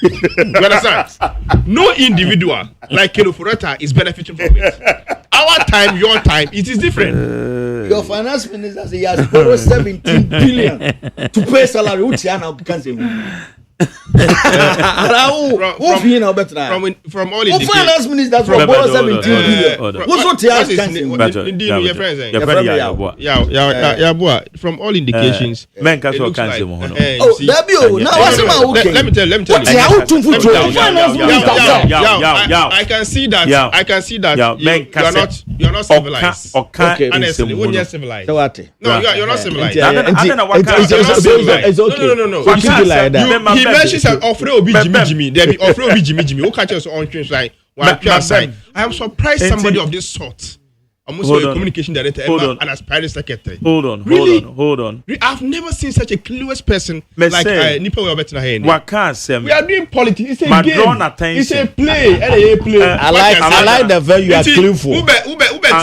Speaker 4: You understand? No individual like Kelo Fureta is benefiting from it. Our time, your time, it is different.
Speaker 8: Your finance minister says he has borrowed 17 billion to pay salary. Which you now can't say.
Speaker 4: From all indications,
Speaker 8: finance minister from borrow 17 billion. What's what
Speaker 4: from all indications,
Speaker 2: men can so cancel.
Speaker 8: Now what's
Speaker 4: let me tell you. I can see that. You're not civilized. Honestly, when you're civilized. No, you're not civilized.
Speaker 8: It's okay.
Speaker 4: No. He mentions that offer Obi Jimmy. There be offer Obi Jimmy. Who catch us on trains like one side. I am surprised somebody of this sort. Almost a communication director and aspiring secretary.
Speaker 2: Hold on.
Speaker 4: I've never seen such a clueless person like Nipa Webetina. We are doing politics. It's a game. It's a play.
Speaker 8: I like the way you are clueful. I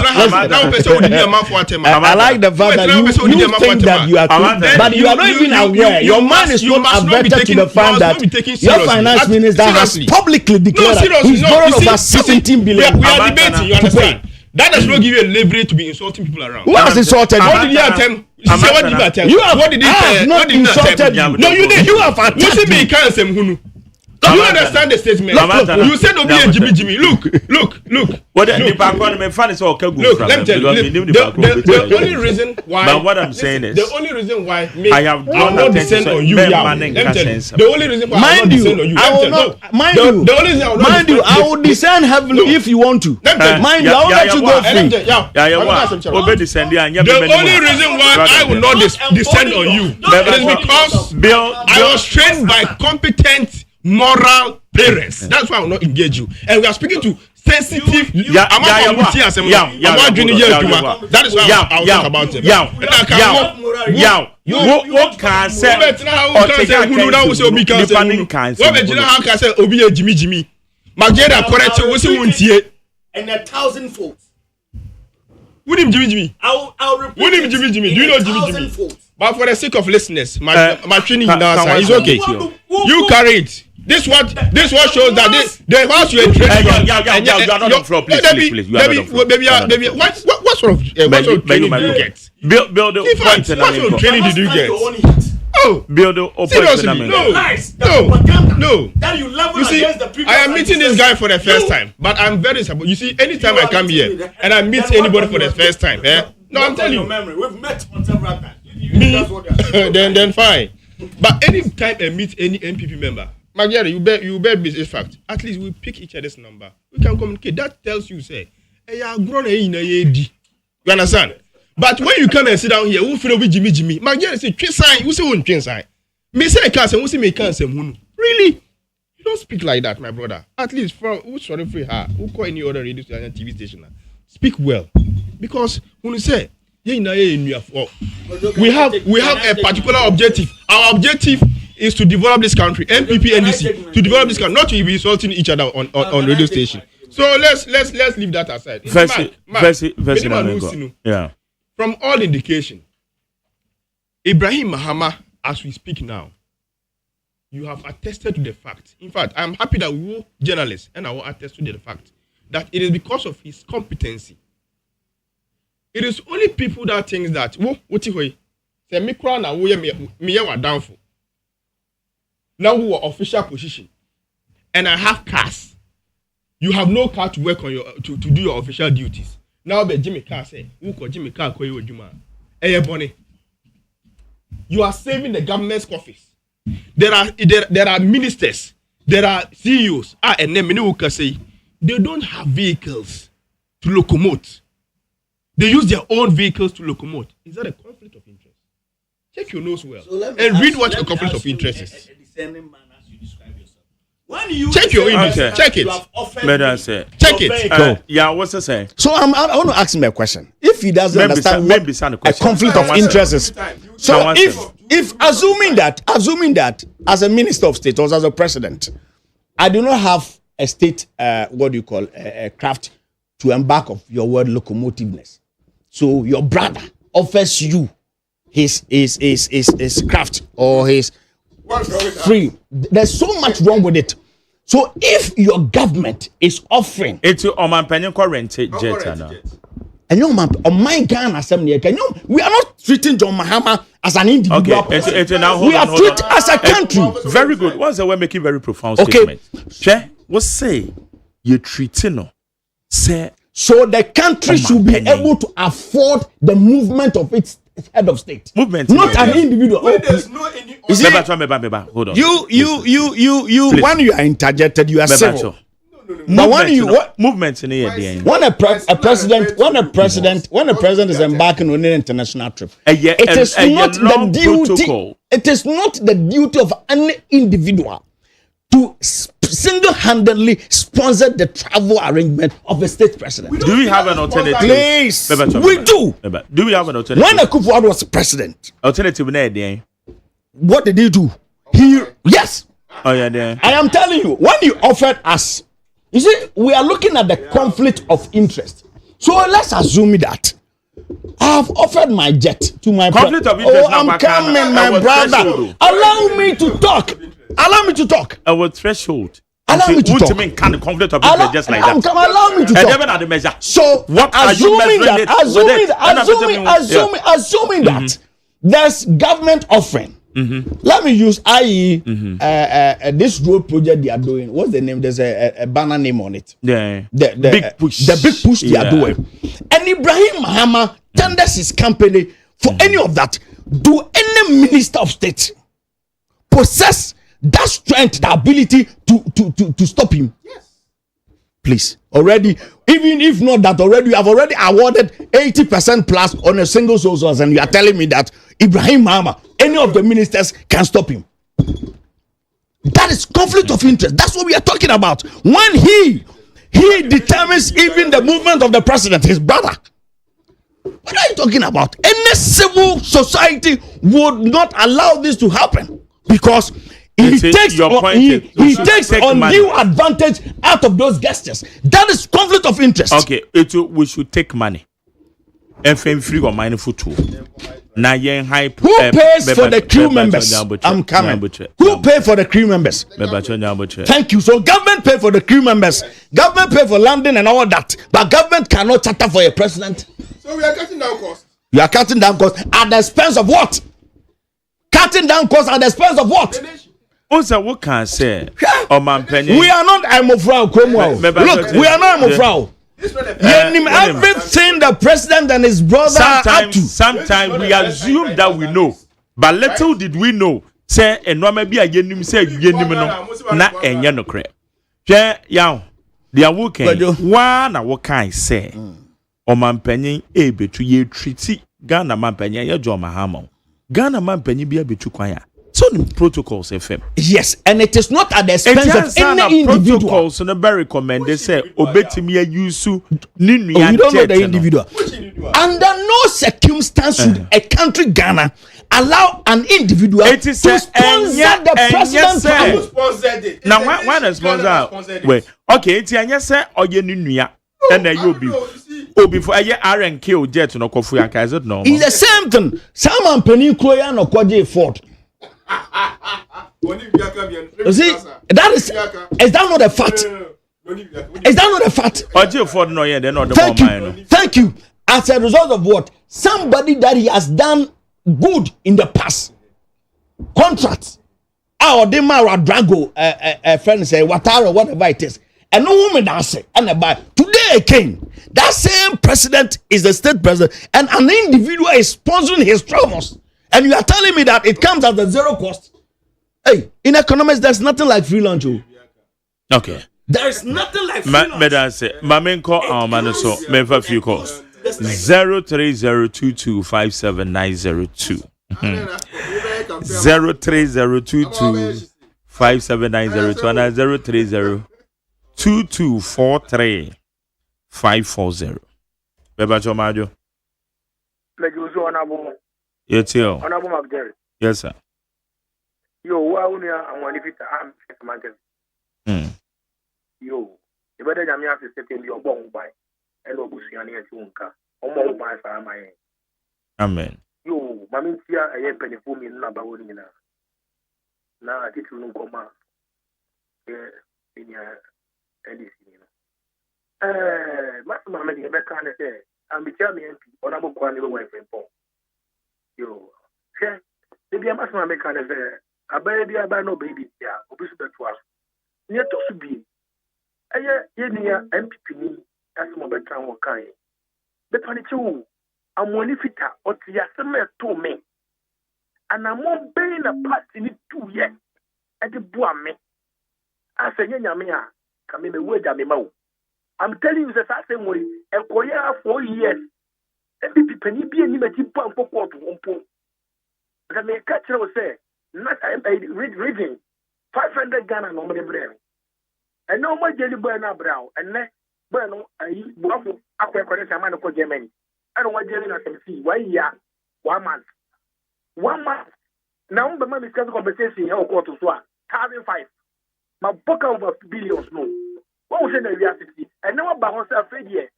Speaker 8: like the fact that you think that you are clueful, but you are not even aware. Your mind is not averted to the fact that your finance minister has publicly declared he's borrowed over 17 billion.
Speaker 4: We are debating, you understand? That does not give you a leverage to be insulting people around.
Speaker 8: Who has insulted you?
Speaker 4: What did he attempt? What did he attempt?
Speaker 8: You have not insulted you.
Speaker 4: No, you did.
Speaker 8: You have attacked me.
Speaker 4: You see me, can't say Mhunu. You understand the statement? You said Obi and Jimmy. Look.
Speaker 2: What the background may find is all okay.
Speaker 4: Look, let me tell you. The only reason why.
Speaker 2: But what I'm saying is,
Speaker 4: the only reason why
Speaker 2: I have drawn
Speaker 4: not descend on you. Let me tell you. The only reason why I will not descend on you.
Speaker 8: I will not. Mind you, I will descend heavily if you want to. Mind you, I will let you go free.
Speaker 4: The only reason why I will not descend on you is because I was trained by competent, moral parents. That's why I will not engage you. And we are speaking to sensitive. That is why I will talk about it. What can say? Obi Jimmy. Mageda correct you.
Speaker 8: And 1,000-fold.
Speaker 4: Who him Jimmy?
Speaker 8: I'll repeat.
Speaker 4: Who him Jimmy? Do you know Jimmy? But for the sake of listeners, my training now is okay. You carry it. This what shows that the house you are training.
Speaker 2: You are not on floor, please. You are not on floor.
Speaker 4: Baby, what sort of training do you get?
Speaker 2: Build the
Speaker 4: what sort of training did you get? Oh,
Speaker 2: build the
Speaker 4: seriously? No. You see, I am meeting this guy for the first time, but I'm very supportive. You see, anytime I come here and I meet anybody for the first time, no, I'm telling you.
Speaker 8: We've met on several times.
Speaker 4: Then fine. But anytime I meet any NPP member, Magyari, you bear this fact. At least we pick each other's number. We can communicate. That tells you, say, you understand? But when you come and sit down here, who feel with Jimmy? Magyari say, twin sign, who say one twin sign? Me say I can't say, who say me can't say really? You don't speak like that, my brother. At least from who's sorry for her, who call any other radio station and TV station. Speak well. Because when you say, we have a particular objective. Our objective is to develop this country, MPP, NDC, to develop this country, not to be insulting each other on radio station. So let's leave that aside.
Speaker 2: Yeah.
Speaker 4: From all indication, Ibrahim Mahama, as we speak now, you have attested to the fact. In fact, I'm happy that we were journalists and I will attest to the fact that it is because of his competency. It is only people that think that say me crown na we me downfall. Now we were official position, and I have cars. You have no car to work on your to do your official duties. Now the Jimmy car say, who call Jimmy car call you Juma? Bonnie. You are saving the government's coffers. There are ministers, there are CEOs. And then many will say they don't have vehicles to locomote. They use their own vehicles to locomote. Is that a conflict of interest? Check your nose well and read what a conflict of interest is. Check your interest. Check it. Check it.
Speaker 2: Yeah, what's the say?
Speaker 8: So I want to ask him a question. If he doesn't understand what a conflict of interest is, so if assuming that as a minister of state or as a president, I do not have a state what do you call a craft to embark of your word locomotiveness. So your brother offers you his craft or his free. There's so much wrong with it. So if your government is offering
Speaker 2: it's Oman Penyon rented jet now.
Speaker 8: And your man on my Ghana assembly, we are not treating John Mahama as an individual.
Speaker 2: Okay,
Speaker 8: we are treated as a country.
Speaker 2: Very good. Once we're making very profound statement. What say you treating no? Say
Speaker 8: so the country should be able to afford the movement of its head of state.
Speaker 2: Movement,
Speaker 8: not an individual.
Speaker 2: Hold on.
Speaker 8: You when you are interjected, you are civil. But when you
Speaker 2: movement in here,
Speaker 8: when a president is embarking on an international trip, it is not the duty. It is not the duty of any individual to single-handedly sponsor the travel arrangement of a state president.
Speaker 2: Do we have an alternative?
Speaker 8: Please, we do.
Speaker 2: Do we have an alternative?
Speaker 8: When Akufo-Addo was president,
Speaker 2: alternative,
Speaker 8: what did he do? Yes.
Speaker 2: Oh yeah,
Speaker 8: I am telling you, when he offered us, you see, we are looking at the conflict of interest. So let's assume that I have offered my jet to my
Speaker 2: conflict of interest.
Speaker 8: I'm coming, my brother. Allow me to talk. Allow me to talk.
Speaker 2: Our threshold.
Speaker 8: Allow me to talk.
Speaker 2: Kind of conflict of interest just like that.
Speaker 8: Allow me to talk. So
Speaker 2: what are you measuring
Speaker 8: assuming that there's government offering. Let me use this road project they are doing. What's the name? There's a banner name on it.
Speaker 2: Yeah.
Speaker 8: The big push. The big push they are doing. And Ibrahim Mahama tenders his company for any of that. Do any minister of state possess that strength, the ability to stop him?
Speaker 4: Yes.
Speaker 8: Please. Already, even if not that already, you have already awarded 80% plus on a single source, and you are telling me that Ibrahim Mahama, any of the ministers can stop him. That is conflict of interest. That's what we are talking about. When he determines even the movement of the president, his brother. What are you talking about? Any civil society would not allow this to happen because he takes undue advantage out of those gestures. That is conflict of interest.
Speaker 2: Okay, we should take money. FM free or money for two. Now
Speaker 8: who pays for the crew members? I'm coming. Who pay for the crew members? Thank you. So government pay for the crew members. Government pay for landing and all that. But government cannot charter for a president.
Speaker 4: So we are cutting down costs.
Speaker 8: You are cutting down costs at the expense of what? Cutting down costs at the expense of what?
Speaker 2: Also, what can I say?
Speaker 8: We are not Amofrau Cromwell. Look, we are not Amofrau. Everything the president and his brother
Speaker 2: sometimes we assume that we know, but little did we know. say enoma bi a yenim say yenim no na enye no kre hwe yaw dia wo kan wa na wo kan say omampanyin ebetu ye treaty Ghana mampanyin ye jo mahama Ghana mampanyin bi abetu kwan ya so the protocols FM.
Speaker 8: Yes, and it is not at the expense of any individual.
Speaker 2: Protocols no be recommended say obetimi use ni nua.
Speaker 8: You don't know the individual. Under no circumstance should a country Ghana allow an individual to sponsor the president.
Speaker 2: Who sponsored it? Now why the sponsor? Wait, okay, it's anya say oye ni nua. And then you be before I RNK or jet no kofu yanka is it no?
Speaker 8: It's the same thing. Someone penny kroya no kwaje Ford. You see, is that not a fact? Is that not a fact? Thank you. As a result of what? Somebody that he has done good in the past. Contracts. Or they marry Drago, a friend say, Watara, whatever it is. And no woman that say, and about today again, that same president is the state president, and an individual is sponsoring his traumas. And you are telling me that it comes at the zero cost. Hey, in economics, there's nothing like free lunch.
Speaker 2: Okay.
Speaker 8: There is nothing like free lunch.
Speaker 2: Madam say, Mamen call our man so me for few calls. 03022579002. 03022579002 and 03022435540. Beba Jomajo. Yes, sir. Yes, sir.
Speaker 9: Yo, Waunia, and one if it's a mountain. Yo, the better than me have to set in your bone by and Obusiani at Unka, or more by my.
Speaker 2: Amen.
Speaker 9: Yo, Mamitia, I am penny for me in Nabaunina. Now I did to Nukoma. In your anything. Master Mamma, you better say, I'm becoming on a book one away from Paul. Yo, maybe I must make kind of a baby, I buy no baby, yeah, obviously that was near to be. Near MPP as my better one kind. But on it too, I'm one if it or Tiasame to me. And I'm more being a part in it 2 years at the Buame. I say, Yamia, come in the word, I'm telling you the same way, a choir 4 years. MPP penny be any pump for quarter one point. The may catch will say, not reading 500 Ghana no money brain. And no more jelly burn up brown, and then burn a waffle aqua correct a man of Germany. I don't want jelly as see. Why, yeah, 1 month. 1 month. Now, the money is compensation here, quarter to 1,005. My book over billions, no. What was in the reality? And now about myself, here.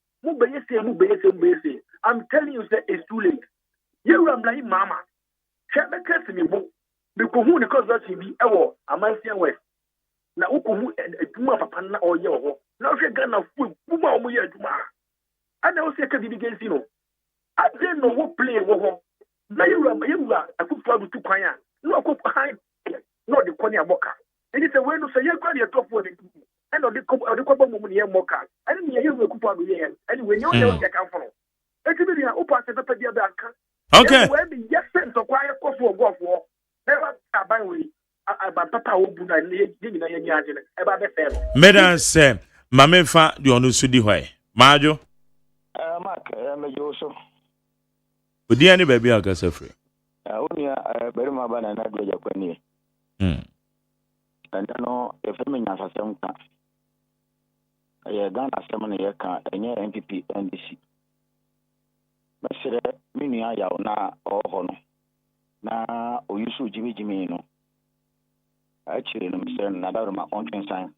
Speaker 9: I'm telling you that it's too late. You are like mama. Check the test me book. Because who the cause that she be ever a man west. Now who and a Duma Papana or yo. Now she gonna food Puma Muya Duma. I never say can be against you. I didn't know what play war. Now you are a good father to Kaya. No cook behind. Not the Konya Moka. It is a way to say you're going to top for it. And the couple moment here more cars. I didn't hear you coupon here. Anyway, you know what come from. It's a bit of open to the back.
Speaker 2: Okay.
Speaker 9: Where the yes sense of quiet cost for golf war. Never by way. About Papa Obuna and Digging a yard about the fair.
Speaker 2: Madam say, Mamma fa the Onusudi way. Majo?
Speaker 10: Mark, I'm a Joseph.
Speaker 2: Would the any baby I guess free?
Speaker 10: Only a very mabana and I do your penny. And I know if I mean as a some time. I done a 7 year car and your MPP NDC. But said, Mini I na or Hono. Na or you should Jimmy no. Actually, I'm saying another my own sign.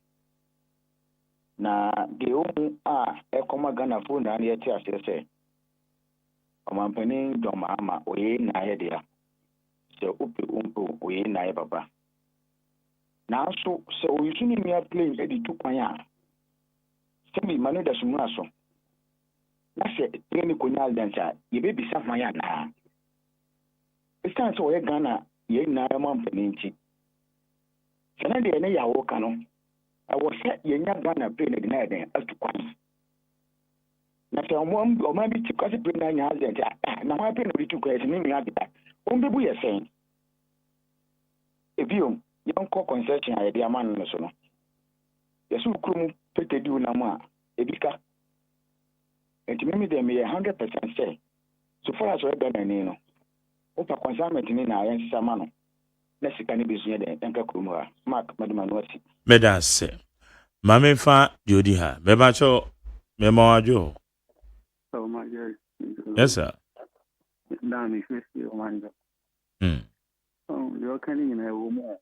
Speaker 10: Na the own a comma Ghana phone and yet I say. I'm penning Domama, we na idea. So, Upu, we na baba. Now, so you shouldn't be playing Eddie Tupaya. Tell me, Manu does not so. That's it, Penny Kunal dancer, you may be some Mayana. It's time so Ghana, ye na mom penny. Canada and I walk on. I was set ye not gonna pay the night as to come. Now, one or maybe to cause it bring 9 hours and now I pay no 2 questions in the other. Only we are saying. ebiom yɛnkɔ concession a yɛde ama no so no yɛsɛ kurom pɛtɛdi wo nam a ebika enti mimi de me 100% say so far as we Ghana ni no opa consignment ni na yɛnsesa ma no na sika ne besu yɛ de enka kurom ha mark maduma no asi
Speaker 2: medase mame fa jodi ha beba cho memawajo
Speaker 11: so my dear
Speaker 2: yes sir
Speaker 11: dami fesi o manja you can in a woman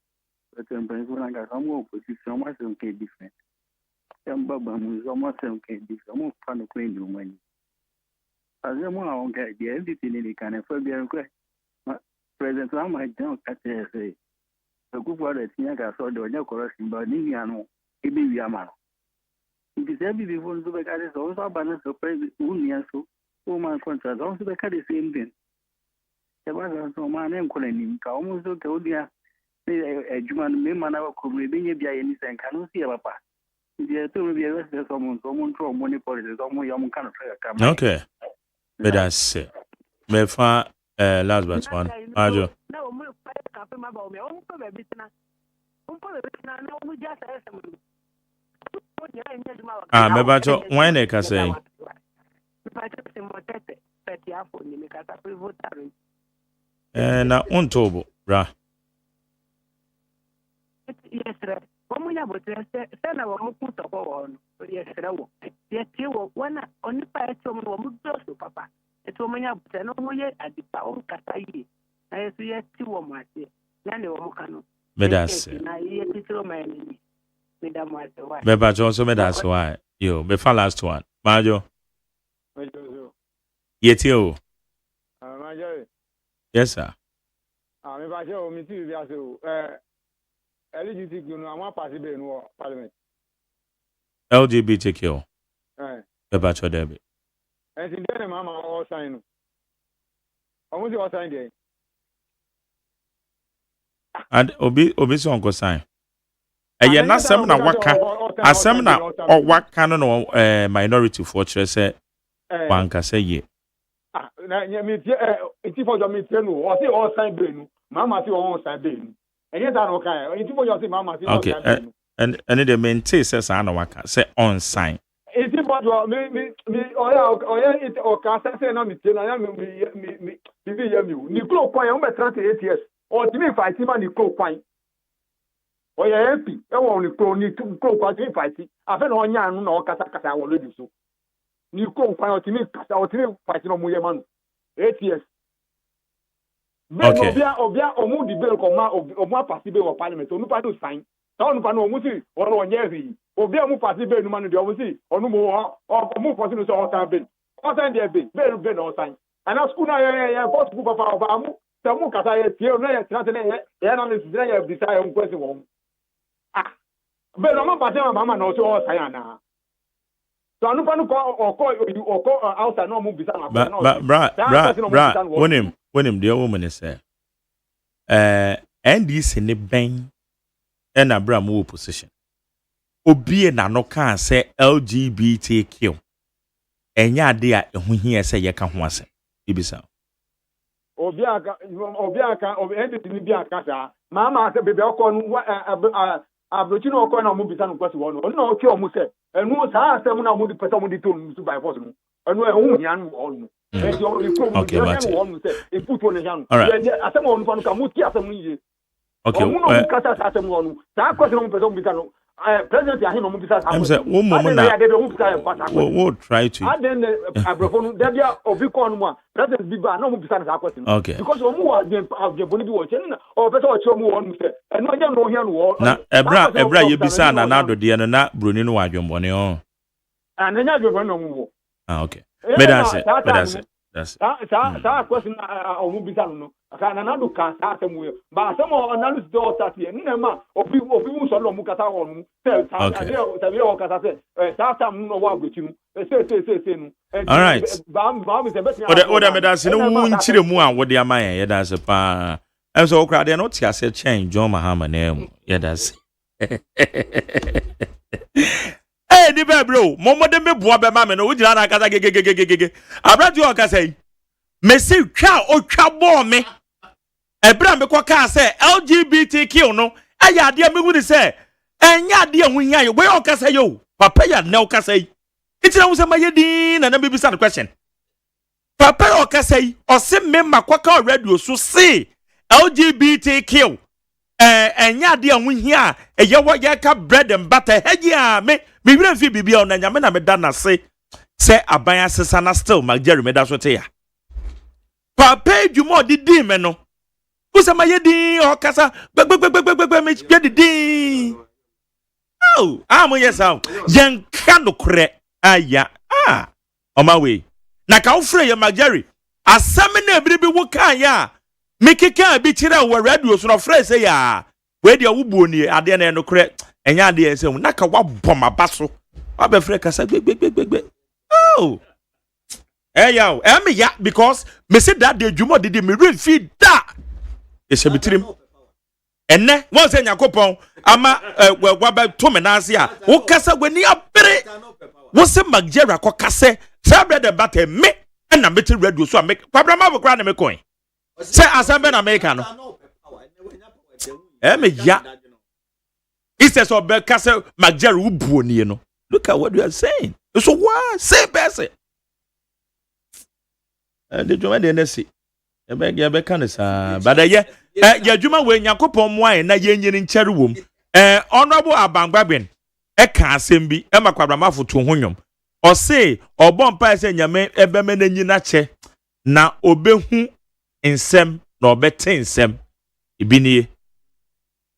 Speaker 11: but when I got some more position much okay different baba mu almost okay different mo fa no kwen do mani azemo a on ga the everything in can for be request president am don kate say go for the thing ga so do nya correction but ni anu e be wi ama no it is every before so be carry so balance so president union so o man contract so be carry same thing Eba so man en kolani ka almost okay odia ejuma no me mana ko me benye bia ye ni sen kan no see papa dia to be rest so mon tro money policy so mon yam kan ka
Speaker 2: okay that's me fa last but one ajo
Speaker 12: na o mo pa ka pe ma ba o me o ko be bitina na o mo ja sa ese mo
Speaker 2: me ba cho wan e ka say na untobo bra
Speaker 12: yes sir omunya botre se na wo mukuto ko wono yes sir wo yeti wo wana oni pa eto mo mu doso papa eto omunya botre no mo ye adipa on kasayi na yesu yeti wo mate na ne wo mukano
Speaker 2: medas
Speaker 12: na yeti tro mani medam wase wa
Speaker 2: me ba jo so medas wa yo me fa last one majo yeti o
Speaker 13: majo
Speaker 2: yes sir
Speaker 13: me ba jo mi ti bi ase o LGBTQ no amwa party be no parliament
Speaker 2: LGBTQ me ba cho debe
Speaker 13: and then mama all sign no omo di all sign there
Speaker 2: and obi so onko sign eye na sem na waka asem na waka no minority for chere say wanka say ye
Speaker 13: na me ti for me tie no o say all sign be no mama say all sign be no enye da no kan ti for say mama say all sign be no
Speaker 2: and the maintain say sa na waka say on sign
Speaker 13: ti for me oya it o ka say na me tie na ya me bi ya mi ni klo kwan ya 38 years o ti me fight ma ni klo kwan oya MP e won ni klo kwan ti fight afa na onya anu na o kasa wo lodi so ni klo kwan o ti me kasa o ti me fight no mo ye ma no 8 years
Speaker 2: okay
Speaker 13: obia omu di bill ko ma omu party be wo parliament onu pa do sign ta onu pa no omu si woro onye ri obia omu party be nu ma no de omu si onu mo omu party no so o sign bill o sign there be no sign and na school na ya first school papa oba amu ta mu kasa ye tie no ya trans na ya na nsi na ya bisa ya nkwesi wo be no ma party ma na o so o sign na so anu pa no ko outside no mu bisa na
Speaker 2: bra wonim the woman is NDC ne ben na bra mu opposition obi na no kan say LGBTQ enya ade a ehu hia say ye ka ho ase ibisa
Speaker 13: obi aka NDC ni bi aka sa mama say bebe okọ nu abrochi no okọ na mu bisa no kwesi wo no na o ki o mu say enu sa asem na mu di pesa mu di to nu by force no enu ehu hia no o no
Speaker 2: okay, but we'll try to. Okay. Now, Ebra, you be son and now the na Bruni no adjumbone on. Okay. That's it.
Speaker 13: Sa question omu bisa no aka na do ka sa asemu ba asemu analysis do start here ni ma obi mu so lo mu kata wonu say sa be o kata say sa sam no wa gochi nu say nu
Speaker 2: all right
Speaker 13: ba me say betin
Speaker 2: oda me dance no wu nchire mu a wo de ama ye dance pa em so okra de no tia say change John Mahama na mu ye dance ni be bro momo de me bua be ma me no wo jira na kasa gegegegege abrati o kasa yi me se twa o twa bo me ebra me kwa ka say LGBTQ no aya ade me hu ni say enya ade hu hia yo we o ka say yo papa ya na o ka say itira hu say mayedin na be bisa the question papa o ka say o se me makwa ka radio so say LGBTQ enya ade hu hia eye wo ye ka bread and butter heji a me wira fi bibia o na nyame na me da na say aban asesa na still Jerry me da so te ya papa edwuma di me no usama yedi o kasa gbegbegbegbegbegbe me di oh amu yesa yen ka no kre aya on my way na ka ufre ye Jerry asam na ebiribi wo kan ya me keka bi kire wo radio so no frɛ say ya we de wo buoni ade na no kre enya ade ensem na ka wa bom abaso wa be frɛ kasa gbegbegbegbe oh yaw me ya because me say that the dwuma did me real feed da esebitirim enne won say nyakopon ama wa to me na ase a wo kasa gwani abere wo se Jerry akokase say bread and butter me na meti radio so me kwabrama bokra na me coin say asambe na America no me ya instead of be kasa Jerry ubuoni no look at what you are saying so what say person the dwuma de na si ebe kan sa but ya dwuma we nyakopon mo an na yenyini nkyere wom honorable abangbaben ka asem bi makwabrama foto honyom o say obompa se nyame ebe me na nyina che na obehu nsem na obete nsem ibini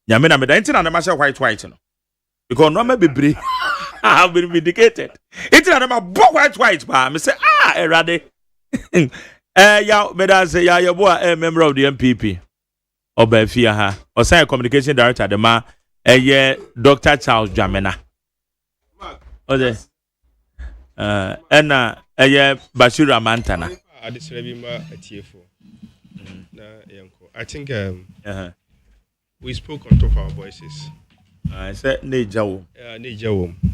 Speaker 2: nyame na me da ntina na ma white no because no ma bebre have been vindicated ntina na ma white ba me say erade ya meda say ya yeboa member of the MPP Obafia ha o say communication director de ma Dr. Charles Jamena ode ena Bashir Amantana
Speaker 4: adesrebi ma atiefo na yenko I think we spoke on top of our voices
Speaker 2: I said nejawo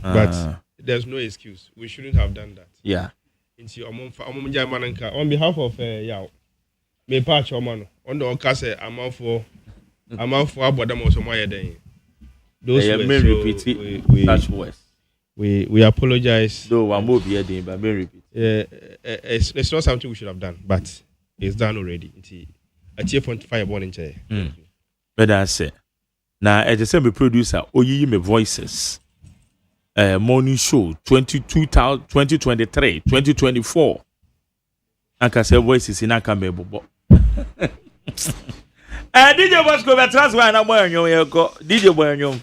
Speaker 4: but there's no excuse we shouldn't have done that on behalf of yaw me patch omano on the okase amanfo abodam osomo yeden those words we apologize
Speaker 2: though I'm over here but me repeat
Speaker 4: it's not something we should have done but it's done already at 8.5 born in chair
Speaker 2: but I say now as the same producer oyi me voices morning show 2023 2024 aka say voices in aka mebobo DJ Bosco be transfer na boy anyom yeko DJ boy anyom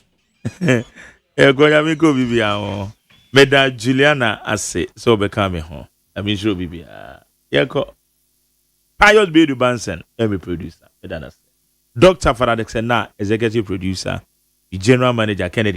Speaker 2: yeko ya mi ko bibia ho meda Juliana ase so be come ho I show bibia yeko Pius Bedu Bansen every producer meda na Dr. Faradex na executive producer the general manager Kennedy